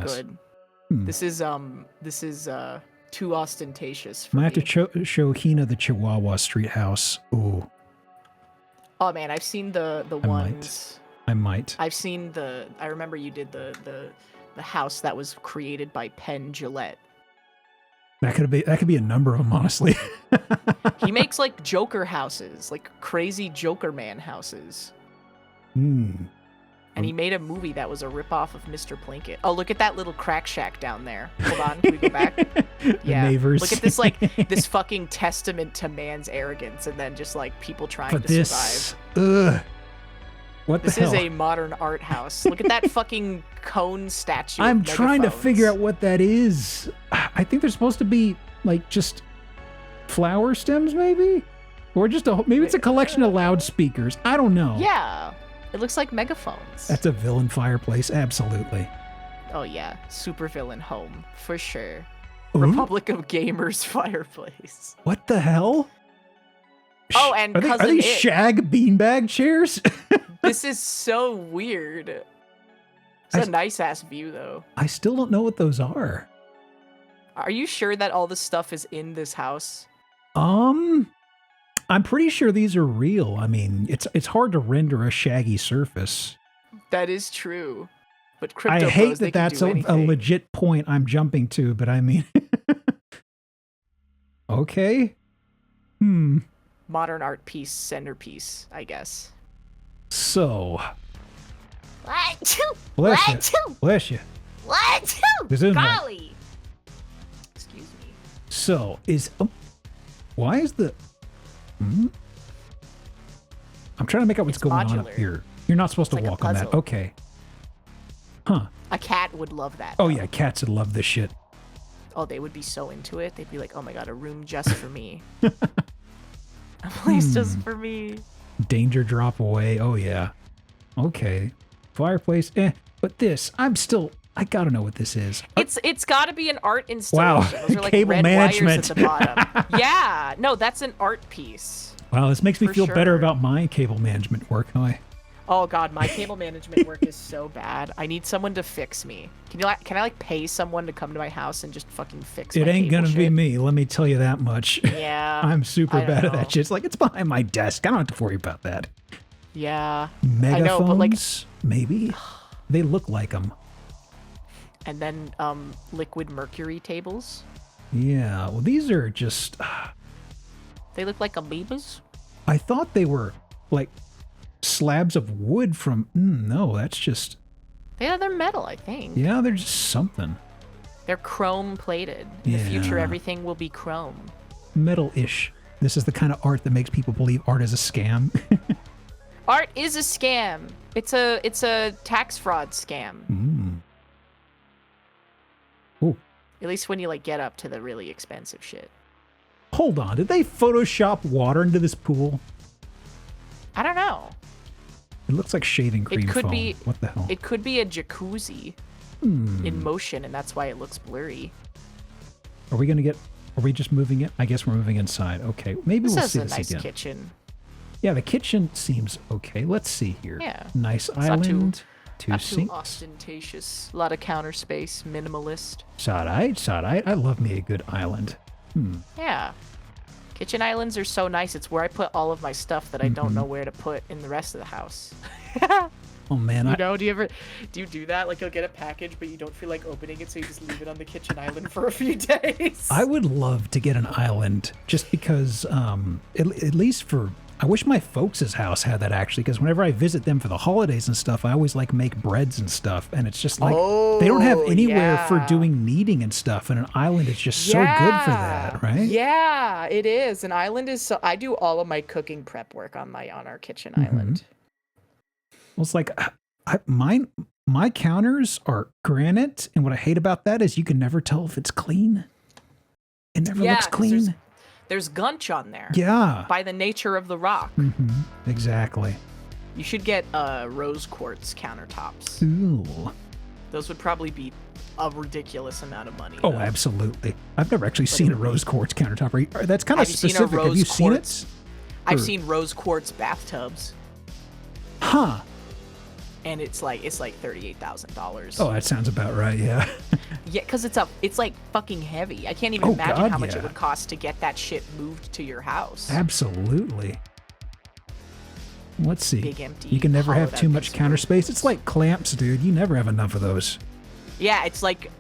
This is not good. This is too ostentatious for me. I have to show Hina the Chihuahua street house. Ooh. Oh man, I've seen the ones. I might. I've seen I remember you did the house that was created by Penn Jillette. That could be a number of them, honestly. He makes like Joker houses, like crazy Joker Man houses. And he made a movie that was a ripoff of Mr. Plinkett. Oh, look at that little crack shack down there. Hold on, can we go back? Yeah. Neighbors. Look at this, like, this fucking testament to man's arrogance, and then just, like, people trying to survive. Ugh. What the hell? This is a modern art house. Look at that fucking cone statue. I'm trying to figure out what that is. I think they're supposed to be, like, just flower stems, maybe? Or just maybe it's a collection of loudspeakers. I don't know. Yeah. It looks like megaphones. That's a villain fireplace, absolutely. Oh yeah, super villain home, for sure. Ooh. Republic of Gamers fireplace. What the hell? Oh, and are these shag beanbag chairs? This is so weird. It's a nice-ass view, though. I still don't know what those are. Are you sure that all this stuff is in this house? I'm pretty sure these are real. I mean, it's hard to render a shaggy surface. That is true. But crypto I hate that that's a legit point I'm jumping to, but I mean... Okay. Modern art piece, centerpiece, I guess. So... What? Bless you. What? This is Golly. Excuse me. So, why is the... I'm trying to make out what's going on up modular. here. You're not supposed to It's like a walk on that. puzzle. Okay. Huh. A cat would love that. Oh though. yeah, cats would love this shit. Oh, they would be so into it. They'd be like, "Oh my god, a room just for me. A place just for me." Danger drop away. Oh yeah. Okay. Fireplace. But this, I gotta know what this is. It's got to be an art installation. Wow. Those are like Cable red management. wires at the bottom. Yeah. No, that's an art piece. Wow, this makes me For feel better sure. about my cable management work. Oh god, my cable management work is so bad. I need someone to fix me. Can I like pay someone to come to my house and just fucking fix It my ain't cable gonna be shit? me, let me tell you that much. Yeah. I'm super I don't bad at know. that shit. It's like, it's behind my desk. I don't have to worry about that. Yeah. Megaphones? I know, but like, Maybe? They look like them. and then liquid mercury tables. Yeah, well, these are just... They look like amoebas. I thought they were, like, slabs of wood from... no, that's just... Yeah, they're metal, I think. Yeah, they're just something. They're chrome plated. In the future, Yeah. everything will be chrome. Metal-ish. This is the kind of art that makes people believe art is a scam. Art is a scam. It's a tax fraud scam. Ooh. At least when you like get up to the really expensive shit. Hold on, did they Photoshop water into this pool? I don't know. It looks like shaving cream It could foam. be. What the hell? It could be a jacuzzi in motion, and that's why it looks blurry. Are we just moving it? I guess we're moving inside. Okay, maybe This we'll is see a this nice again. kitchen. Yeah, the kitchen seems okay. Let's see here. Yeah. Nice not too- island. Two Not too sinks. ostentatious. A lot of counter space. Minimalist. Side. I love me a good island. Yeah. Kitchen islands are so nice. It's where I put all of my stuff that I don't know where to put in the rest of the house. Oh man, You know, do you do that? Like you'll get a package, but you don't feel like opening it, so you just leave it on the kitchen island for a few days. I would love to get an island just because, at least for, I wish my folks' house had that actually, because whenever I visit them for the holidays and stuff, I always like make breads and stuff, and it's just like, they don't have anywhere for doing kneading and stuff, and an island is just so good for that, right? Yeah, it is. An island is so. I do all of my cooking prep work on our kitchen island. Well, it's like, my counters are granite, and what I hate about that is you can never tell if it's clean. It never looks 'cause clean. There's gunch on there. Yeah. By the nature of the rock. Exactly. You should get rose quartz countertops. Ooh. Those would probably be a ridiculous amount of money. Oh, though. absolutely. I've never actually seen a rose quartz countertop. That's kind of Have you seen a specific. Have you rose seen quartz? it? I've Or- seen rose quartz bathtubs, Huh. and it's like $38,000. Oh, that sounds about right. Yeah. Yeah, because it's like fucking heavy. I can't even Oh, imagine God, how much yeah. it would cost to get that shit moved to your house. Absolutely. Let's see. Big empty, You can never have hollowed too out much piece of counter wood. space. It's like clamps, dude. You never have enough of those. Yeah, it's like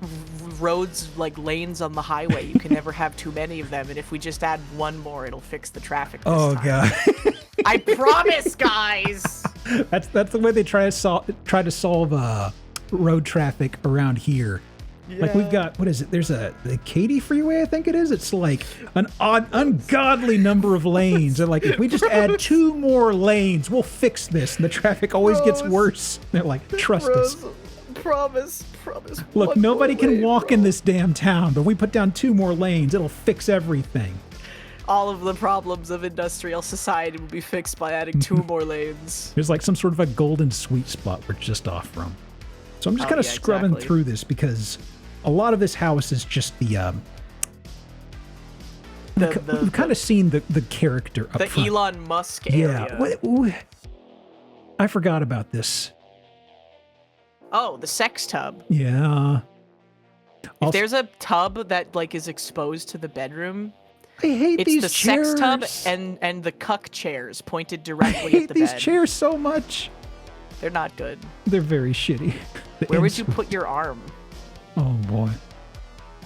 roads, like lanes on the highway. You can never have too many of them, and if we just add one more, it'll fix the traffic this Oh time. god. I promise, guys! That's the way they try to solve road traffic around here. Like we've got, what is it? There's the Katy Freeway, I think it is. It's like an ungodly number of lanes. And like, if we just add 2 more lanes, we'll fix this. And the traffic always gets worse. They're like, trust us. Promise. Look, One nobody more can lane, walk bro. in this damn town, but we put down 2 more lanes, it'll fix everything. All of the problems of industrial society will be fixed by adding 2 more lanes. There's like some sort of a golden sweet spot we're just off from. So I'm just Oh, kind of yeah, scrubbing exactly. through this because a lot of this house is just the we've kind of seen the character up The front. Elon Musk Yeah. area. I forgot about this. Oh, the sex tub. Yeah. If there's a tub that like is exposed to the bedroom, I hate it's these the chairs. sex tub and the cuck chairs pointed I directly hate at the these bed. chairs so much. They're not good. They're very shitty. The Where would you ins- put your arm? Oh boy.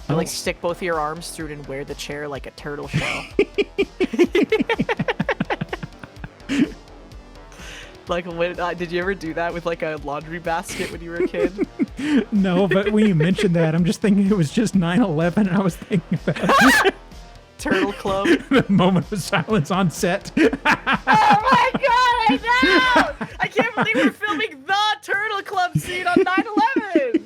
You, like stick both of your arms through it and wear the chair like a turtle shell. Like, when, did you ever do that with like a laundry basket when you were a kid? No, but when you mentioned that, I'm just thinking it was just 9/11, and I was thinking about Turtle Club. The moment of silence on set. Oh my god, I know! I can't believe we're filming the Turtle Club scene on 9/11.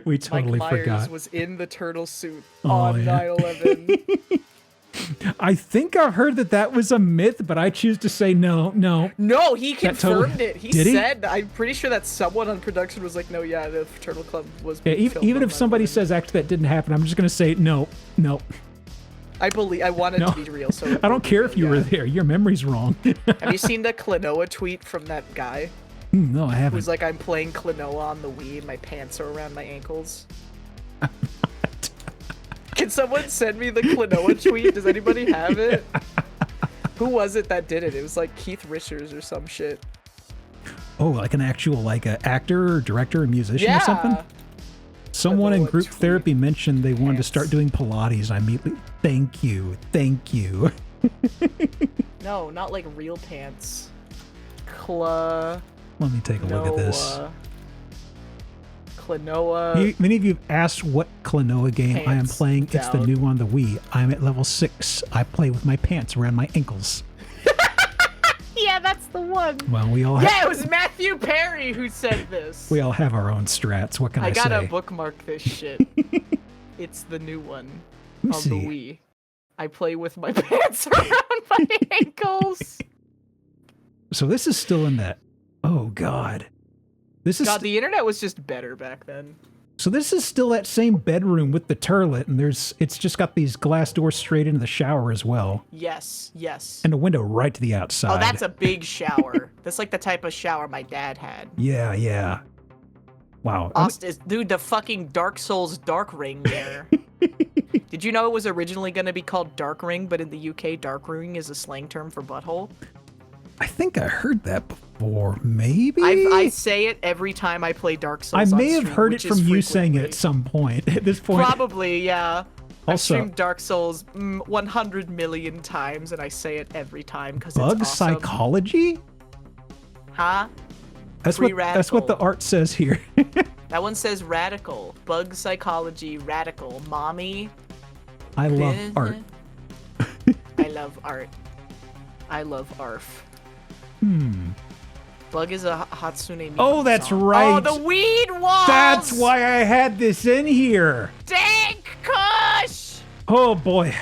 We totally Mike Myers forgot. was in the turtle suit Oh, on yeah. 9/11. I think I heard that was a myth, but I choose to say no. No, he confirmed totally- it. He Did he? said, I'm pretty sure that someone on production was like, no, yeah, the Turtle Club was Yeah, filmed even on if somebody 9/11. says actually that didn't happen, I'm just gonna say no. I want it No. to be real. So I don't care if you were there. Your memory's wrong. Have you seen the Klonoa tweet from that guy? No, I haven't. Who's like, I'm playing Klonoa on the Wii and my pants are around my ankles. Can someone send me the Klonoa tweet? Does anybody have it? Who was it that did it? It was like Keith Richards or some shit. Oh, like an actual actor or director or musician or something? Yeah. Someone in Klonoa group tweet. therapy mentioned they wanted to start Pants. doing Pilates. And I immediately, thank you. No, not like real pants. Klonoa. Let me take a look at this. Klonoa. Many of you have asked what Klonoa game I am Pants playing. It's the down. new on the Wii. I'm at level 6. I play with my pants around my ankles. Yeah, that's the one. Well, we all Yeah, it was Matthew Perry who said this. we all have our own strats. What can I, I say? gotta bookmark this shit. It's the new one Let me on see. the Wii. I play with my pants around my ankles. So this is still in that. Oh God. This is God, the internet was just better back then. so this is still that same bedroom with the turlet, and it's just got these glass doors straight into the shower as well, Yes, yes. and a window right to the outside. Oh, that's a big shower. That's like the type of shower my dad had. Yeah. Wow. Austin, dude, the fucking Dark Souls Dark Ring there. Did you know it was originally going to be called Dark Ring, but in the UK, Dark Ring is a slang term for butthole? I think I heard that before. Maybe I say it every time I play Dark Souls. I on may have stream, heard it which is from you saying it frequently. at some point. At this point, Probably, yeah. I've Also- streamed Dark Souls 100 million times, and I say it every time because bug it's awesome. psychology. Huh? That's Free what the radical. art says here. That one says radical. Bug psychology, radical. Mommy. I love art. I love art. I love ARF. Bug is a Hatsune Miku Oh, that's song. right. Oh, the weed walls! That's why I had this in here. Dank Kush! Oh boy.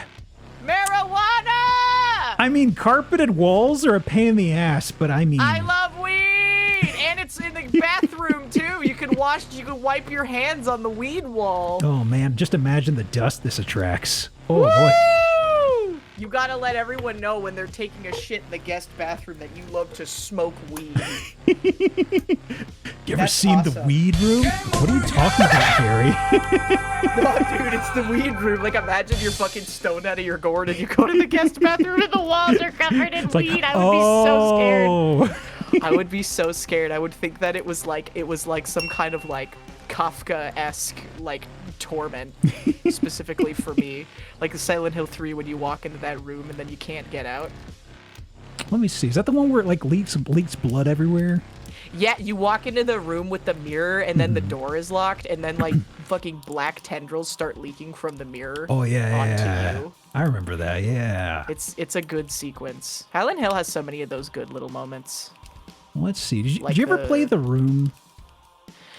Marijuana! I mean, carpeted walls are a pain in the ass, but I mean, I love weed! And it's in the bathroom, too. You can wipe your hands on the weed wall. oh man, just imagine the dust this attracts. Oh boy. Woo! You gotta let everyone know when they're taking a shit in the guest bathroom that you love to smoke weed. You ever That's seen the awesome. weed room? What are you talking about, Gary? No, dude, it's the weed room. Like, imagine you're fucking stoned out of your gourd and you go to the guest bathroom and the walls are covered in weed. I would be so scared. oh. I would be so scared. I would think that it was like some kind of like Kafka-esque like torment specifically for me. Like the Silent Hill 3 when you walk into that room and then you can't get out. Let me see. Is that the one where it like leaks blood everywhere? Yeah, you walk into the room with the mirror and then the Mm-hmm. door is locked and then like fucking black tendrils start leaking from the mirror Oh yeah. onto you. I remember that. Yeah. It's a good sequence. Silent Hill has so many of those good little moments. Let's see. Did Like you ever play the- The Room?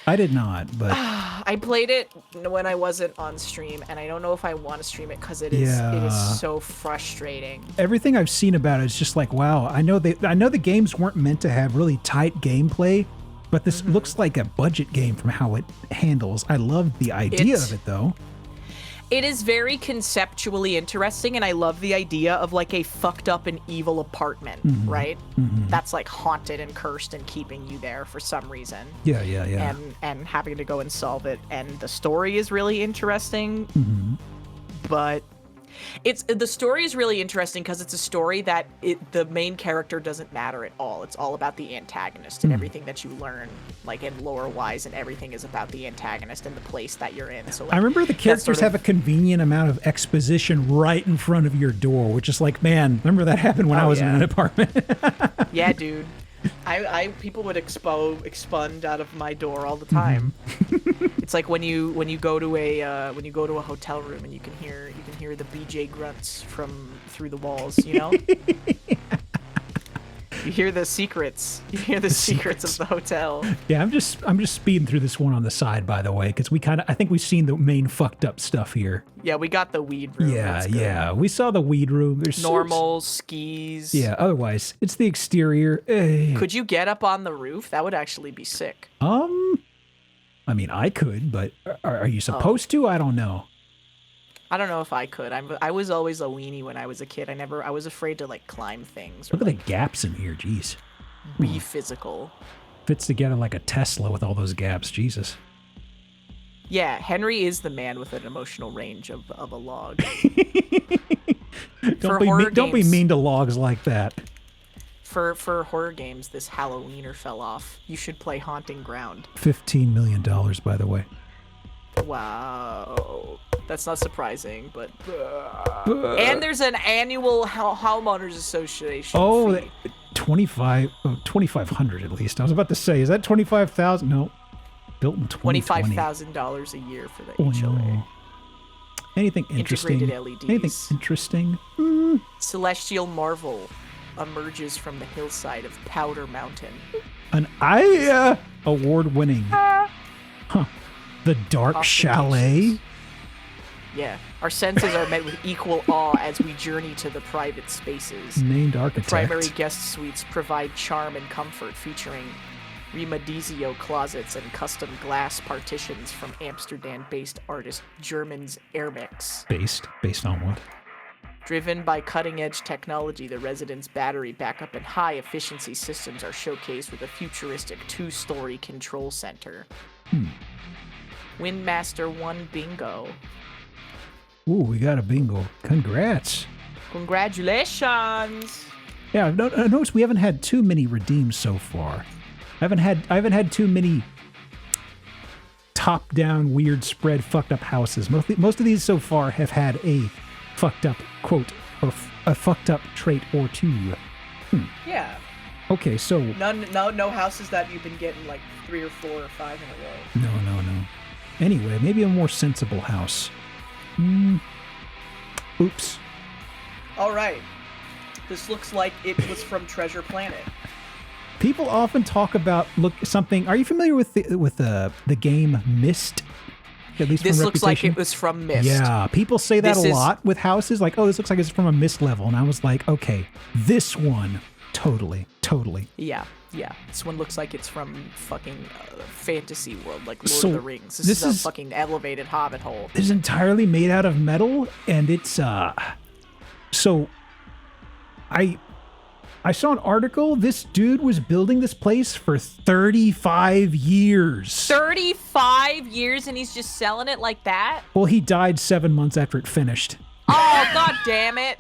I did not, but I played it when I wasn't on stream, and I don't know if I want to stream it because it is Yeah. so frustrating. everything I've seen about it is just like, wow. I know the games weren't meant to have really tight gameplay, but this Mm-hmm. looks like a budget game from how it handles. I love the idea It's- of it though. It is very conceptually interesting, and I love the idea of like a fucked up and evil apartment, right? That's like haunted and cursed and keeping you there for some reason. Yeah. And having to go and solve it. And the story is really interesting, but the story is really interesting because it's a story that the main character doesn't matter at all. It's all about the antagonist and everything that you learn, like in lore wise, and everything is about the antagonist and the place that you're in. So like, I remember the that's characters sort of- have a convenient amount of exposition right in front of your door, which is like, man, remember that happened when Oh, I was in yeah. an apartment. Yeah, dude. People would expund out of my door all the time. It's like when you go to a hotel room and you can hear the BJ grunts from through the walls, you know? You hear the secrets. You hear the secrets of the hotel. Yeah, I'm just speeding through this one on the side, by the way, because I think we've seen the main fucked up stuff here. Yeah, we got the weed room. Yeah, we saw the weed room. There's normal skis. Yeah, otherwise it's the exterior. Could you get up on the roof? That would actually be sick. I mean, I could, but are you supposed to? I don't know. I don't know if I could. I was always a weenie when I was a kid. I was afraid to like climb things. Look at the gaps in here, jeez. Be physical. Fits together like a Tesla with all those gaps, Jesus. Yeah, Henry is the man with an emotional range of a log. Don't be mean to logs like that. For horror games, this Halloweener fell off. You should play Haunting Ground. $15 million, by the way. Wow. That's not surprising, but... And there's an annual Homeowners Association fee. 2,500 at least. I was about to say, is that 25,000? No. Built in 2020. $25,000 a year for the HOA. No. Anything interesting? Integrated LEDs. Anything interesting? Celestial Marvel emerges from the hillside of Powder Mountain. An award-winning. The Dark Chalet? Yeah. Our senses are met with equal awe as we journey to the private spaces. Named architect. The primary guest suites provide charm and comfort, featuring Rimadizio closets and custom glass partitions from Amsterdam-based artist German's Airmix. Based on what? Driven by cutting-edge technology, the residence battery backup and high-efficiency systems are showcased with a futuristic 2-story control center. Windmaster 1 bingo. Ooh, we got a bingo. Congrats. Congratulations. Yeah, I noticed we haven't had too many redeems so far. I haven't had too many top-down, weird, spread, fucked up houses. Most of these so far have had a fucked up quote or a fucked up trait or two. Yeah. Okay, so no houses that you've been getting like 3 or 4 or 5 in a row. No. Anyway, maybe a more sensible house. Oops. All right. This looks like it was from Treasure Planet. People often talk about something. Are you familiar with the game Myst? At least this from looks like it was from Myst. Yeah, people say that a lot with houses. Like, oh, this looks like it's from a Myst level, and I was like, okay, this one, totally. Yeah. This one looks like it's from fucking fantasy world, like Lord of the Rings. This is a fucking elevated hobbit hole. It's entirely made out of metal, and it's so I saw an article. This dude was building this place for 35 years. 35 years, and he's just selling it like that? Well, he died 7 months after it finished. Oh, god damn it.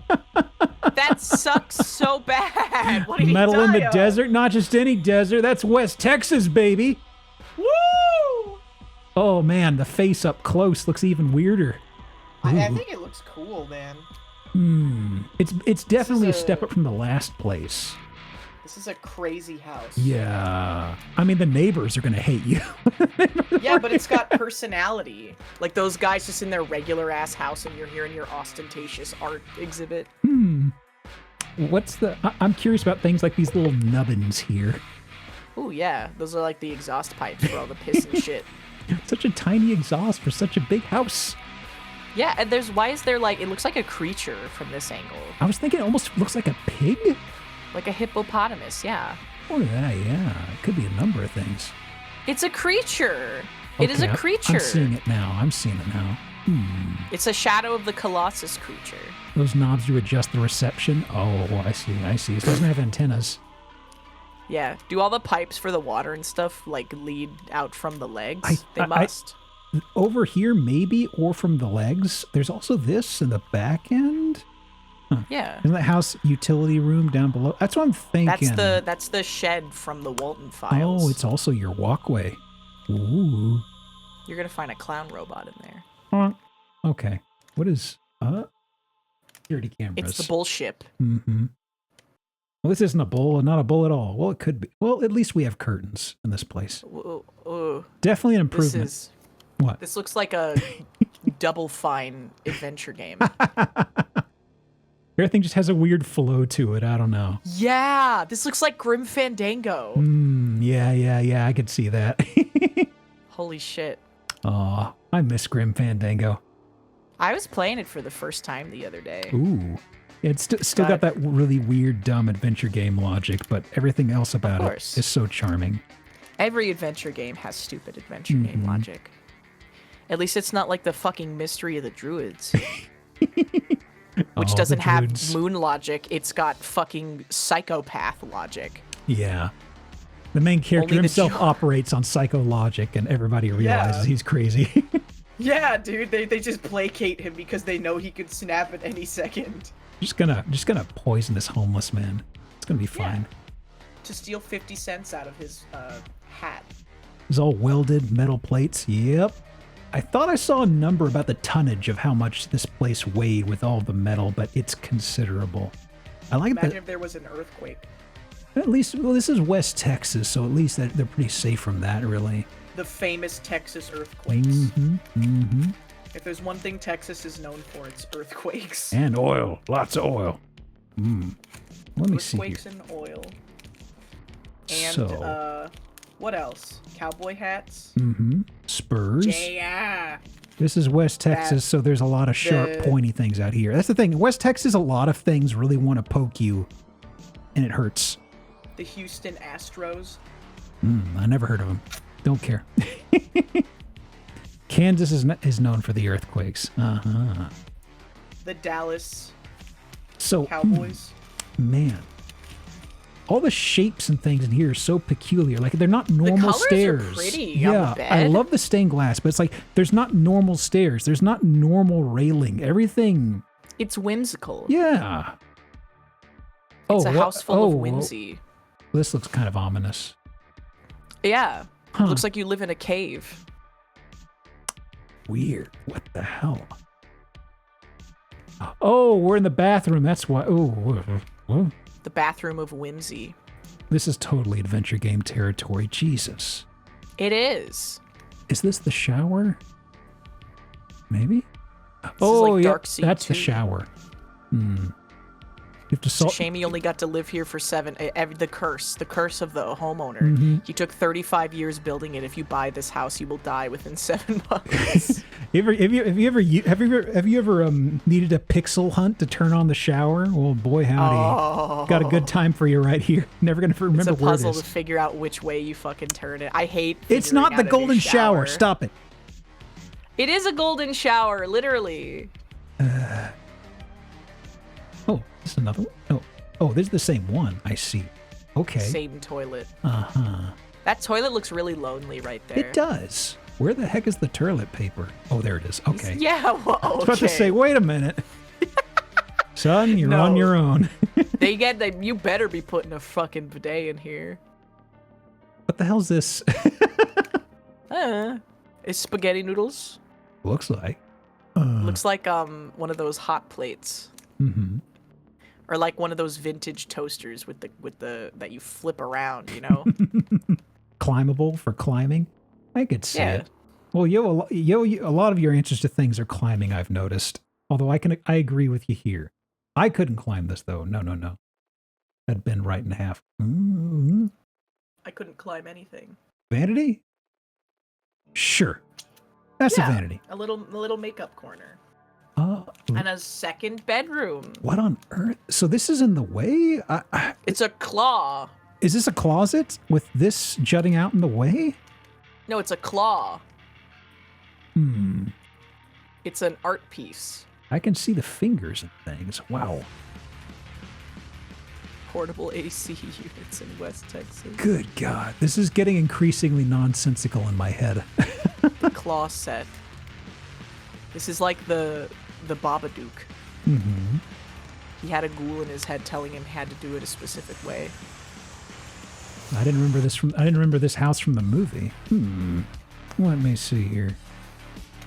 That sucks so bad. What did he Metal in the die of? desert, not just any desert. That's West Texas, baby. Woo! Oh, man, the face up close looks even weirder. I think it looks cool, man. It's definitely a step up from the last place. This is a crazy house. Yeah. I mean, the neighbors are going to hate you. Yeah, but it's got personality. Like those guys just in their regular ass house and you're here in your ostentatious art exhibit. I'm curious about things like these little nubbins here. Oh yeah, those are like the exhaust pipes for all the piss and shit. Such a tiny exhaust for such a big house. Yeah, and why is there like, it looks like a creature from this angle. I was thinking it almost looks like a pig. Like a hippopotamus, yeah. Oh yeah. It could be a number of things. It's a creature. It is a creature. I'm seeing it now. It's a Shadow of the Colossus creature. Those knobs to adjust the reception. Oh, I see. It doesn't have antennas. Yeah. Do all the pipes for the water and stuff like lead out from the legs? They must. Over here, maybe, or from the legs. There's also this in the back end. Huh. Yeah. Isn't that house utility room down below? That's what I'm thinking. That's the shed from the Walton Files. Oh, it's also your walkway. Ooh. You're gonna find a clown robot in there. Okay. What is security cameras? It's the bullship. Mm-hmm. Well, this isn't a bowl, not a bowl at all. Well, it could be. Well, at least we have curtains in this place. Definitely an improvement. What? This looks like a Double Fine adventure game. Everything just has a weird flow to it. I don't know. Yeah, this looks like Grim Fandango. Yeah. I could see that. Holy shit. Aw, I miss Grim Fandango. I was playing it for the first time the other day. Ooh. It's still got that really weird, dumb adventure game logic, but everything else about it is so charming. Every adventure game has stupid adventure game logic. At least it's not like the fucking Mystery of the Druids. Which doesn't have moon logic, it's got fucking psychopath logic. Yeah. The main character himself operates on psycho logic, and everybody realizes he's crazy. Yeah, dude, they just placate him because they know he could snap at any second. Just gonna poison this homeless man. It's gonna be fine. To steal 50 cents out of his hat. It's all welded metal plates. Yep. I thought I saw a number about the tonnage of how much this place weighed with all the metal, but it's considerable. I like that. Imagine if there was an earthquake. At least, well, this is West Texas, so at least they're pretty safe from that, really. The famous Texas earthquakes. If there's one thing Texas is known for, it's earthquakes. And oil. Lots of oil. Let me see here. Earthquakes and oil. And, what else? Cowboy hats? Spurs. Yeah. This is West Texas, so there's a lot of sharp, pointy things out here. That's the thing. West Texas, a lot of things really want to poke you, and it hurts. The Houston Astros. I never heard of them. Don't care. Kansas is known for the earthquakes. The Dallas So, Cowboys. Man. All the shapes and things in here are so peculiar. Like, they're not normal stairs. Are pretty yeah, on the bed. I love the stained glass, but it's like there's not normal stairs. There's not normal railing. Everything. It's whimsical. Yeah. It's a house full of whimsy. This looks kind of ominous. Yeah. It looks like you live in a cave. Weird. What the hell? Oh, we're in the bathroom. That's why. Oh. The bathroom of whimsy. This is totally adventure game territory. Jesus. It is. Is this the shower? Maybe? This is like Dark Sea that's 2. the shower. You have to It's a shame he only got to live here for 7. The curse of the homeowner. He took 35 years building it. If you buy this house, you will die within 7 months. Have you ever needed a pixel hunt to turn on the shower? Well, boy, howdy! Got a good time for you right here. Never gonna remember where it is. It's a puzzle to figure out which way you fucking turn it. I hate. It's not the golden shower. Stop it. It is a golden shower, literally. Oh, this is another one. Oh, this is the same one. I see. Okay. Same toilet. That toilet looks really lonely right there. It does. Where the heck is the toilet paper? Oh, there it is. Okay. Yeah, well, okay. I was about to say, wait a minute. Son, you're on your own. You better be putting a fucking bidet in here. What the hell's this? It's spaghetti noodles. Looks like. Looks like one of those hot plates. Or like one of those vintage toasters with the that you flip around, you know? Climbable for climbing? I could see it. Well, a lot of your answers to things are climbing, I've noticed. Although I agree with you here. I couldn't climb this though. No. I'd been right in half. I couldn't climb anything. Vanity? Sure. That's a vanity. A little makeup corner. And a second bedroom. What on earth? So this is in the way? It's a claw. Is this a closet with this jutting out in the way? No, it's a claw. It's an art piece. I can see the fingers and things. Wow. Portable AC units in West Texas. Good God. This is getting increasingly nonsensical in my head. The claw set. This is like the Babadook. He had a ghoul in his head telling him he had to do it a specific way. I didn't remember this house from the movie. Let me see here.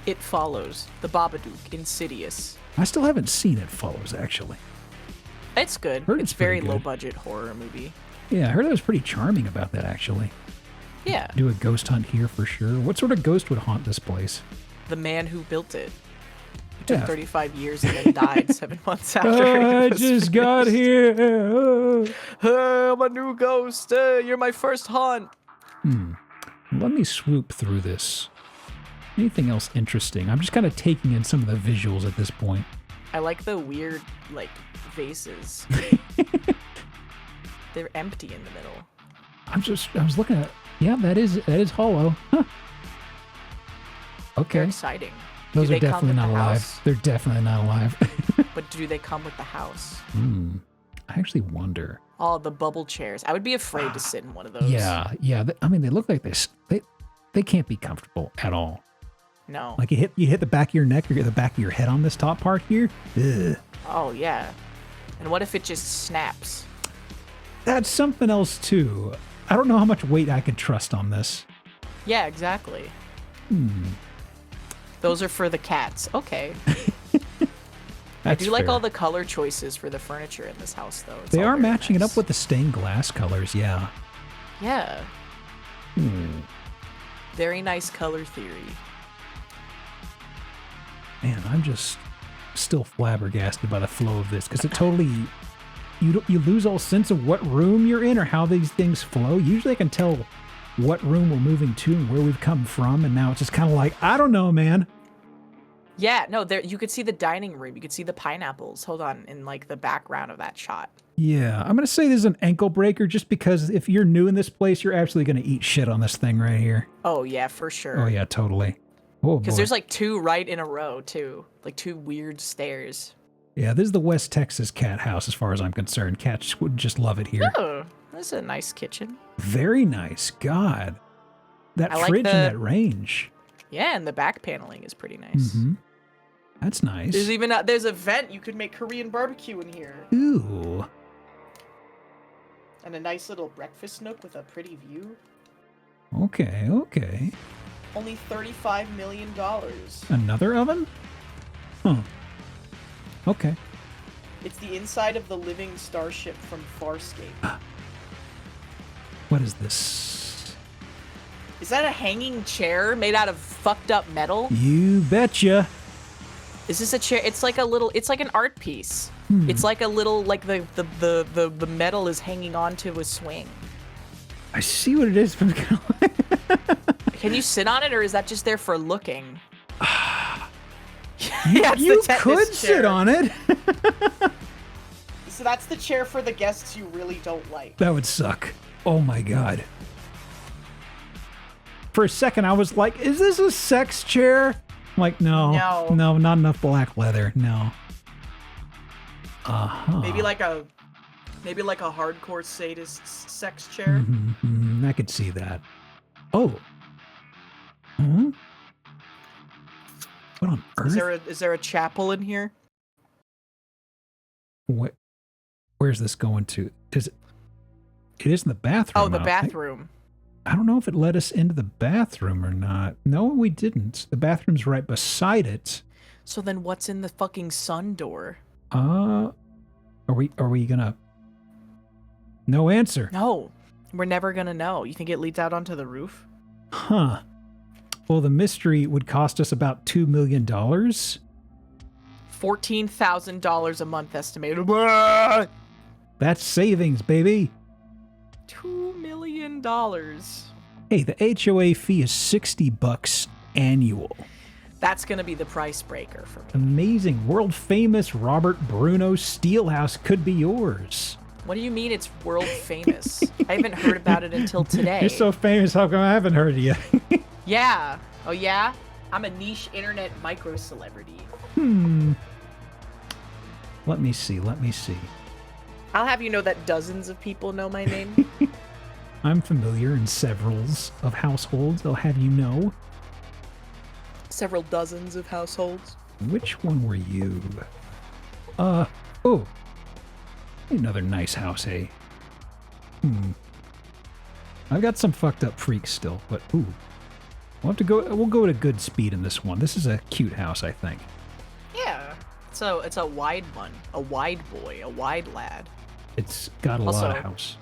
It Follows. The Babadook. Insidious. I still haven't seen It Follows, actually. It's good. Heard It's very low budget horror movie. Yeah, I heard it was pretty charming about that, actually. Yeah. Do a ghost hunt here for sure. What sort of ghost would haunt this place? The man who built it. It took 35 years and then died 7 months after. I just got here. I'm a new ghost. You're my first haunt. Let me swoop through this. Anything else interesting? I'm just kind of taking in some of the visuals at this point. I like the weird, like, vases. They're empty in the middle. I was looking at, yeah, that is hollow. Huh. Okay. They're exciting. Those are definitely not alive. They're definitely not alive. But do they come with the house? I actually wonder. Oh, the bubble chairs. I would be afraid to sit in one of those. Yeah. I mean, they look like they can't be comfortable at all. No. Like you hit the back of your neck, you get the back of your head on this top part here. Ugh. Oh yeah. And what if it just snaps? That's something else too. I don't know how much weight I could trust on this. Yeah, exactly. Those are for the cats. Okay. I do like all the color choices for the furniture in this house, though. They are matching it up with the stained glass colors, yeah. Yeah. Very nice color theory. Man, I'm just still flabbergasted by the flow of this, because it totally... You lose all sense of what room you're in or how these things flow. Usually I can tell what room we're moving to and where we've come from, and now it's just kind of like, I don't know, man. Yeah, no, there you could see the dining room. You could see the pineapples. Hold on, in like the background of that shot. Yeah, I'm going to say this is an ankle breaker just because if you're new in this place, you're absolutely going to eat shit on this thing right here. Oh, yeah, for sure. Oh, yeah, totally. Oh, because there's like two right in a row, too. Like two weird stairs. Yeah, this is the West Texas cat house as far as I'm concerned. Cats would just love it here. Oh, this is a nice kitchen. Very nice. God. That fridge and that range. Yeah, and the back paneling is pretty nice. That's nice. There's even there's a vent. You could make Korean barbecue in here. Ooh. And a nice little breakfast nook with a pretty view. Okay, okay. Only $35 million. Another oven? Huh. Okay. It's the inside of the living starship from Farscape. What is this? Is that a hanging chair made out of fucked up metal? You betcha. Is this a chair? It's like a little, it's like an art piece. It's like a little, like the metal is hanging onto a swing. I see what it is from Can you sit on it, or is that just there for looking? You could sit on it. So that's the chair for the guests you really don't like. That would suck. Oh my god. For a second, I was like, is this a sex chair? I'm like, no, not enough black leather. No. Maybe like a hardcore sadist sex chair. I could see that. Oh. Huh? What on earth? Is there a chapel in here? Where's this going to? It is in the bathroom. Oh, the bathroom. I don't know if it led us into the bathroom or not. No, we didn't. The bathroom's right beside it. So then what's in the fucking sun door? Are we gonna... No answer. No, we're never gonna know. You think it leads out onto the roof? Huh. Well, the mystery would cost us about $2 million. $14,000 a month estimated. That's savings, baby. $2 million. Hey, the HOA fee is $60 annual. That's gonna be the price breaker for me. Amazing. World famous Robert Bruno Steelhouse could be yours. What do you mean it's world famous? I haven't heard about it until today. You're so famous, how come I haven't heard of you? Yeah. Oh yeah? I'm a niche internet micro celebrity. Let me see. I'll have you know that dozens of people know my name. I'm familiar in severals of households, I'll have you know. Several dozens of households. Which one were you? Oh. Another nice house, eh? I've got some fucked up freaks still, but ooh. We'll go at a good speed in this one. This is a cute house, I think. Yeah. It's it's a wide one, a wide boy, a wide lad. It's got a lot of house.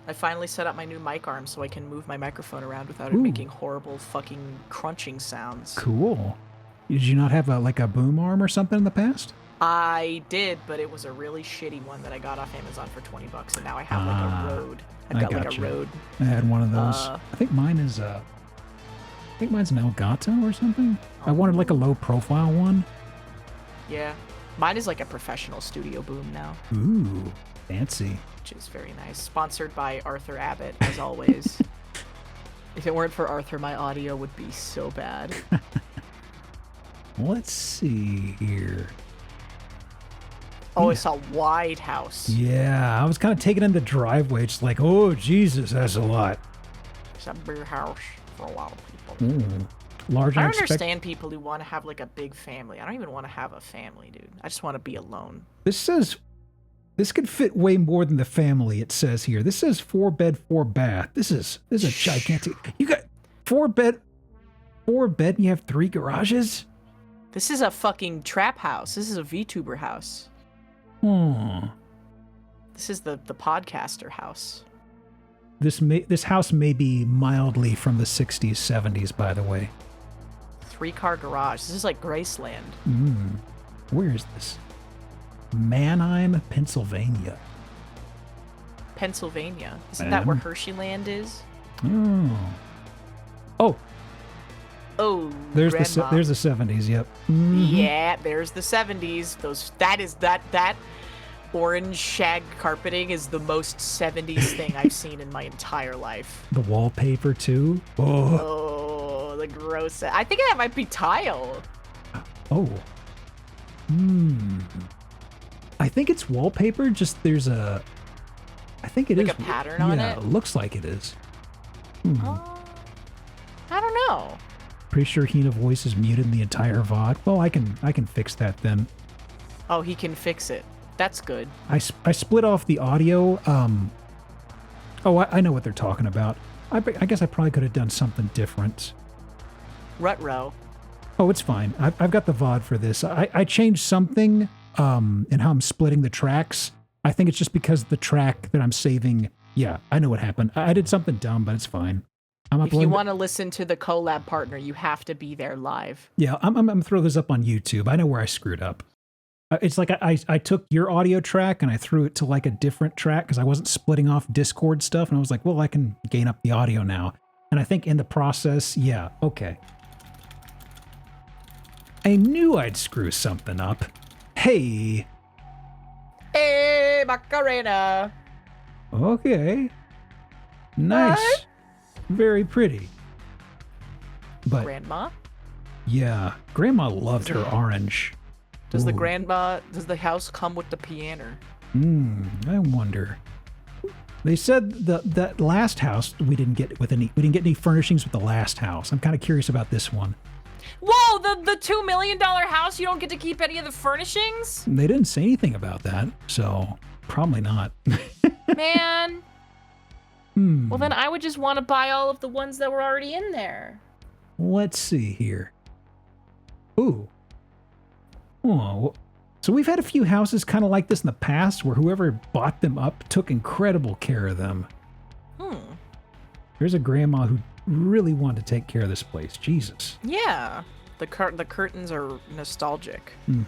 I finally set up my new mic arm so I can move my microphone around without it making horrible fucking crunching sounds. Cool. Did you not have like a boom arm or something in the past? I did, but it was a really shitty one that I got off Amazon for $20, and now I have like a Rode. I've got like a Rode. I had one of those. I think mine is I think mine's an Elgato or something. I wanted like a low profile one. Yeah. Mine is like a professional studio boom now. Ooh, fancy. Which is very nice. Sponsored by Arthur Abbott, as always. If it weren't for Arthur, my audio would be so bad. Let's see here. Oh, it's a wide house. Yeah, I was kind of taking in the driveway. It's like, oh, Jesus, that's a lot. It's a big house for a lot of people. Ooh. Large. I don't understand people who want to have like a big family. I don't even want to have a family, dude. I just want to be alone. This says this could fit way more than the family. It says here. This says 4-bed, 4-bath. This is a gigantic. You got 4-bed, and you have 3 garages. This is a fucking trap house. This is a VTuber house. This is the podcaster house. This house may be mildly from the 60s, 70s, by the way. 3-car garage. This is like Graceland. Where is this? Manheim, Pennsylvania. Pennsylvania. Isn't that where Hersheyland is? Oh. Oh, there's the 70s. Yep. Yeah, there's the 70s. That orange shag carpeting is the most 70s thing I've seen in my entire life. The wallpaper too. Oh, the gross. I think that might be tile. Oh. I think it's wallpaper. Just there's a. I think it is like a pattern on it. Yeah, it looks like it is. I don't know. Pretty sure Hina voice is muted in the entire VOD. Well, I can fix that then. Oh, he can fix it. That's good. I split off the audio. I know what they're talking about. I guess I probably could have done something different. Rutro. Oh, it's fine. I've got the VOD for this. I changed something in how I'm splitting the tracks. I think it's just because the track that I'm saving. Yeah, I know what happened. I did something dumb, but it's fine. If you want to listen to the collab partner, you have to be there live. Yeah, I'm going to throw this up on YouTube. I know where I screwed up. It's like I took your audio track and I threw it to like a different track because I wasn't splitting off Discord stuff. And I was like, well, I can gain up the audio now. And I think in the process, yeah, okay. I knew I'd screw something up. Hey, Macarena. Okay. Nice. What? Very pretty. But Grandma? Yeah, Grandma loved her orange. Does the house come with the piano? I wonder. They said that last house we didn't get any furnishings with the last house. I'm kind of curious about this one. Whoa, the $2 million house, you don't get to keep any of the furnishings? They didn't say anything about that, so probably not. Man. Well, then I would just want to buy all of the ones that were already in there. Let's see here. Ooh. Oh, so we've had a few houses kind of like this in the past where whoever bought them up took incredible care of them. There's a grandma who really wanted to take care of this place. Jesus. Yeah. The curtains are nostalgic. Ooh.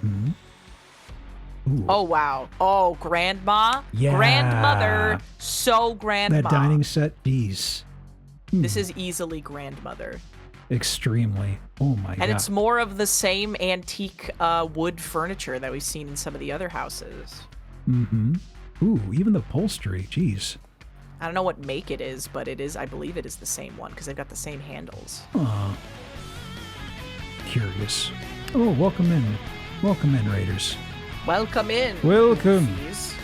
Oh, wow. Oh, grandma. Yeah. Grandmother. So grandma. That dining set, geez. This is easily grandmother. Extremely. Oh my God. And it's more of the same antique wood furniture that we've seen in some of the other houses. Ooh, even the upholstery, geez. I don't know what make it is, but I believe it is the same one because they've got the same handles. Curious. Oh, welcome in. Welcome in, Raiders. Welcome in. Welcome. Please.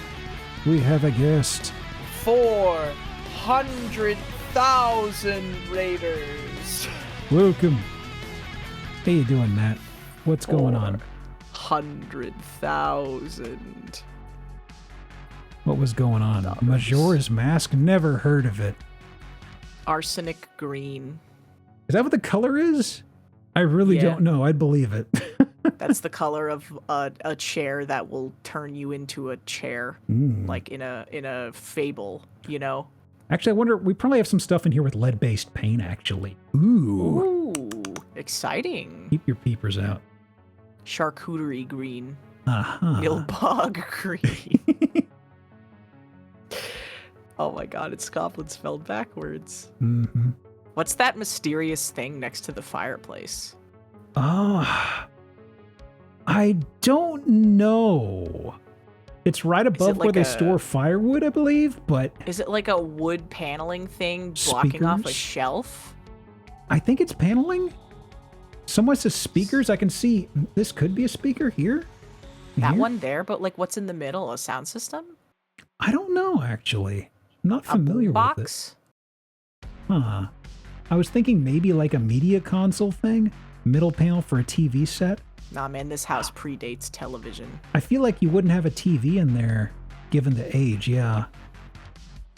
We have a guest. 400,000 Raiders. Welcome. How you doing, Matt? What's going on? 100,000. What was going on? Majora's Mask? Never heard of it. Arsenic green. Is that what the color is? I really don't know. I'd believe it. That's the color of a chair that will turn you into a chair, like in a fable, you know? Actually, I wonder, we probably have some stuff in here with lead-based paint, actually. Ooh. Ooh, exciting. Keep your peepers out. Charcuterie green. Uh-huh. Nilbog green. Oh my god, it's Scotland spelled backwards. Mm-hmm. What's that mysterious thing next to the fireplace? I don't know. It's right above like where they store firewood, I believe, but... Is it like a wood paneling thing blocking off a Speakers? shelf? I think it's paneling. Someone says speakers. I can see this could be a speaker here. That Here? one there, but like what's in the middle? A sound system? I don't know, actually. I'm not familiar with it. Box? Huh. I was thinking maybe like a media console thing. Middle panel for a TV set. Nah, man, this house predates television. I feel like you wouldn't have a TV in there, given the age. Yeah,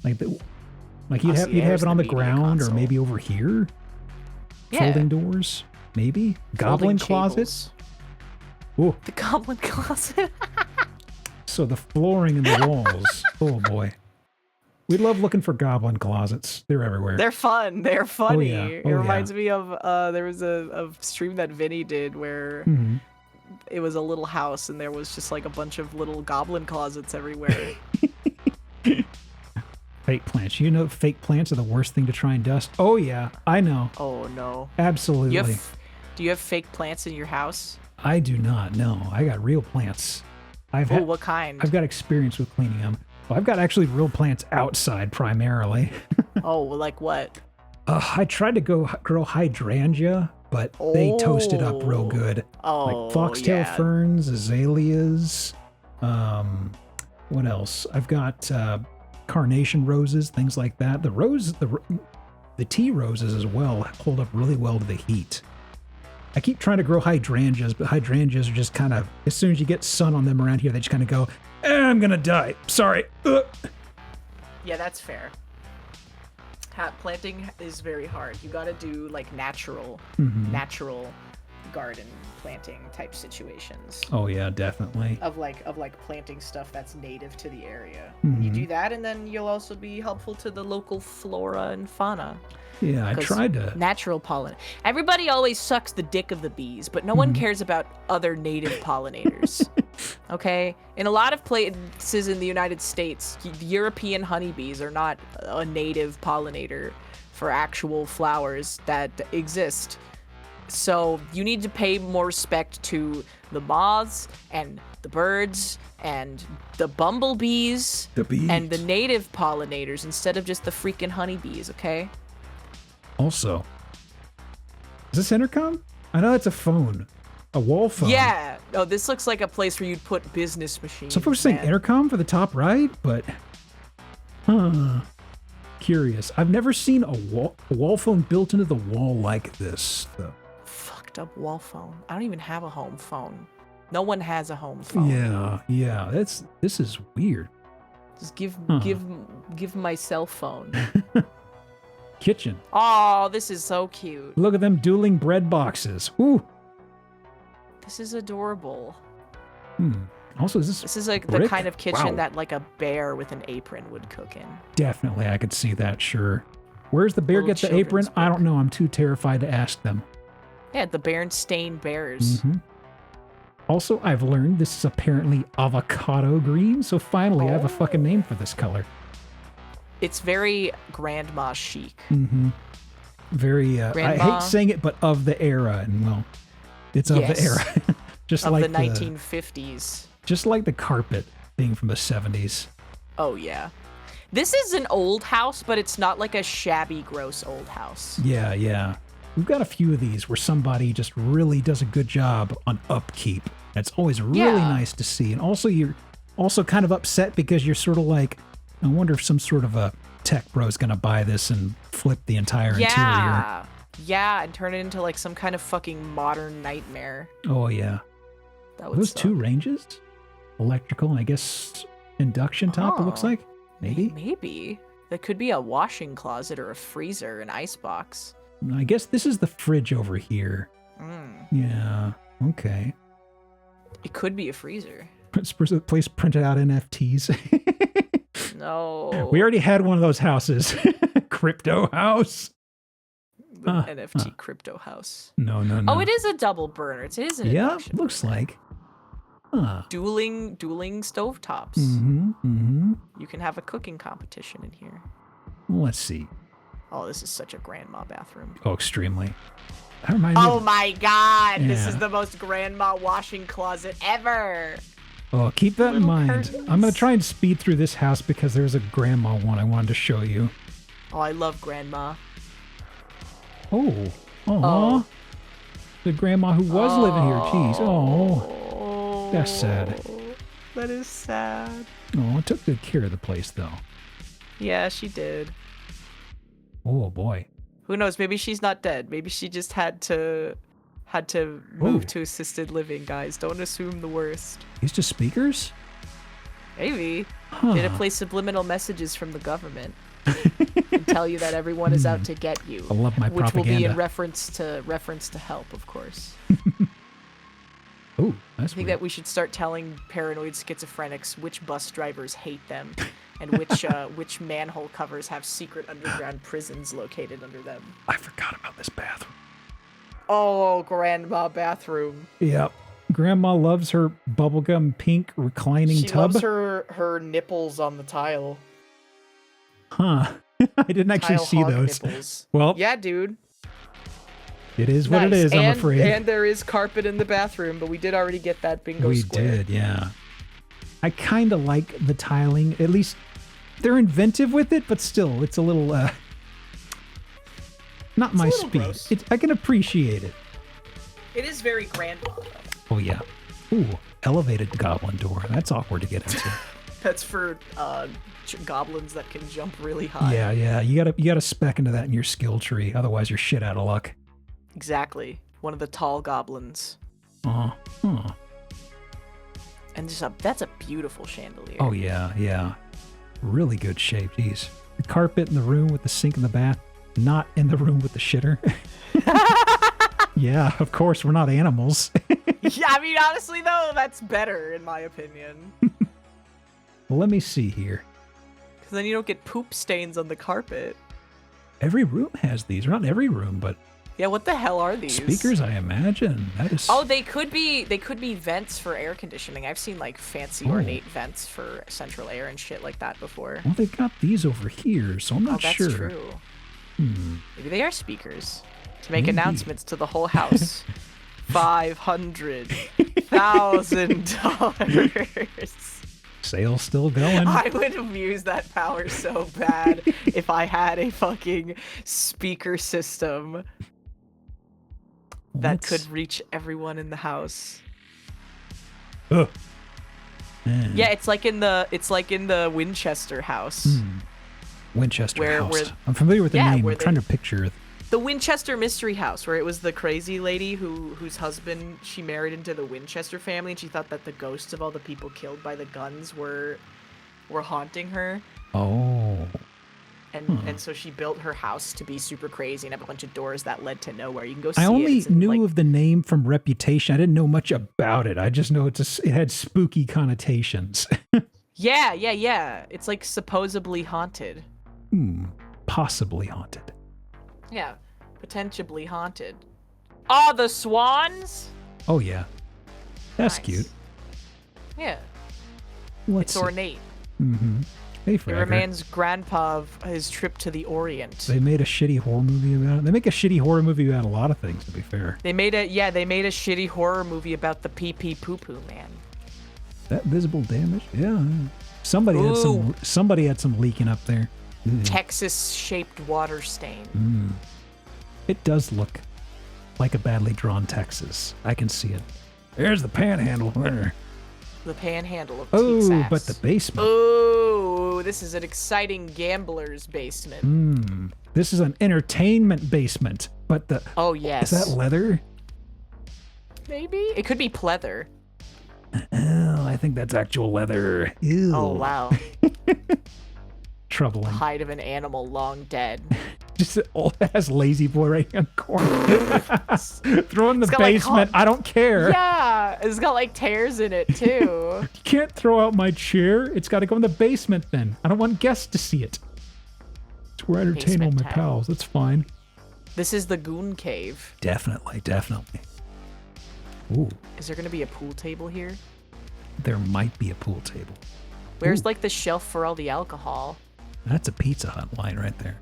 like you'd have it on the ground or maybe over here. Yeah. Folding doors, maybe goblin closets. Oh, The goblin closet. so the flooring and the walls. Oh boy, we love looking for goblin closets. They're everywhere. They're fun. They're funny. yeah. It Oh, reminds me of there was a stream that Vinny did where it was a little house and there was just like a bunch of little goblin closets everywhere. Fake plants. You know, fake plants are the worst thing to try and dust. Oh yeah, I know. Oh no. Absolutely. Do you have fake plants in your house? I do not. No, I got real plants. Oh, what kind? I've got experience with cleaning them. Well, I've got actually real plants outside primarily. Oh, like what? I tried to grow hydrangea, but they toasted up real good. Oh, like foxtail ferns, azaleas. What else? I've got carnation roses, things like that. The tea roses as well hold up really well to the heat. I keep trying to grow hydrangeas, but hydrangeas are just kind of, as soon as you get sun on them around here, they just kind of go, I'm gonna die. Sorry. Yeah, that's fair. Planting is very hard. You gotta do like natural garden planting type situations. Oh yeah, definitely. Of planting stuff that's native to the area. Mm-hmm. You do that, and then you'll also be helpful to the local flora and fauna. Yeah, I tried to. Natural pollen. Everybody always sucks the dick of the bees, but no one cares about other native pollinators. Okay? In a lot of places in the United States, European honeybees are not a native pollinator for actual flowers that exist. So you need to pay more respect to the moths and the birds and the bumblebees and the native pollinators instead of just the freaking honeybees, okay? Also, is this intercom? I know it's a phone. A wall phone. Yeah. Oh, this looks like a place where you'd put business machines. Some folks saying intercom for the top right, but curious. I've never seen a wall phone built into the wall like this, though. Fucked up wall phone. I don't even have a home phone. No one has a home phone. Yeah. This is weird. Just give my cell phone. Kitchen. Oh, this is so cute. Look at them dueling bread boxes. Ooh. This is adorable. Also, this is like brick? The kind of kitchen that like a bear with an apron would cook in. Definitely, I could see that, sure. Where's the bear get the apron? I don't know. I'm too terrified to ask them. Yeah, the Berenstain Bears. Also, I've learned this is apparently avocado green, so finally I have a fucking name for this color. It's very grandma chic. Very, I hate saying it, but of the era, and well, it's of the era. Just of like the 1950s. Just like the carpet being from the 70s. Oh, yeah. This is an old house, but it's not like a shabby, gross old house. Yeah. We've got a few of these where somebody just really does a good job on upkeep. It's always really nice to see. And also, you're also kind of upset because you're sort of like, I wonder if some sort of a tech bro is going to buy this and flip the entire interior. Yeah, and turn it into like some kind of fucking modern nightmare. Oh, yeah. That would Those suck. 2 ranges? Electrical and I guess induction top, it looks like? Maybe? Maybe. That could be a washing closet or a freezer, an icebox. I guess this is the fridge over here. Yeah, okay. It could be a freezer. Place printed out NFTs. No. We already had one of those houses. Crypto house. The NFT crypto house. No. Oh, it is a double burner. It is an induction looks burner. like. Huh. Dueling stovetops. You can have a cooking competition in here. Let's see. Oh, this is such a grandma bathroom. Oh, extremely. That reminds me of, my God. This is the most grandma washing closet ever. Oh, keep that in mind. Curtains. I'm going to try and speed through this house because there's a grandma one I wanted to show you. Oh, I love grandma. Oh. The grandma who was living here. Jeez. Oh. That's sad. That is sad. Oh, it took good care of the place, though. Yeah, she did. Oh, boy. Who knows? Maybe she's not dead. Maybe she just had to move to assisted living, guys. Don't assume the worst. These just speakers? Maybe. Did it play subliminal messages from the government and tell you that everyone is out to get you? I love my which propaganda. Will be in reference to help, of course. Oh, that's I think that we should start telling paranoid schizophrenics which bus drivers hate them and which manhole covers have secret underground prisons located under them. I forgot about this bathroom. Oh, grandma bathroom. Yep. Grandma loves her bubblegum pink reclining tub. She loves her nipples on the tile. Huh. I didn't actually Tile see hog those. Nipples. Well, yeah, dude. It is what it is, I'm afraid. And there is carpet in the bathroom, but we did already get that bingo square. We did, yeah. I kind of like the tiling. At least they're inventive with it, but still, it's a little, not my speed. I can appreciate it. It is very grandma, though. Oh, yeah. Ooh, elevated goblin door. That's awkward to get into. That's for goblins that can jump really high. Yeah. You gotta spec into that in your skill tree. Otherwise, you're shit out of luck. Exactly. One of the tall goblins. And that's a beautiful chandelier. Oh, yeah. Really good shape. Jeez. The carpet in the room with the sink in the bath, not in the room with the shitter. Yeah, of course, we're not animals. Yeah, I mean, honestly, though, that's better, in my opinion. Well, let me see here. Because then you don't get poop stains on the carpet. Every room has these. Not every room, but... Yeah, what the hell are these? Speakers, I imagine. That is... Oh, they could be vents for air conditioning. I've seen, like, fancy ornate vents for central air and shit like that before. Well, they've got these over here, so I'm not sure. That's true. Maybe they are speakers. To make announcements to the whole house. $500,000. Sale's still going. I would have used that power so bad if I had a fucking speaker system that could reach everyone in the house. Ugh. Yeah, it's like in the Winchester house. Winchester House. I'm familiar with the name. I'm trying to picture it. The Winchester Mystery House, where it was the crazy lady whose husband she married into the Winchester family, and she thought that the ghosts of all the people killed by the guns were haunting her. Oh. And so she built her house to be super crazy and have a bunch of doors that led to nowhere. You can go see it. I only knew of the name from reputation. I didn't know much about it. I just know it had spooky connotations. Yeah. It's like supposedly haunted. Possibly haunted. Yeah, potentially haunted. Oh, the swans? Oh, yeah. That's nice. cute. Yeah. It's ornate. Hey, it reminds Grandpa of his trip to the Orient. They made a shitty horror movie about it. They make a shitty horror movie about a lot of things, to be fair. They made a shitty horror movie about the pee-pee poo-poo man. That visible damage? Yeah. Somebody had some leaking up there. Texas-shaped water stain. It does look like a badly drawn Texas. I can see it. There's the panhandle. The panhandle of Texas. Oh, but the basement. Oh, this is an exciting gambler's basement. This is an entertainment basement. But the... Oh, yes. Is that leather? Maybe. It could be pleather. Oh, I think that's actual leather. Ew. Oh, wow. Troubling. Hide of an animal long dead. Just has lazy boy right in the corner. Throw in the basement. I don't care. Yeah. Yeah, it's got like tears in it too. You can't throw out my chair. It's got to go in the basement then. I don't want guests to see it. It's where I entertain all my pals. That's fine. This is the Goon Cave. Definitely. Ooh. Is there going to be a pool table here? There might be a pool table. Where's like the shelf for all the alcohol? That's a Pizza Hut line right there.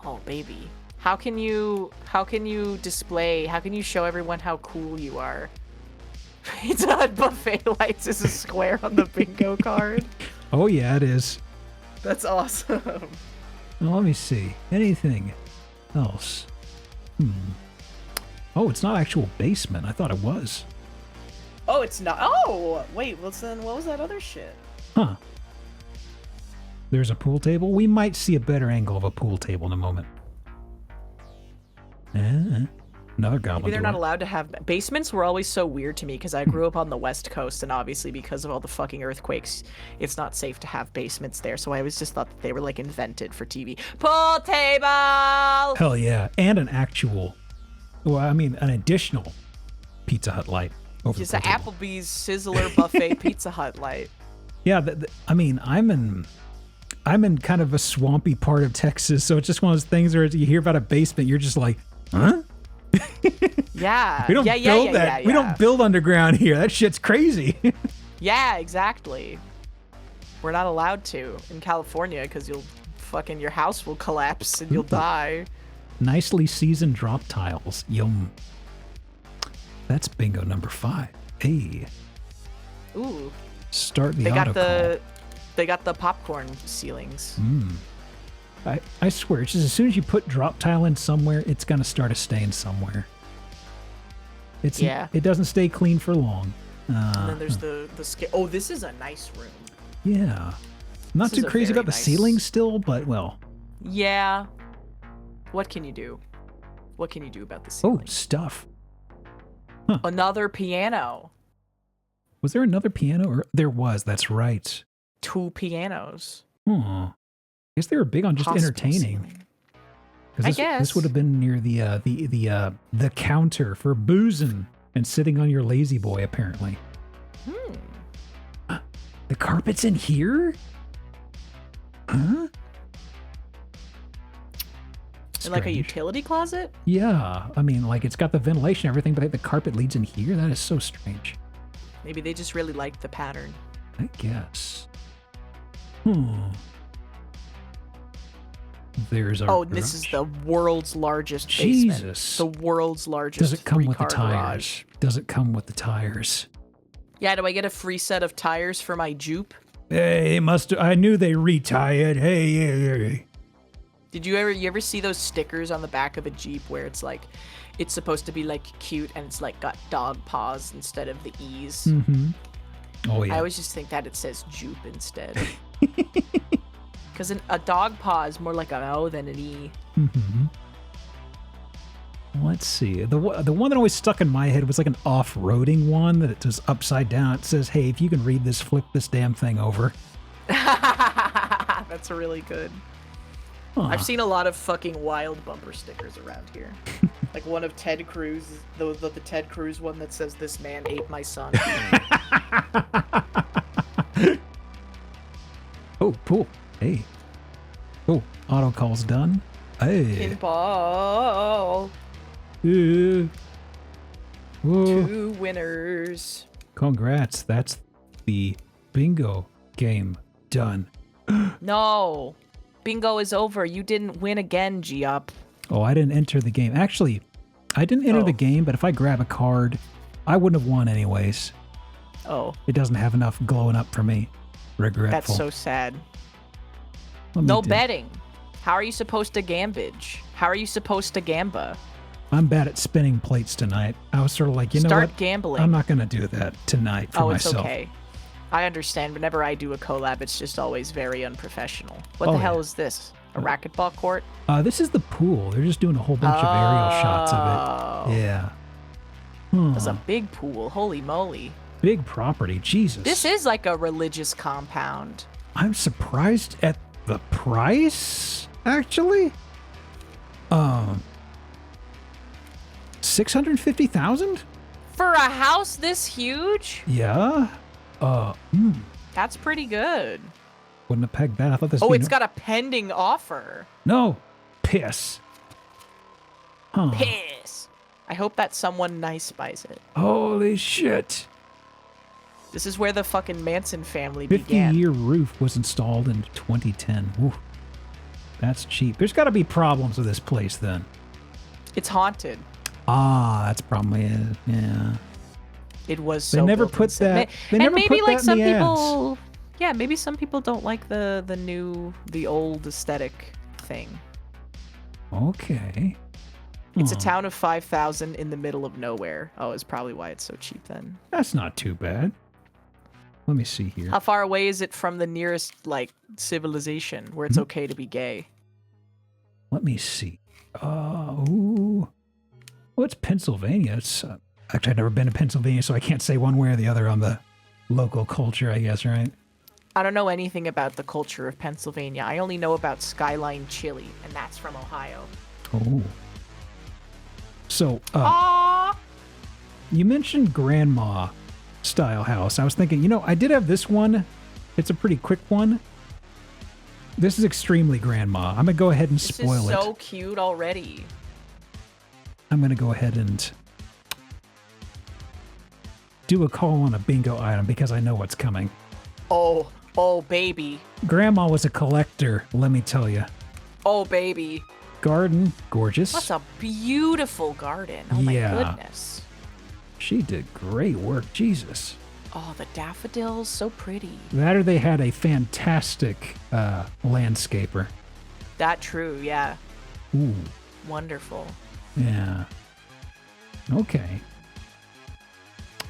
Oh, baby. How can you show everyone how cool you are? Pizza Hut buffet lights is a square on the bingo card. Oh yeah, it is. That's awesome. Well, let me see. Anything else? Oh, it's not actual basement. I thought it was. Oh, it's not. Oh, wait. Well, then what was that other shit? Huh. There's a pool table. We might see a better angle of a pool table in a moment. Another goblin. Maybe they're not allowed to have basements. Were always so weird to me because I grew up on the West Coast, and obviously because of all the fucking earthquakes, it's not safe to have basements there. So I always just thought that they were like invented for TV. Pool table. Hell yeah, and an actual, an additional Pizza Hut light. Just an Applebee's Sizzler buffet Pizza Hut light. Yeah, I'm in kind of a swampy part of Texas, so it's just one of those things where you hear about a basement, you're just like, huh? Yeah. We don't build that. We don't build underground here. That shit's crazy. Yeah, exactly. We're not allowed to in California because your house will collapse and you'll die. Nicely seasoned drop tiles. Yum. That's bingo number 5. Hey. Ooh. Start the auto call. They got the popcorn ceilings. I swear, it's just as soon as you put drop tile in somewhere, it's gonna start a stain somewhere. It doesn't stay clean for long. And then there's the oh, this is a nice room. Yeah. Not too crazy about the ceiling still, but well. Yeah. What can you do? What can you do about the ceiling? Oh, stuff. Huh. Another piano. Was there another piano? Or there was, that's right. 2 pianos. I guess they were big on just entertaining. I guess this would have been near the counter for boozing and sitting on your lazy boy, apparently. The carpet's in here? Huh? Like a utility closet? Yeah. I mean, like it's got the ventilation and everything, but the carpet leads in here? That is so strange. Maybe they just really liked the pattern. I guess. There's our this is the world's largest basement. Jesus. The world's largest. Does it come with the tires? Garage. Does it come with the tires? Yeah, do I get a free set of tires for my Jupe? Hey, I knew they retired. Hey. Did you ever see those stickers on the back of a Jeep where it's like, it's supposed to be like cute and it's like got dog paws instead of the E's? Mm-hmm. Oh yeah. I always just think that it says Jupe instead. Because a dog paw is more like an O than an E. Mm-hmm. Let's see. The one that always stuck in my head was like an off-roading one that it was upside down. It says, hey, if you can read this, flip this damn thing over. That's really good. Huh. I've seen a lot of fucking wild bumper stickers around here. Like one of Ted Cruz, the Ted Cruz one that says, this man ate my son. Oh, pool. Hey. Oh, auto call's done. Hey. Pinball. 2 winners. Congrats. That's the bingo game done. No. Bingo is over. You didn't win again, G-Up. Oh, I didn't enter the game. Actually, I didn't enter the game, but if I grab a card, I wouldn't have won anyways. Oh. It doesn't have enough glowing up for me. Regretful. That's so sad. No betting. How are you supposed to gambage? How are you supposed to gamba? I'm bad at spinning plates tonight. I was sort of like, you know what? Start gambling. I'm not going to do that tonight for myself. Oh, it's okay. I understand. Whenever I do a collab, it's just always very unprofessional. What the hell is this? A racquetball court? This is the pool. They're just doing a whole bunch of aerial shots of it. Yeah. That's a big pool. Holy moly. Big property. Jesus. This is like a religious compound. I'm surprised at the price, actually. 650,000? For a house this huge? Yeah. That's pretty good. Wouldn't have pegged that. I thought this. Oh, it's got a pending offer. No. Piss. Huh. Piss. I hope that someone nice buys it. Holy shit. This is where the fucking Manson family began. 50-year roof was installed in 2010. Ooh. That's cheap. There's got to be problems with this place then. It's haunted. Ah, that's probably it. Yeah. It was so They never built put in that. They and never maybe put like that some in the people ads. yeah, maybe some people don't like the old aesthetic thing. Okay. It's a Huh. town of 5,000 in the middle of nowhere. Oh, it's probably why it's so cheap then. That's not too bad. Let me see here. How far away is it from the nearest like civilization where it's okay to be gay? Let me see. Ooh. Well, it's Pennsylvania. It's actually I've never been to Pennsylvania, so I can't say one way or the other on the local culture, I guess, right? I don't know anything about the culture of Pennsylvania. I only know about Skyline Chili, and that's from Ohio. Oh. So, Aww! you mentioned grandma style house. I was thinking, I did have this one. It's a pretty quick one. This is extremely grandma. I'm going to go ahead and spoil This is so it. cute already. I'm going to go ahead and do a call on a bingo item because I know what's coming. Oh, baby. Grandma was a collector, let me tell you. Oh, baby. Garden, gorgeous. That's a beautiful garden. Oh, my goodness. She did great work, Jesus. Oh, the daffodils, so pretty. That or they had a fantastic landscaper. That true, yeah. Ooh, Wonderful. yeah. Okay.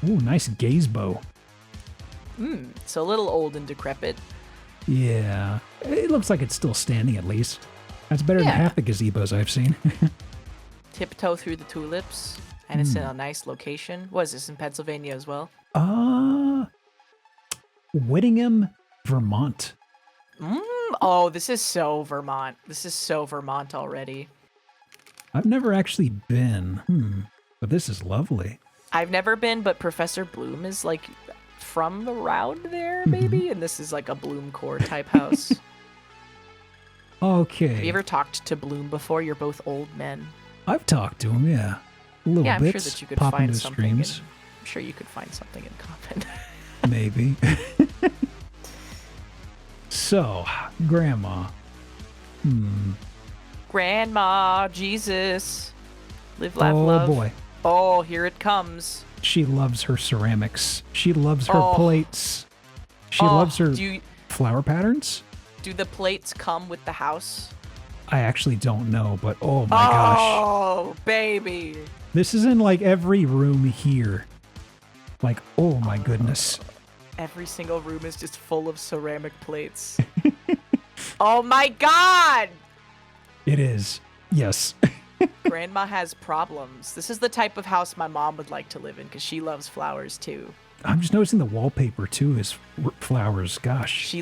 Ooh, nice gazebo. It's a little old and decrepit. Yeah. It looks like it's still standing at least. That's better than Yeah. half the gazebos I've seen. Tiptoe through the tulips, and it's in a nice location. What is this, in Pennsylvania as well? Whittingham, Vermont. Oh, this is so Vermont. This is so Vermont already. I've never actually been. But this is lovely. I've never been, but Professor Bloom is like from around there, maybe? And this is like a Bloomcore type house. Okay. Have you ever talked to Bloom before? You're both old men. I've talked to him, yeah. A little Yeah, I'm bits. sure that you could Pop find into something. streams. I'm sure you could find something in common. Maybe. So, Grandma. Grandma, Jesus. Live, laugh, Oh love. boy. Oh, here it comes. She loves her ceramics. She loves her Oh. plates. She Oh, loves her Do flower patterns. the plates come with the house? I actually don't know, but oh my gosh. Oh, baby. This is in like every room here. Like, oh my goodness. Every single room is just full of ceramic plates. Oh my god! It is. Yes. Grandma has problems. This is the type of house my mom would like to live in because she loves flowers too. I'm just noticing the wallpaper too is flowers. Gosh.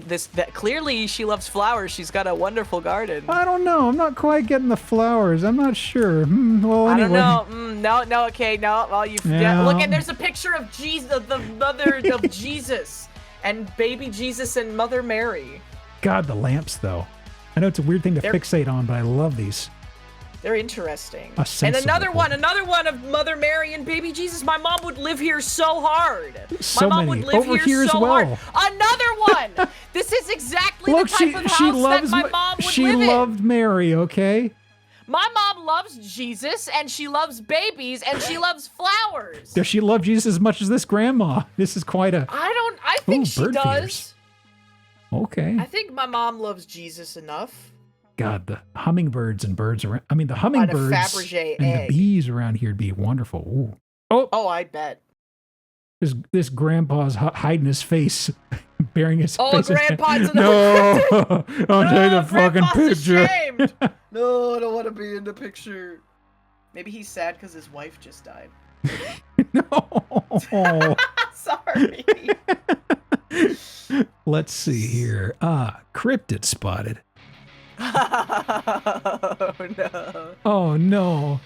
Clearly she loves flowers. She's got a wonderful garden. I don't know. I'm not quite getting the flowers. I'm not sure. Well, I anyway. don't know. No, okay, no. Well, look, and there's a picture of Jesus, the mother of Jesus, and baby Jesus and Mother Mary. God, the lamps though. I know it's a weird thing to They're- fixate on, but I love these. They're interesting. A And sensible another one of Mother Mary and baby Jesus. My mom would live here so hard. So my mom many. would live Over here as so well. hard. Another one. This is exactly Look, the type of house that my mom would she live loved Mary, okay? in. My mom loves Jesus, and she loves babies, and she loves flowers. Does she love Jesus as much as this grandma? This is quite a... I think Ooh, she bird does. feeders. Okay. I think my mom loves Jesus enough. God, the hummingbirds and birds around... I mean, the hummingbirds Fabergé and egg. the bees around here would be wonderful. Ooh. Oh, I bet. This grandpa's hiding his face, bearing his Oh, face. Grandpa's No! Don't take the fucking Grandpa's picture. ashamed. No, I don't want to be in the picture. Maybe he's sad because his wife just died. No. Sorry. Let's see here. Cryptid spotted. Oh no. Oh no.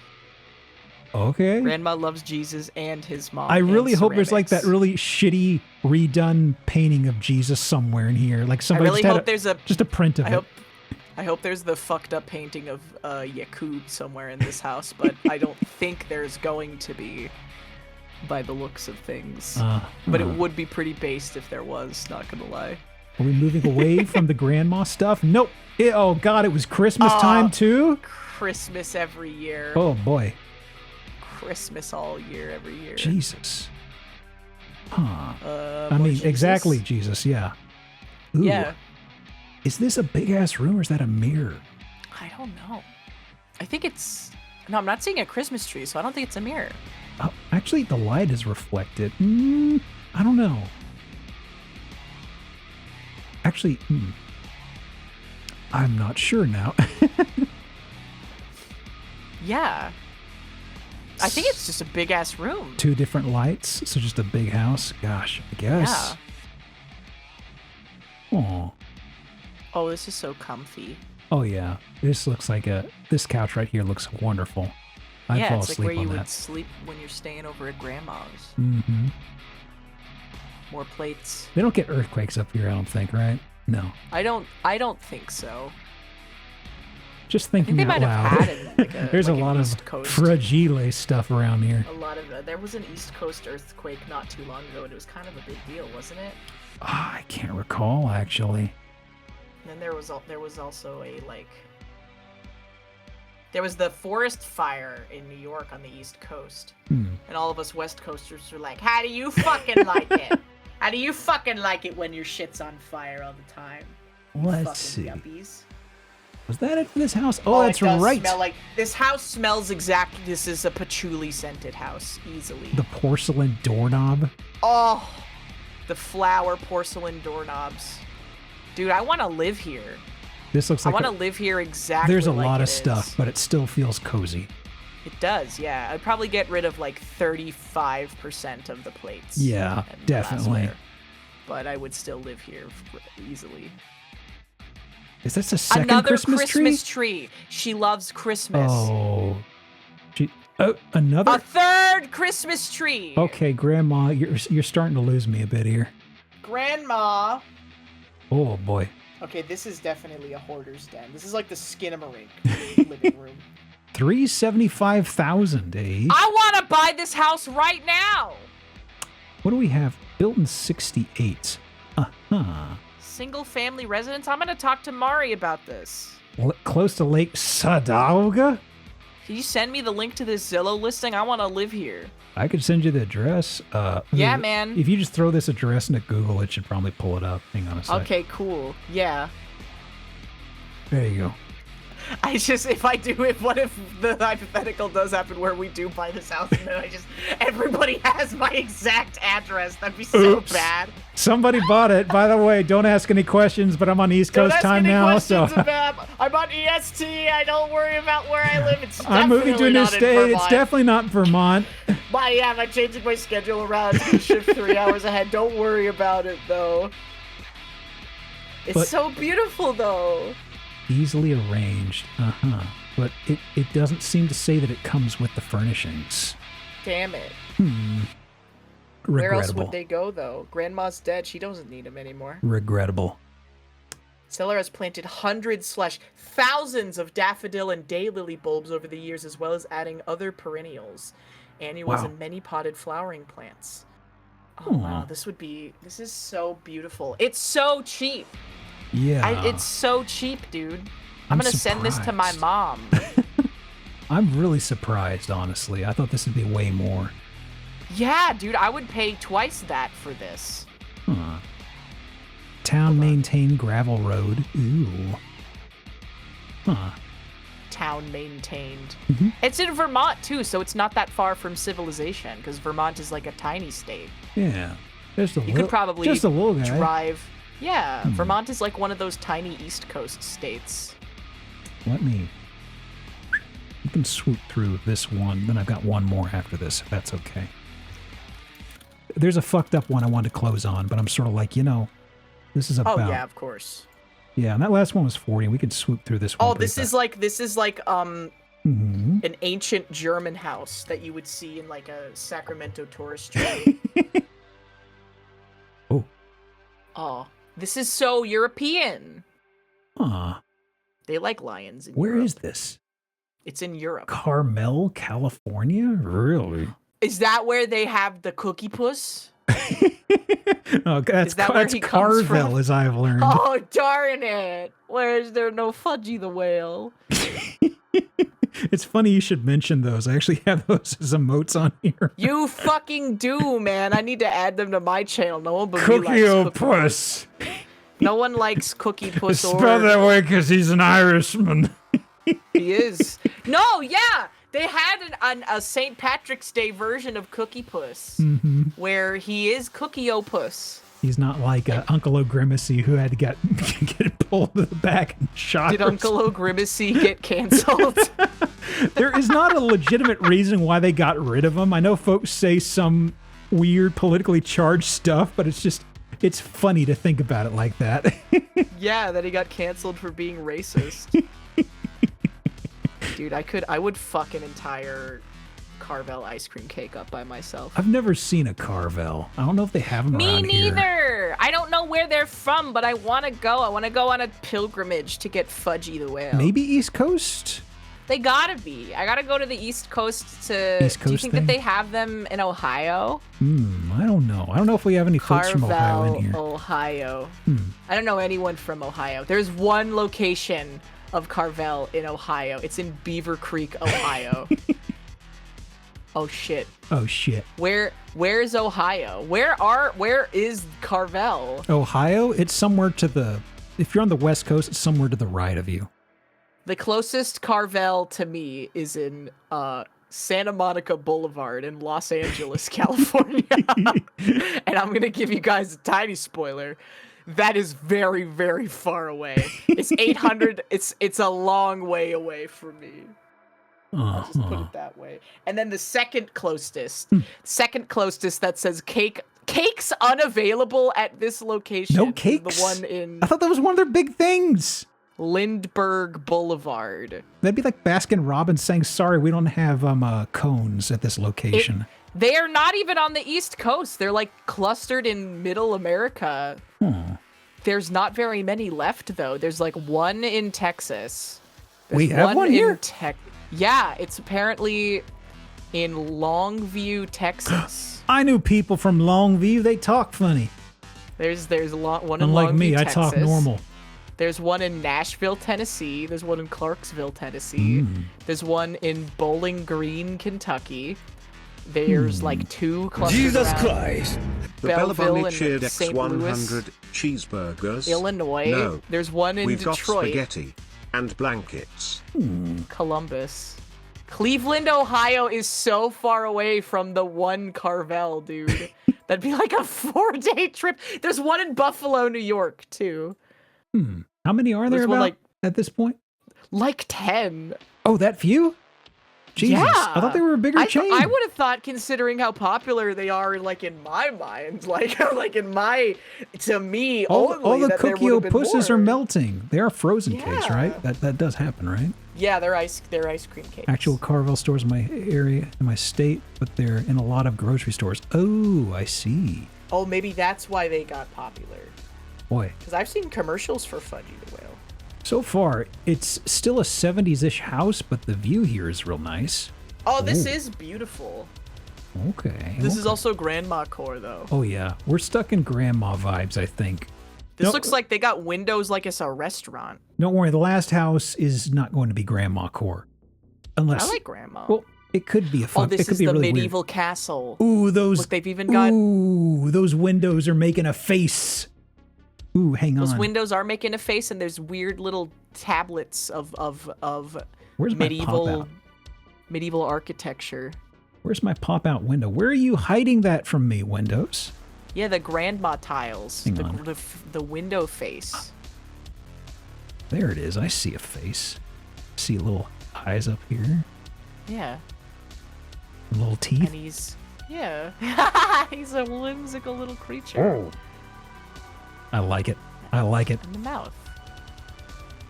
Okay. Grandma loves Jesus and his mom. I really and hope there's like that ceramics. really shitty redone painting of Jesus somewhere in here. Like I somebody really just hope there's a. just a print of it. I hope there's the fucked up painting of Yakub somewhere in this house, but I don't think there's going to be, by the looks of things. But it would be pretty based if there was. Not gonna lie. Are we moving away from the grandma stuff? Nope. Oh God, it was Christmas time too. Christmas every year. Oh boy. Christmas all year, every year. Jesus. Huh. I more mean, Jesus? exactly, Jesus, yeah. Ooh. Yeah. Is this a big-ass room or is that a mirror? I don't know. I think it's... No, I'm not seeing a Christmas tree, so I don't think it's a mirror. Oh, actually, the light is reflected. I don't know. Actually, I'm not sure now. Yeah. I think it's just a big-ass room. 2 different lights, so just a big house. Gosh, I guess. Yeah. Oh. Oh, this is so comfy. Oh yeah, this looks like this couch right here looks wonderful. I'd fall It's like asleep where you on would that. sleep when you're staying over at Grandma's. Mm-hmm. More plates. They don't get earthquakes up here, I don't think, right? No. I don't think so. Just I think thinking they out might have loud. had it like a, There's like a an lot of East Coast. fragile stuff around here. A lot of there was an East Coast earthquake not too long ago, and it was kind of a big deal, wasn't it? I can't recall actually. And then there was also there was the forest fire in New York on the East Coast, and all of us West Coasters were like, "How do you fucking like it? How do you fucking like it when your shit's on fire all the time?" Let's see. Fucking yuppies. Was that it for this house? Oh, that's it does right. Smell like this house smells exactly. This is a patchouli scented house, easily. The porcelain doorknob. Oh, the flower porcelain doorknobs. Dude, I want to live here. This looks I like want to live here exactly. there's a like lot it of stuff, is. but it still feels cozy. It does, yeah. I'd probably get rid of like 35% of the plates. Yeah, and definitely. glassware, but I would still live here easily. Is this a second Another Christmas tree? She loves Christmas. Oh. Another? A third Christmas tree. Okay, Grandma, you're starting to lose me a bit here. Grandma. Oh boy. Okay, this is definitely a hoarder's den. This is like the Skinamarink living room. 375,000, eh? I want to buy this house right now. What do we have? Built in 68. Uh-huh. Single family residence? I'm going to talk to Mari about this. Close to Lake Sadauga? Can you send me the link to this Zillow listing? I want to live here. I could send you the address. Yeah, man. If you just throw this address into Google, it should probably pull it up. Hang on a sec. Okay, cool. Yeah. There you go. What if the hypothetical does happen where we do buy this house and then everybody has my exact address? That'd be so Oops. bad. Somebody bought it. By the way, don't ask any questions, but I'm on East Coast time now, so I'm on EST. I don't worry about where I live. It's I'm moving to a new not in state. It's Vermont. definitely not Vermont. I'm changing my schedule around. It's gonna shift 3 hours ahead. Don't worry about it, though. It's so beautiful, though. Easily arranged. Uh-huh. But it doesn't seem to say that it comes with the furnishings. Damn it. Regrettable. Where else would they go, though? Grandma's dead. She doesn't need them anymore. Regrettable. Seller has planted hundreds/thousands of daffodil and daylily bulbs over the years, as well as adding other perennials, annuals, Wow. and many potted flowering plants. Oh, wow. This is so beautiful. It's so cheap. Yeah. It's so cheap, dude. I'm I'm gonna send this to my surprised. mom. I'm really surprised, honestly. I thought this would be way more. Yeah, dude, I would pay twice that for this. Huh. Town maintained gravel road. Ooh. Huh. Town maintained. Mm-hmm. It's in Vermont too, so it's not that far from civilization, because Vermont is like a tiny state. Yeah. Just You could probably just a little guy. drive. Yeah, Vermont is like one of those tiny East Coast states. Let me. You can swoop through this one, then I've got one more after this, if that's okay. There's a fucked up one I wanted to close on, but I'm sort of like, this is about. Oh yeah, of course. Yeah, and that last one was 40. We could swoop through this one. Oh, this is like An ancient German house that you would see in like a Sacramento tourist trail. Oh, this is so European. They like lions in Where Europe. is this? It's in Europe. Carmel, California? Really? Is that where they have the cookie puss? Oh, that's he comes Carvel, from? as I've learned. Oh, darn it. Where is there no Fudgy the Whale? It's funny you should mention those. I actually have those as emotes on here. You fucking do, man. I need to add them to my channel. No one but me Cookie likes o Cookie puss. No one likes Cookie Puss Spell that way because he's an Irishman. He is. No, yeah. They had a St. Patrick's Day version of Cookie Puss where he is Cookie o Puss. He's not like Uncle O'Grimacy who had to get pulled to the back and shot. Did Uncle O'Grimacy get canceled? There is not a legitimate reason why they got rid of him. I know folks say some weird politically charged stuff, but it's funny to think about it like that. Yeah, that he got canceled for being racist. Dude, I would fuck an entire Carvel ice cream cake up by myself. I've never seen a Carvel. I don't know if they have them around Me here. neither. I don't know where they're from, but I want to go. I want to go on a pilgrimage to get Fudgy the Whale. Maybe East Coast? They gotta be. I gotta go to the East Coast to... East Coast Do you think thing? that they have them in Ohio? I don't know. I don't know if we have any folks from Ohio in here. Ohio. I don't know anyone from Ohio. There's one location of Carvel in Ohio. It's in Beaver Creek, Ohio. Oh shit. Oh shit. Where's Ohio? Where is Carvel? Ohio? It's somewhere to the... If you're on the West Coast, it's somewhere to the right of you. The closest Carvel to me is in Santa Monica Boulevard in Los Angeles, California. And I'm going to give you guys a tiny spoiler. That is very, very far away. It's 800. It's a long way away from me. I'll just put it that way. And then the second closest that says cakes unavailable at this location. No cakes? The one in I thought that was one of their big things. Lindbergh Boulevard. That'd be like Baskin Robbins saying, sorry, we don't have cones at this location. They are not even on the East Coast. They're like clustered in middle America. There's not very many left, though. There's like one in Texas. We have one here? Yeah, it's apparently in Longview, Texas. I knew people from Longview. They talk funny. There's one in Longview, Unlike me, Texas. I talk normal. There's one in Nashville, Tennessee. There's one in Clarksville, Tennessee. There's one in Bowling Green, Kentucky. There's like two clusters Jesus around Christ. The Belleville Belleville and cheered St. X100 Louis, cheeseburgers. Illinois. No. There's one in We've got Detroit. spaghetti and blankets. Columbus. Cleveland, Ohio is so far away from the one Carvel, dude. That'd be like a 4-day trip. There's one in Buffalo, New York, too. How many are there There's one, about like- at this point? Like 10. Oh, that few? Jesus. Yeah. I thought they were a bigger chain. I would have thought, considering how popular they are, like in my mind, like in my, to me, all only the that there cookie would have been pusses more. are melting. They are frozen cakes, Yeah. right? That does happen, right? Yeah, they're ice cream cakes. Actual Carvel stores in my area, in my state, but they're in a lot of grocery stores. Oh, I see. Oh, maybe that's why they got popular. Boy, Because I've seen commercials for Fudgy the Whale. so far it's still a 70s-ish house, but the view here is real nice. Oh, this is beautiful. Okay. This is also Grandmacore, though. Oh yeah, we're stuck in grandma vibes, I think. This No- looks like they got windows like it's a restaurant. Don't worry, the last house is not going to be Grandmacore, unless. I like Grandma. Well, it could be a fun. oh, this it could is be the really medieval castle. Weird. Ooh, those. Look, they've even got... Ooh, those windows are making a face. Ooh, hang Those on. windows are making a face, and there's weird little tablets of Where's my pop out? medieval architecture. Where's my pop out window? Where are you hiding that from me, Windows? Yeah, the grandma tiles. Hang on. The window face. There it is. I see a face. See little eyes up here. Yeah. Little And teeth. he's... Yeah. He's a whimsical little creature. I like it. I like it. In the mouth.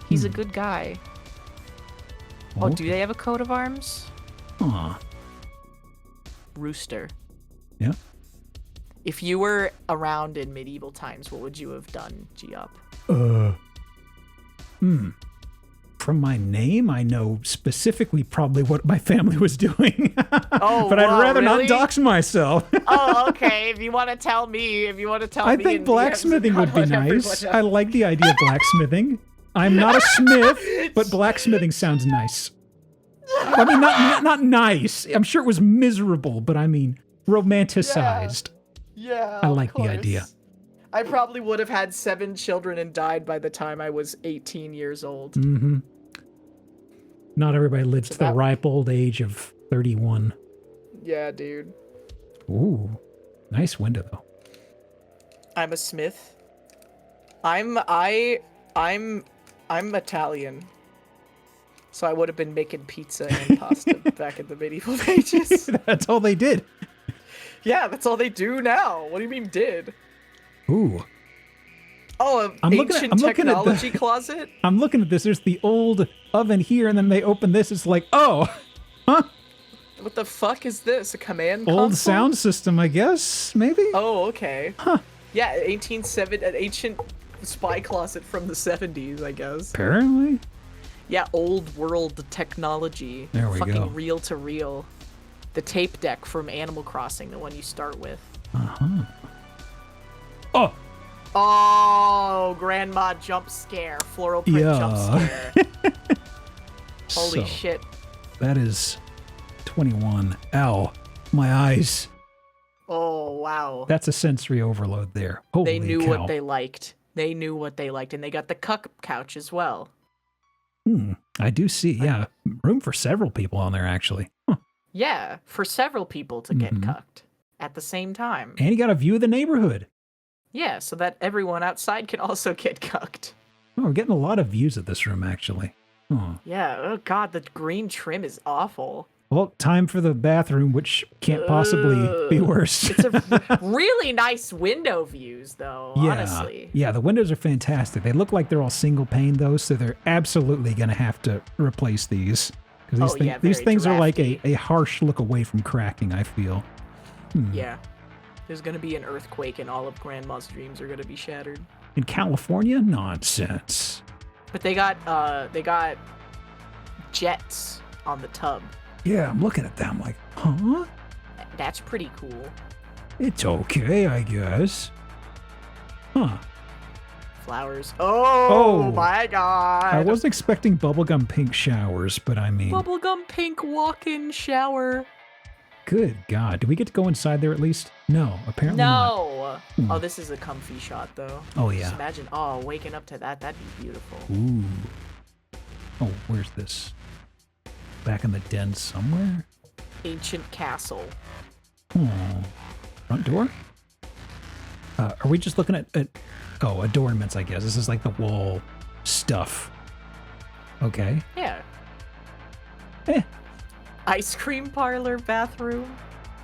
He's a good guy. Oh, do they have a coat of arms? Aw. Rooster. Yeah. If you were around in medieval times, what would you have done, G-Up? From my name, I know specifically probably what my family was doing. Oh, but I'd rather really? not dox myself. Oh, okay. If you want to tell me, I think blacksmithing would be nice. I like the idea of blacksmithing. I'm not a smith, but blacksmithing sounds nice. I mean, not nice. I'm sure it was miserable, but I mean, romanticized. Yeah, I like the idea. I probably would have had 7 children and died by the time I was 18 years old. Mm-hmm. Not everybody lives to the ripe old age of 31. Yeah, dude. Ooh, nice window though. I'm a smith. I'm Italian. So I would have been making pizza and pasta back in the medieval ages. That's all they did. Yeah, that's all they do now. What do you mean did? Ooh. Oh, I'm ancient technology closet? I'm looking at this. There's the old oven here, and then they open this. It's like, oh, huh? What the fuck is this? A command console? Old sound system, I guess, maybe? Oh, okay. Huh. Yeah, an ancient spy closet from the 70s, I guess. Apparently. Yeah, old world technology. There we Fucking go. reel to reel. The tape deck from Animal Crossing, the one you start with. Uh-huh. Oh! Oh, grandma jump scare. Floral print jump scare. Holy So, shit. That is 21. Ow. My eyes. Oh, wow. That's a sensory overload there. Holy They knew cow. what they liked. They knew what they liked, and they got the cuck couch as well. I do see, yeah. Room for several people on there, actually. Huh. Yeah, for several people to get cucked at the same time. And you got a view of the neighborhood. Yeah, so that everyone outside can also get cucked. Oh, we're getting a lot of views of this room, actually. Oh. Yeah, oh god, the green trim is awful. Well, time for the bathroom, which can't possibly be worse. It's a really nice window views, though, honestly. Yeah, the windows are fantastic. They look like they're all single pane, though, so they're absolutely going to have to replace these. Because these things are like a harsh look away from cracking, I feel. Yeah. There's going to be an earthquake and all of Grandma's dreams are going to be shattered. In California? Nonsense. But they got jets on the tub. Yeah, I'm looking at that. I'm like, huh? That's pretty cool. It's okay, I guess. Huh. Flowers. Oh my god. I wasn't expecting bubblegum pink showers, but I mean... Bubblegum pink walk-in shower. Good God. Do we get to go inside there at least? No, apparently not. No. Oh, this is a comfy shot, though. Oh, yeah. Just imagine, waking up to that. That'd be beautiful. Ooh. Oh, where's this? Back in the den somewhere? Ancient castle. Oh. Front door? Are we just looking at adornments, I guess. This is like the wall stuff. Okay. Yeah. Eh. Ice cream parlor bathroom.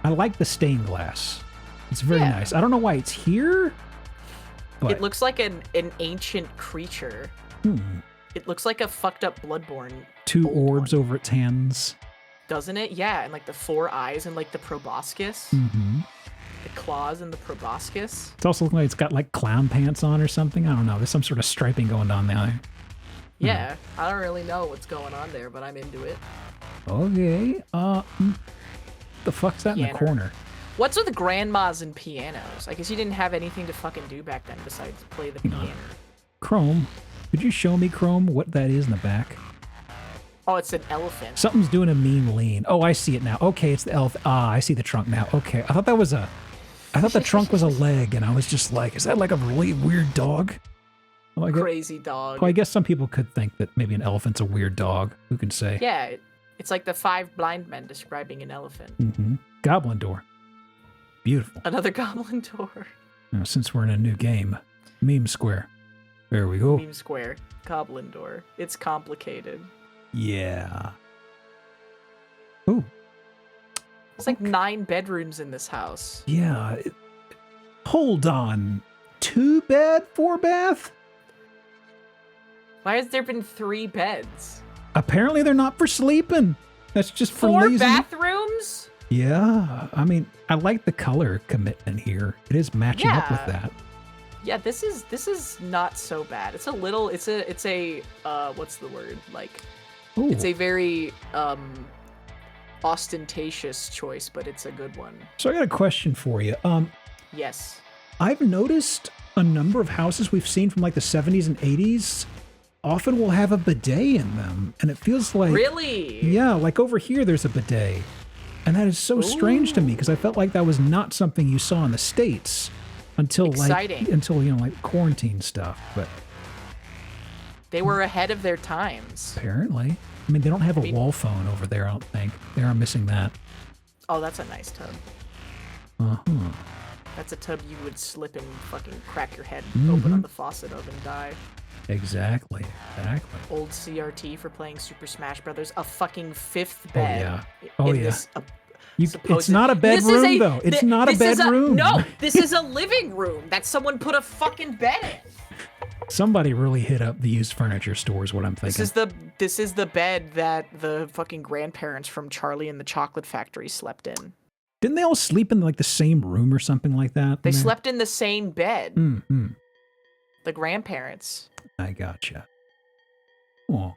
I like the stained glass. It's very nice. I don't know why it's here. But... It looks like an ancient creature. It looks like a fucked up Bloodborne. 2 orbs over its hands. Doesn't it? Yeah, and like the 4 eyes and like the proboscis. Mm-hmm. The claws and the proboscis. It's also looking like it's got like clown pants on or something. I don't know. There's some sort of striping going on there. Yeah, I don't really know what's going on there, but I'm into it. Okay. The fuck's that in the corner? What's with grandmas and pianos? I guess you didn't have anything to fucking do back then besides play the piano. Chrome, could you show me, Chrome, what that is in the back? Oh, it's an elephant. Something's doing a mean lean. Oh, I see it now. Okay, it's the elephant. Ah, I see the trunk now. Okay, I thought the trunk was a leg, and I was just like, is that like a really weird dog? Well, Crazy dog. Well, I guess some people could think that maybe an elephant's a weird dog. Who can say? Yeah, it's like the 5 blind men describing an elephant. Mm-hmm. Goblin door. Beautiful. Another goblin door. Now, since we're in a new game, meme square. There we go. Meme square. Goblin door. It's complicated. Yeah. Ooh. It's like 9 bedrooms in this house. Yeah. Hold on. 2 bed, 4 bath? Why has there been 3 beds? Apparently they're not for sleeping. That's just for 4 lazy. bathrooms? Yeah. I mean, I like the color commitment here. It is matching up with that. Yeah, this is not so bad. It's a little, it's a what's the word? Like, Ooh. it's a very, ostentatious choice, but it's a good one. So I got a question for you. Yes. I've noticed a number of houses we've seen from like the 70s and 80s often will have a bidet in them. And it feels like... Really? Yeah, like over here there's a bidet. And that is so strange to me because I felt like that was not something you saw in the States until like quarantine stuff. But they were ahead of their times. Apparently. I mean, they don't have a wall phone over there, I don't think. They are missing that. Oh, that's a nice tub. Uh-huh. That's a tub you would slip and fucking crack your head open on the faucet of and die. Exactly. Old CRT for playing Super Smash Brothers. A fucking 5th bed. Oh, yeah. It's not a bedroom, though. It's not a bedroom. No, this is a living room that someone put a fucking bed in. Somebody really hit up the used furniture store is what I'm thinking. This is the bed that the fucking grandparents from Charlie and the Chocolate Factory slept in. Didn't they all sleep in like the same room or something like that? They slept in the same bed. Mm-hmm. The grandparents. I gotcha. Oh.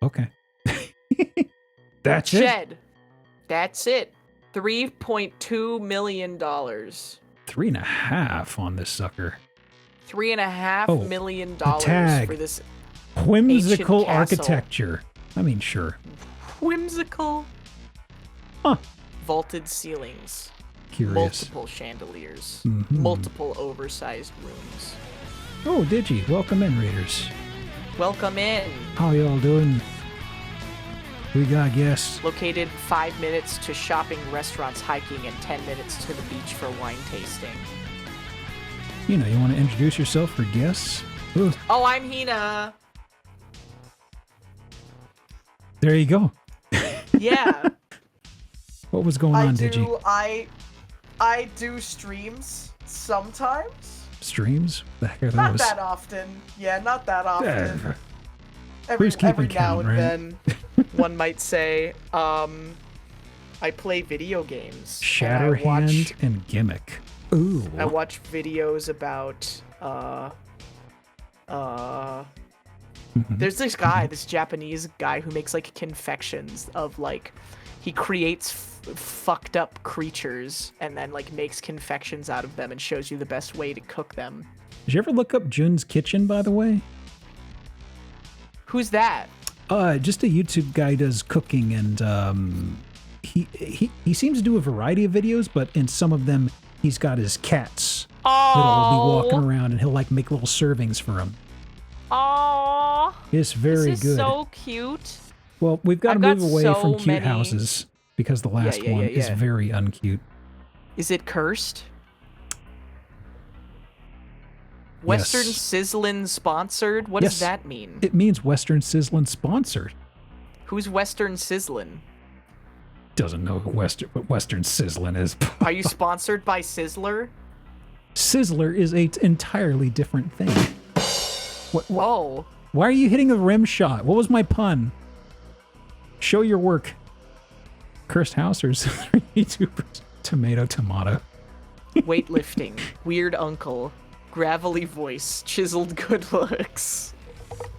Okay. That's it? Shed. That's it. $3.2 million. 3.5 on this sucker. $3.5 million tag. for this whimsical ancient castle. architecture. I mean, sure. Whimsical. Huh. Vaulted ceilings. Curious. Multiple chandeliers. Multiple oversized rooms. Oh, Digi. Welcome in, readers. Welcome in. How y'all doing? We got guests. Located 5 minutes to shopping, restaurants, hiking, and 10 minutes to the beach for wine tasting. You know, you want to introduce yourself for guests? Ooh. Oh, I'm Hina. There you go. Yeah. What was going on, Digi? I do streams sometimes. Streams? The heck are those? Not that often. Yeah, not that often. Who's Every keeping now count, and right? then, one might say, I play video games. Shatterhand and Gimmick. Ooh. I watch videos about, there's this guy, this Japanese guy who makes, like, confections of, like, he creates fucked up creatures and then, like, makes confections out of them and shows you the best way to cook them. Did you ever look up Jun's Kitchen, by the way? Who's that? Just a YouTube guy does cooking, and he seems to do a variety of videos, but in some of them he's got his cats that'll be walking around, and he'll like make little servings for them. Aww. It's very this is good. So cute. Well, we've got to move away from cute many houses because the last one is very uncute. Is it cursed? Western Sizzlin' sponsored? What does that mean? It means Western Sizzlin' sponsored. Who's Western Sizzlin'? Doesn't know what Western Sizzlin' is. Are you sponsored by Sizzler? Sizzler is an entirely different thing. Whoa. Why are you hitting a rim shot? What was my pun? Show your work. Cursed house or YouTubers? Tomato. Weightlifting. Weird uncle. Gravelly voice. Chiseled good looks.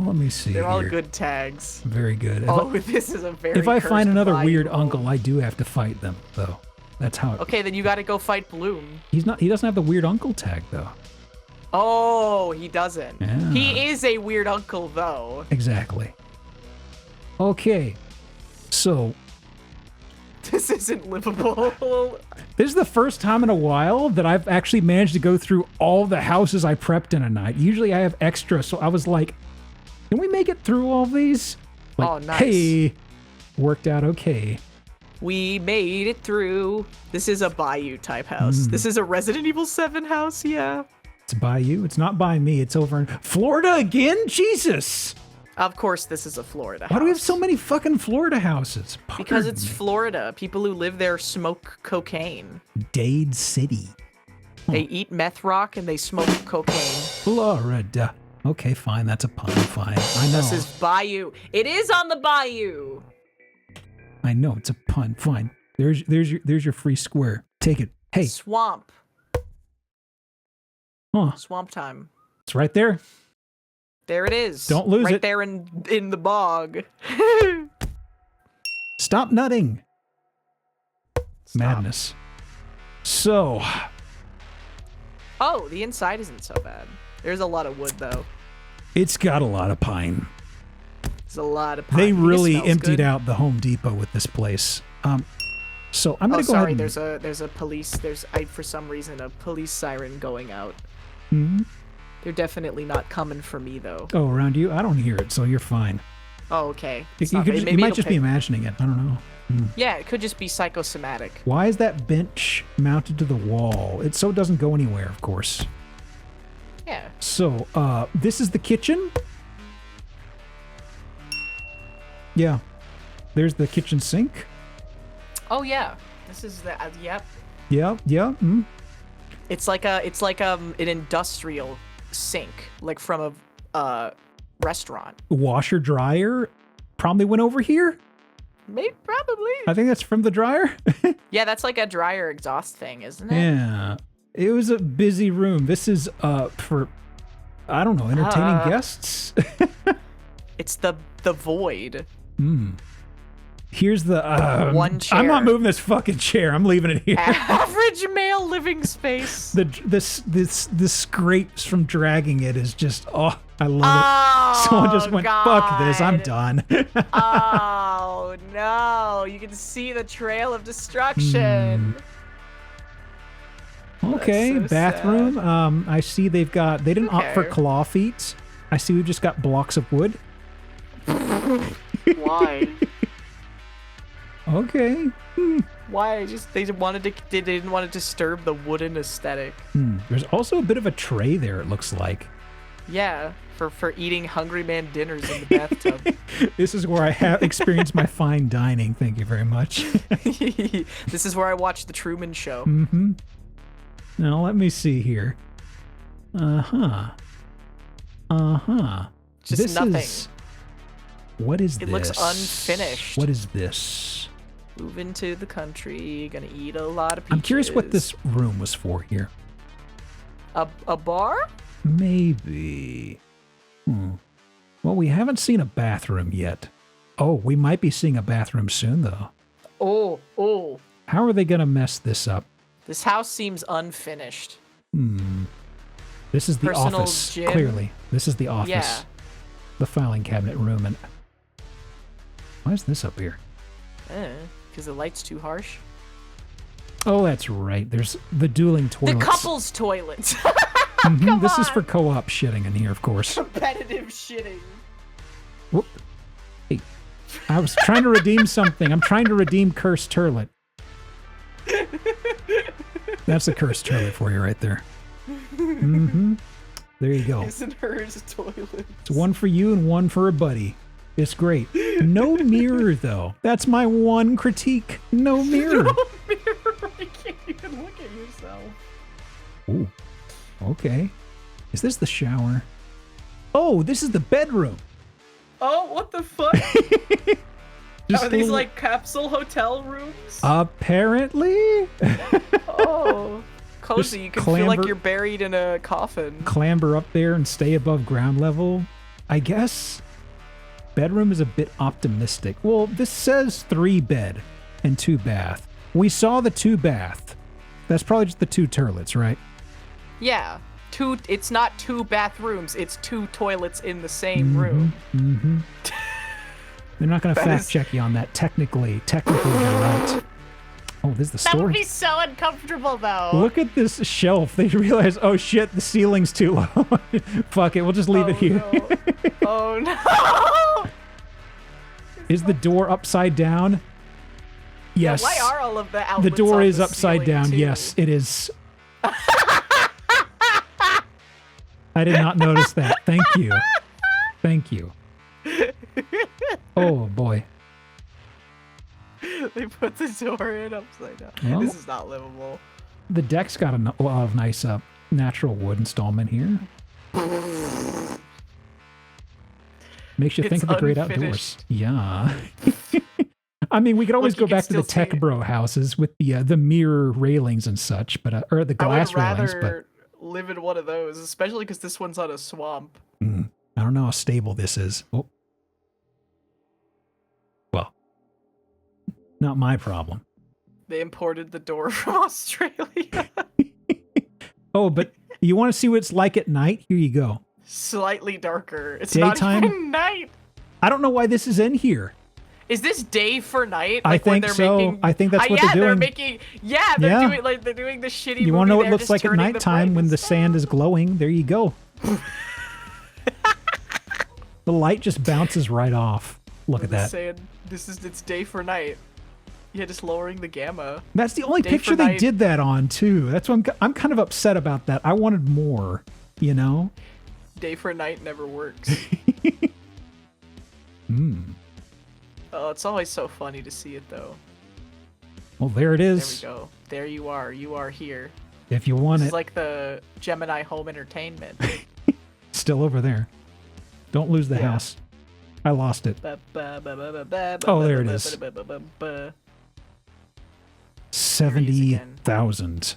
Let me see. They're all good tags. Very good. This is a very. If I find another weird uncle, I do have to fight them, though. That's how. Okay, then you got to go fight Bloom. He doesn't have the weird uncle tag, though. Oh, he doesn't. Yeah. He is a weird uncle, though. Exactly. Okay, so. This isn't livable. This is the first time in a while that I've actually managed to go through all the houses I prepped in a night. Usually I have extra, so I was like, can we make it through all these? Like, oh, nice. Hey, worked out okay. We made it through. This is a Bayou type house. This is a Resident Evil 7 house, yeah. It's by you. It's not by me. It's over in Florida again? Jesus. Of course, this is a Florida house. Why do we have so many fucking Florida houses? Because it's Florida. People who live there smoke cocaine. Dade City. They eat meth rock and they smoke cocaine. Florida. Okay, fine. That's a pun. Fine. I know. This is Bayou. It is on the Bayou. I know it's a pun. Fine. There's your free square. Take it. Hey. Swamp. Huh. Swamp time. It's right there. There it is. Don't lose it. Right there in the bog. Stop nutting. Stop. Madness. So. Oh, the inside isn't so bad. There's a lot of wood though. It's got a lot of pine. There's a lot of pine. They really emptied good. out the Home Depot with this place. So I'm gonna go sorry, ahead and... there's a police, for some reason, a police siren going out. Hmm? They're definitely not coming for me, though. Oh, around you? I don't hear it, so you're fine. Oh, okay. You might just be imagining it. I don't know. Yeah, it could just be psychosomatic. Why is that bench mounted to the wall? It so doesn't go anywhere, of course. Yeah. So, this is the kitchen? Yeah. There's the kitchen sink. Oh, yeah. This is the, yep. Yeah, yeah. Mm. It's like an industrial sink, like from a restaurant. Washer dryer probably went over here. Maybe, probably. I think that's from the dryer. Yeah, that's like a dryer exhaust thing, isn't it? Yeah. It was a busy room. This is for, I don't know, entertaining guests. It's the void. Hmm. Here's the one chair. I'm not moving this fucking chair. I'm leaving it here. Average male living space. The scrapes from dragging it is just I love it. Someone just went, fuck this, I'm done. Oh no, you can see the trail of destruction. Okay, so bathroom. sad. I see they didn't opt for claw feet. I see we've just got blocks of wood. Why? Okay. Why? They didn't want to disturb the wooden aesthetic. There's also a bit of a tray there, it looks like. Yeah, for eating hungry man dinners in the bathtub. This is where I have experienced my fine dining. Thank you very much. This is where I watch the Truman Show. Mm-hmm. Now let me see here. Just nothing. What is this? It looks unfinished. What is this? Moving to the country, gonna eat a lot of peaches. I'm curious what this room was for here. A bar? Maybe. Well, we haven't seen a bathroom yet. Oh, we might be seeing a bathroom soon, though. Oh. How are they gonna mess this up? This house seems unfinished. This is the Personal office, gym? clearly. This is the office. Yeah. The filing cabinet room. And why is this up here? Because the light's too harsh. Oh, that's right. There's the dueling toilets. The couple's toilets. This is for co-op shitting in here, of course. Competitive shitting. Whoop. Hey, I was trying to redeem something. I'm trying to redeem Cursed Turlet. That's a Cursed Turlet for you right there. There you go. His and hers toilet. It's one for you and one for a buddy. It's great. No mirror, though. That's my one critique. No mirror. No mirror. I can't even look at yourself. Ooh. Okay. Is this the shower? Oh, this is the bedroom. Oh, what the fuck? Are these like capsule hotel rooms? Apparently. Oh. Cozy. Just You can feel like you're buried in a coffin. Clamber up there and stay above ground level, I guess. Bedroom is a bit optimistic. Well, this says 3 bed and 2 bath. We saw the 2 bath. That's probably just the 2 turlets, right? Yeah. It's not 2 bathrooms. It's 2 toilets in the same room. They're not going to fact check you on that. Technically, you're right. Oh, this is the storage. That would be so uncomfortable, though. Look at this shelf. They realize, oh shit, the ceiling's too low. Fuck it, we'll just leave it here. No. Oh no! Is the door upside down? Yes. Yeah, why are all of the outlets The door on is the upside ceiling, down. too? Yes, it is. I did not notice that. Thank you. Thank you. Oh boy. They put the door in upside down. Well, this is not livable. The deck's got a lot of nice natural wood installment here. Makes you think of the great outdoors. unfinished. Yeah. I mean, we could always Look, you go can back to the still see tech it. bro houses with the mirror railings and such, but or the glass I would railings. But rather live in one of those, especially because this one's on a swamp. I don't know how stable this is. Oh. Well, not my problem. They imported the door from Australia. Oh, but you want to see what it's like at night? Here you go. Slightly darker. It's Daytime? not even night. I don't know why this is in here. Is this day for night? I Like when think they're so. Making... I think that's what yeah, they're doing. making. Yeah, they're doing the shitty. You want to know what it movie, looks like at nighttime when the sand is glowing? There you go. The light just bounces right off. Look at that. Saying it's day for night. Yeah, just lowering the gamma. That's the only Day picture for they night. did that on too. That's why I'm kind of upset about that. I wanted more, you know? Day for night never works. Oh, it's always so funny to see it though. Well, there it There is. we go. There you are. You are here. If you want This it, is like the Gemini home entertainment. still over there. Don't lose the Yeah. house. I lost it. Oh, there it is. 70,000.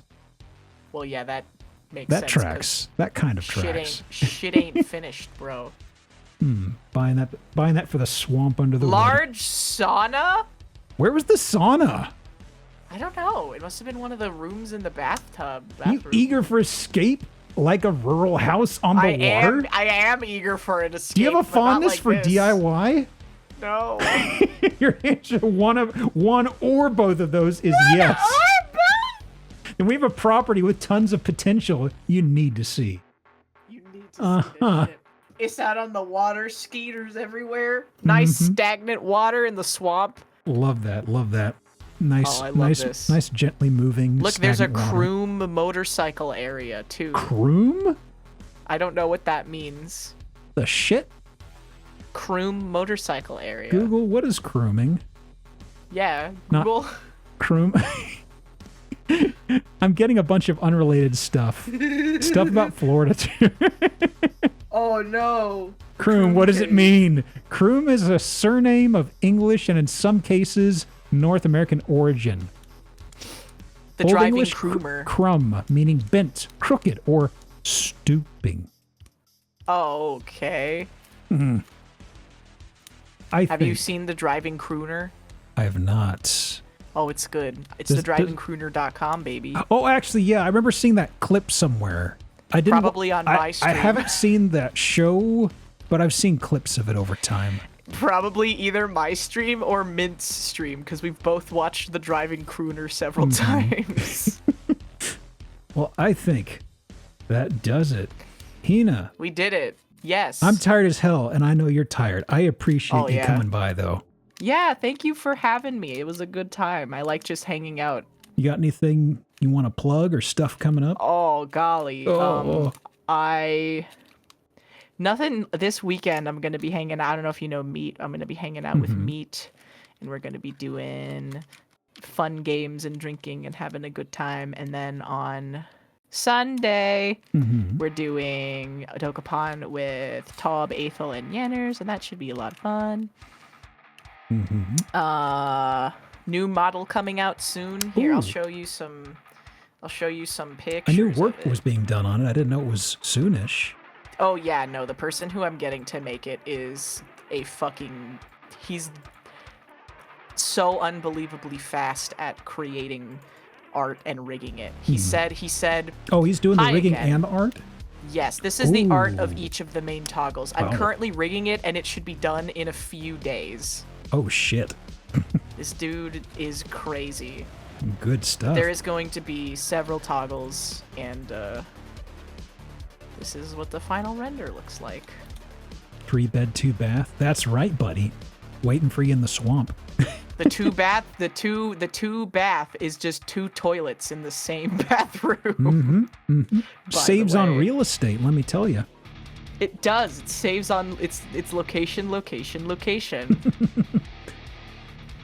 Well, yeah, that makes That sense. tracks. That kind of 'cause tracks. Shit ain't finished, bro. Buying that for the swamp under the wood. Large sauna? Where was the sauna? I don't know. It must have been one of the rooms in the bathtub. You bathroom. eager for escape like a rural house on the water? I am eager for an escape. Do you have a but not fondness like for this. DIY? No. Your answer, one or both of those is yes. And we have a property with tons of potential you need to see. You need to see this shit. It's out on the water, skeeters everywhere. Nice stagnant water in the swamp. Love that. Love that. Nice, Oh, I love nice, this. nice, gently moving. Look, there's a stagnant water. Croom motorcycle area too. Croom? I don't know what that means. The shit? Croom motorcycle area. Google, what is crooming? Yeah, Not- Google. Croom. I'm getting a bunch of unrelated stuff. Stuff about Florida too. Oh no. Croom, what does it mean? Croom is a surname of English and in some cases North American origin. The Old driving English croomer. crumb, meaning bent, crooked, or stooping. Oh, okay. Have you seen the driving crooner? I have not. Oh, it's good. It's Does- thedrivingcrooner.com, baby. Oh, actually, yeah, I remember seeing that clip somewhere. I didn't. Probably on my I stream. haven't seen that show, but I've seen clips of it over time. Probably either my stream or Mint's stream, because we've both watched the driving crooner several times. Well, I think that does it. Hina, We did it. Yes. I'm tired as hell, and I know you're tired. I appreciate Oh, you yeah. coming by, though. Yeah, thank you for having me. It was a good time. I like just hanging out. You got anything you want to plug or stuff coming up? Oh, golly. Oh. Nothing this weekend. I'm going to be hanging out. I don't know if you know Meat. I'm going to be hanging out with Meat, and we're going to be doing fun games and drinking and having a good time. And then on Sunday, we're doing a Dokapon with Tob, Aethel, and Yanners, and that should be a lot of fun. New model coming out soon. Here, I'll Ooh. show you some. I'll show you some I pictures. knew of work it. was being done on it. I didn't know it was soonish. Oh yeah, no, the person who I'm getting to make it is a fucking... He's so unbelievably fast at creating art and rigging it. He said, Oh, he's doing the Hi rigging again. and the art? yes, this is the art of Ooh. each of the main toggles. I'm Wow. currently rigging it and it should be done in a few days. Oh, shit. This dude is crazy. Good stuff. There is going to be several toggles and this is what the final render looks like. 3 bed, 2 bath. That's right, buddy. Waiting for you in the swamp. The two bath is just 2 toilets in the same bathroom. By Saves the on way. real estate, let me tell you. It does. It saves on its location.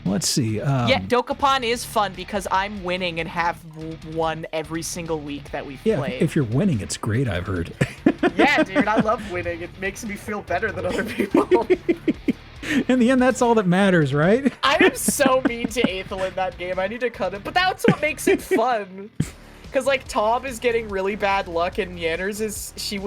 Let's see. Yeah, Dokapon is fun because I'm winning and have won every single week that we've Yeah, played. if you're winning, it's great, I've heard. Yeah, dude, I love winning. It makes me feel better than other people. In the end, that's all that matters, right? I am so mean to Aethel in that game. I need to cut it. But that's what makes it fun. Because, like, Tom is getting really bad luck, and Yanners is... She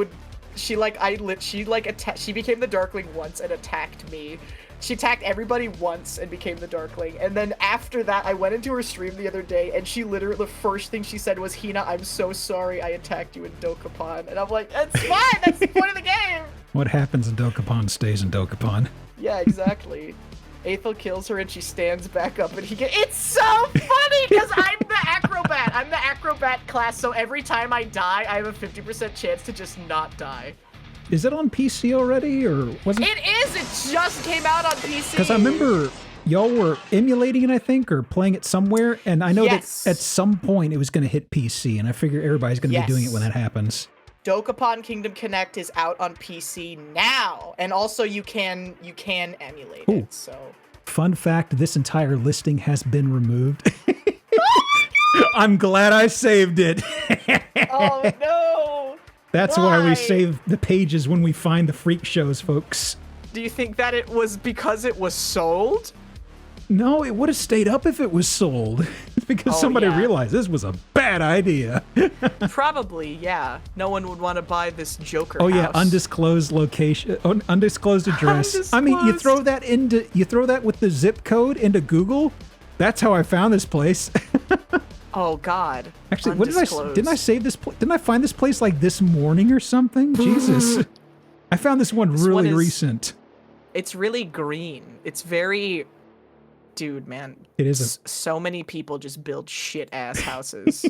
became the Darkling once and attacked me. She attacked everybody once and became the Darkling. And then after that, I went into her stream the other day, and she literally... The first thing she said was, Hina, I'm so sorry I attacked you in Dokapon. And I'm like, that's fine! That's the point of the game! What happens in Dokapon stays in Dokapon. Yeah, exactly. Aethel kills her and she stands back up and it's so funny because I'm the acrobat. I'm the acrobat class, so every time I die, I have a 50% chance to just not die. Is it on PC already, or was it? It is! It just came out on PC! Because I remember y'all were emulating it, I think, or playing it somewhere, and I know that at some point it was going to hit PC, and I figure everybody's going to be doing it when that happens. Dokapon Kingdom Connect is out on PC now, and also you can emulate it. So, fun fact: this entire listing has been removed. I'm glad I saved it. Oh no! That's why we save the pages when we find the freak shows, folks. Do you think that it was because it was sold? No, it would have stayed up if it was sold. It's because somebody realized this was a bad idea. Probably, yeah. No one would want to buy this Joker house. Yeah, undisclosed location, undisclosed address. Undisclosed. I mean, you throw that with the zip code into Google. That's how I found this place. Oh God. Actually, didn't I save this? Didn't I find this place like this morning or something? Jesus. I found this one really recent. It's really green. It's very... Dude, man. It is. So many people just build shit-ass houses.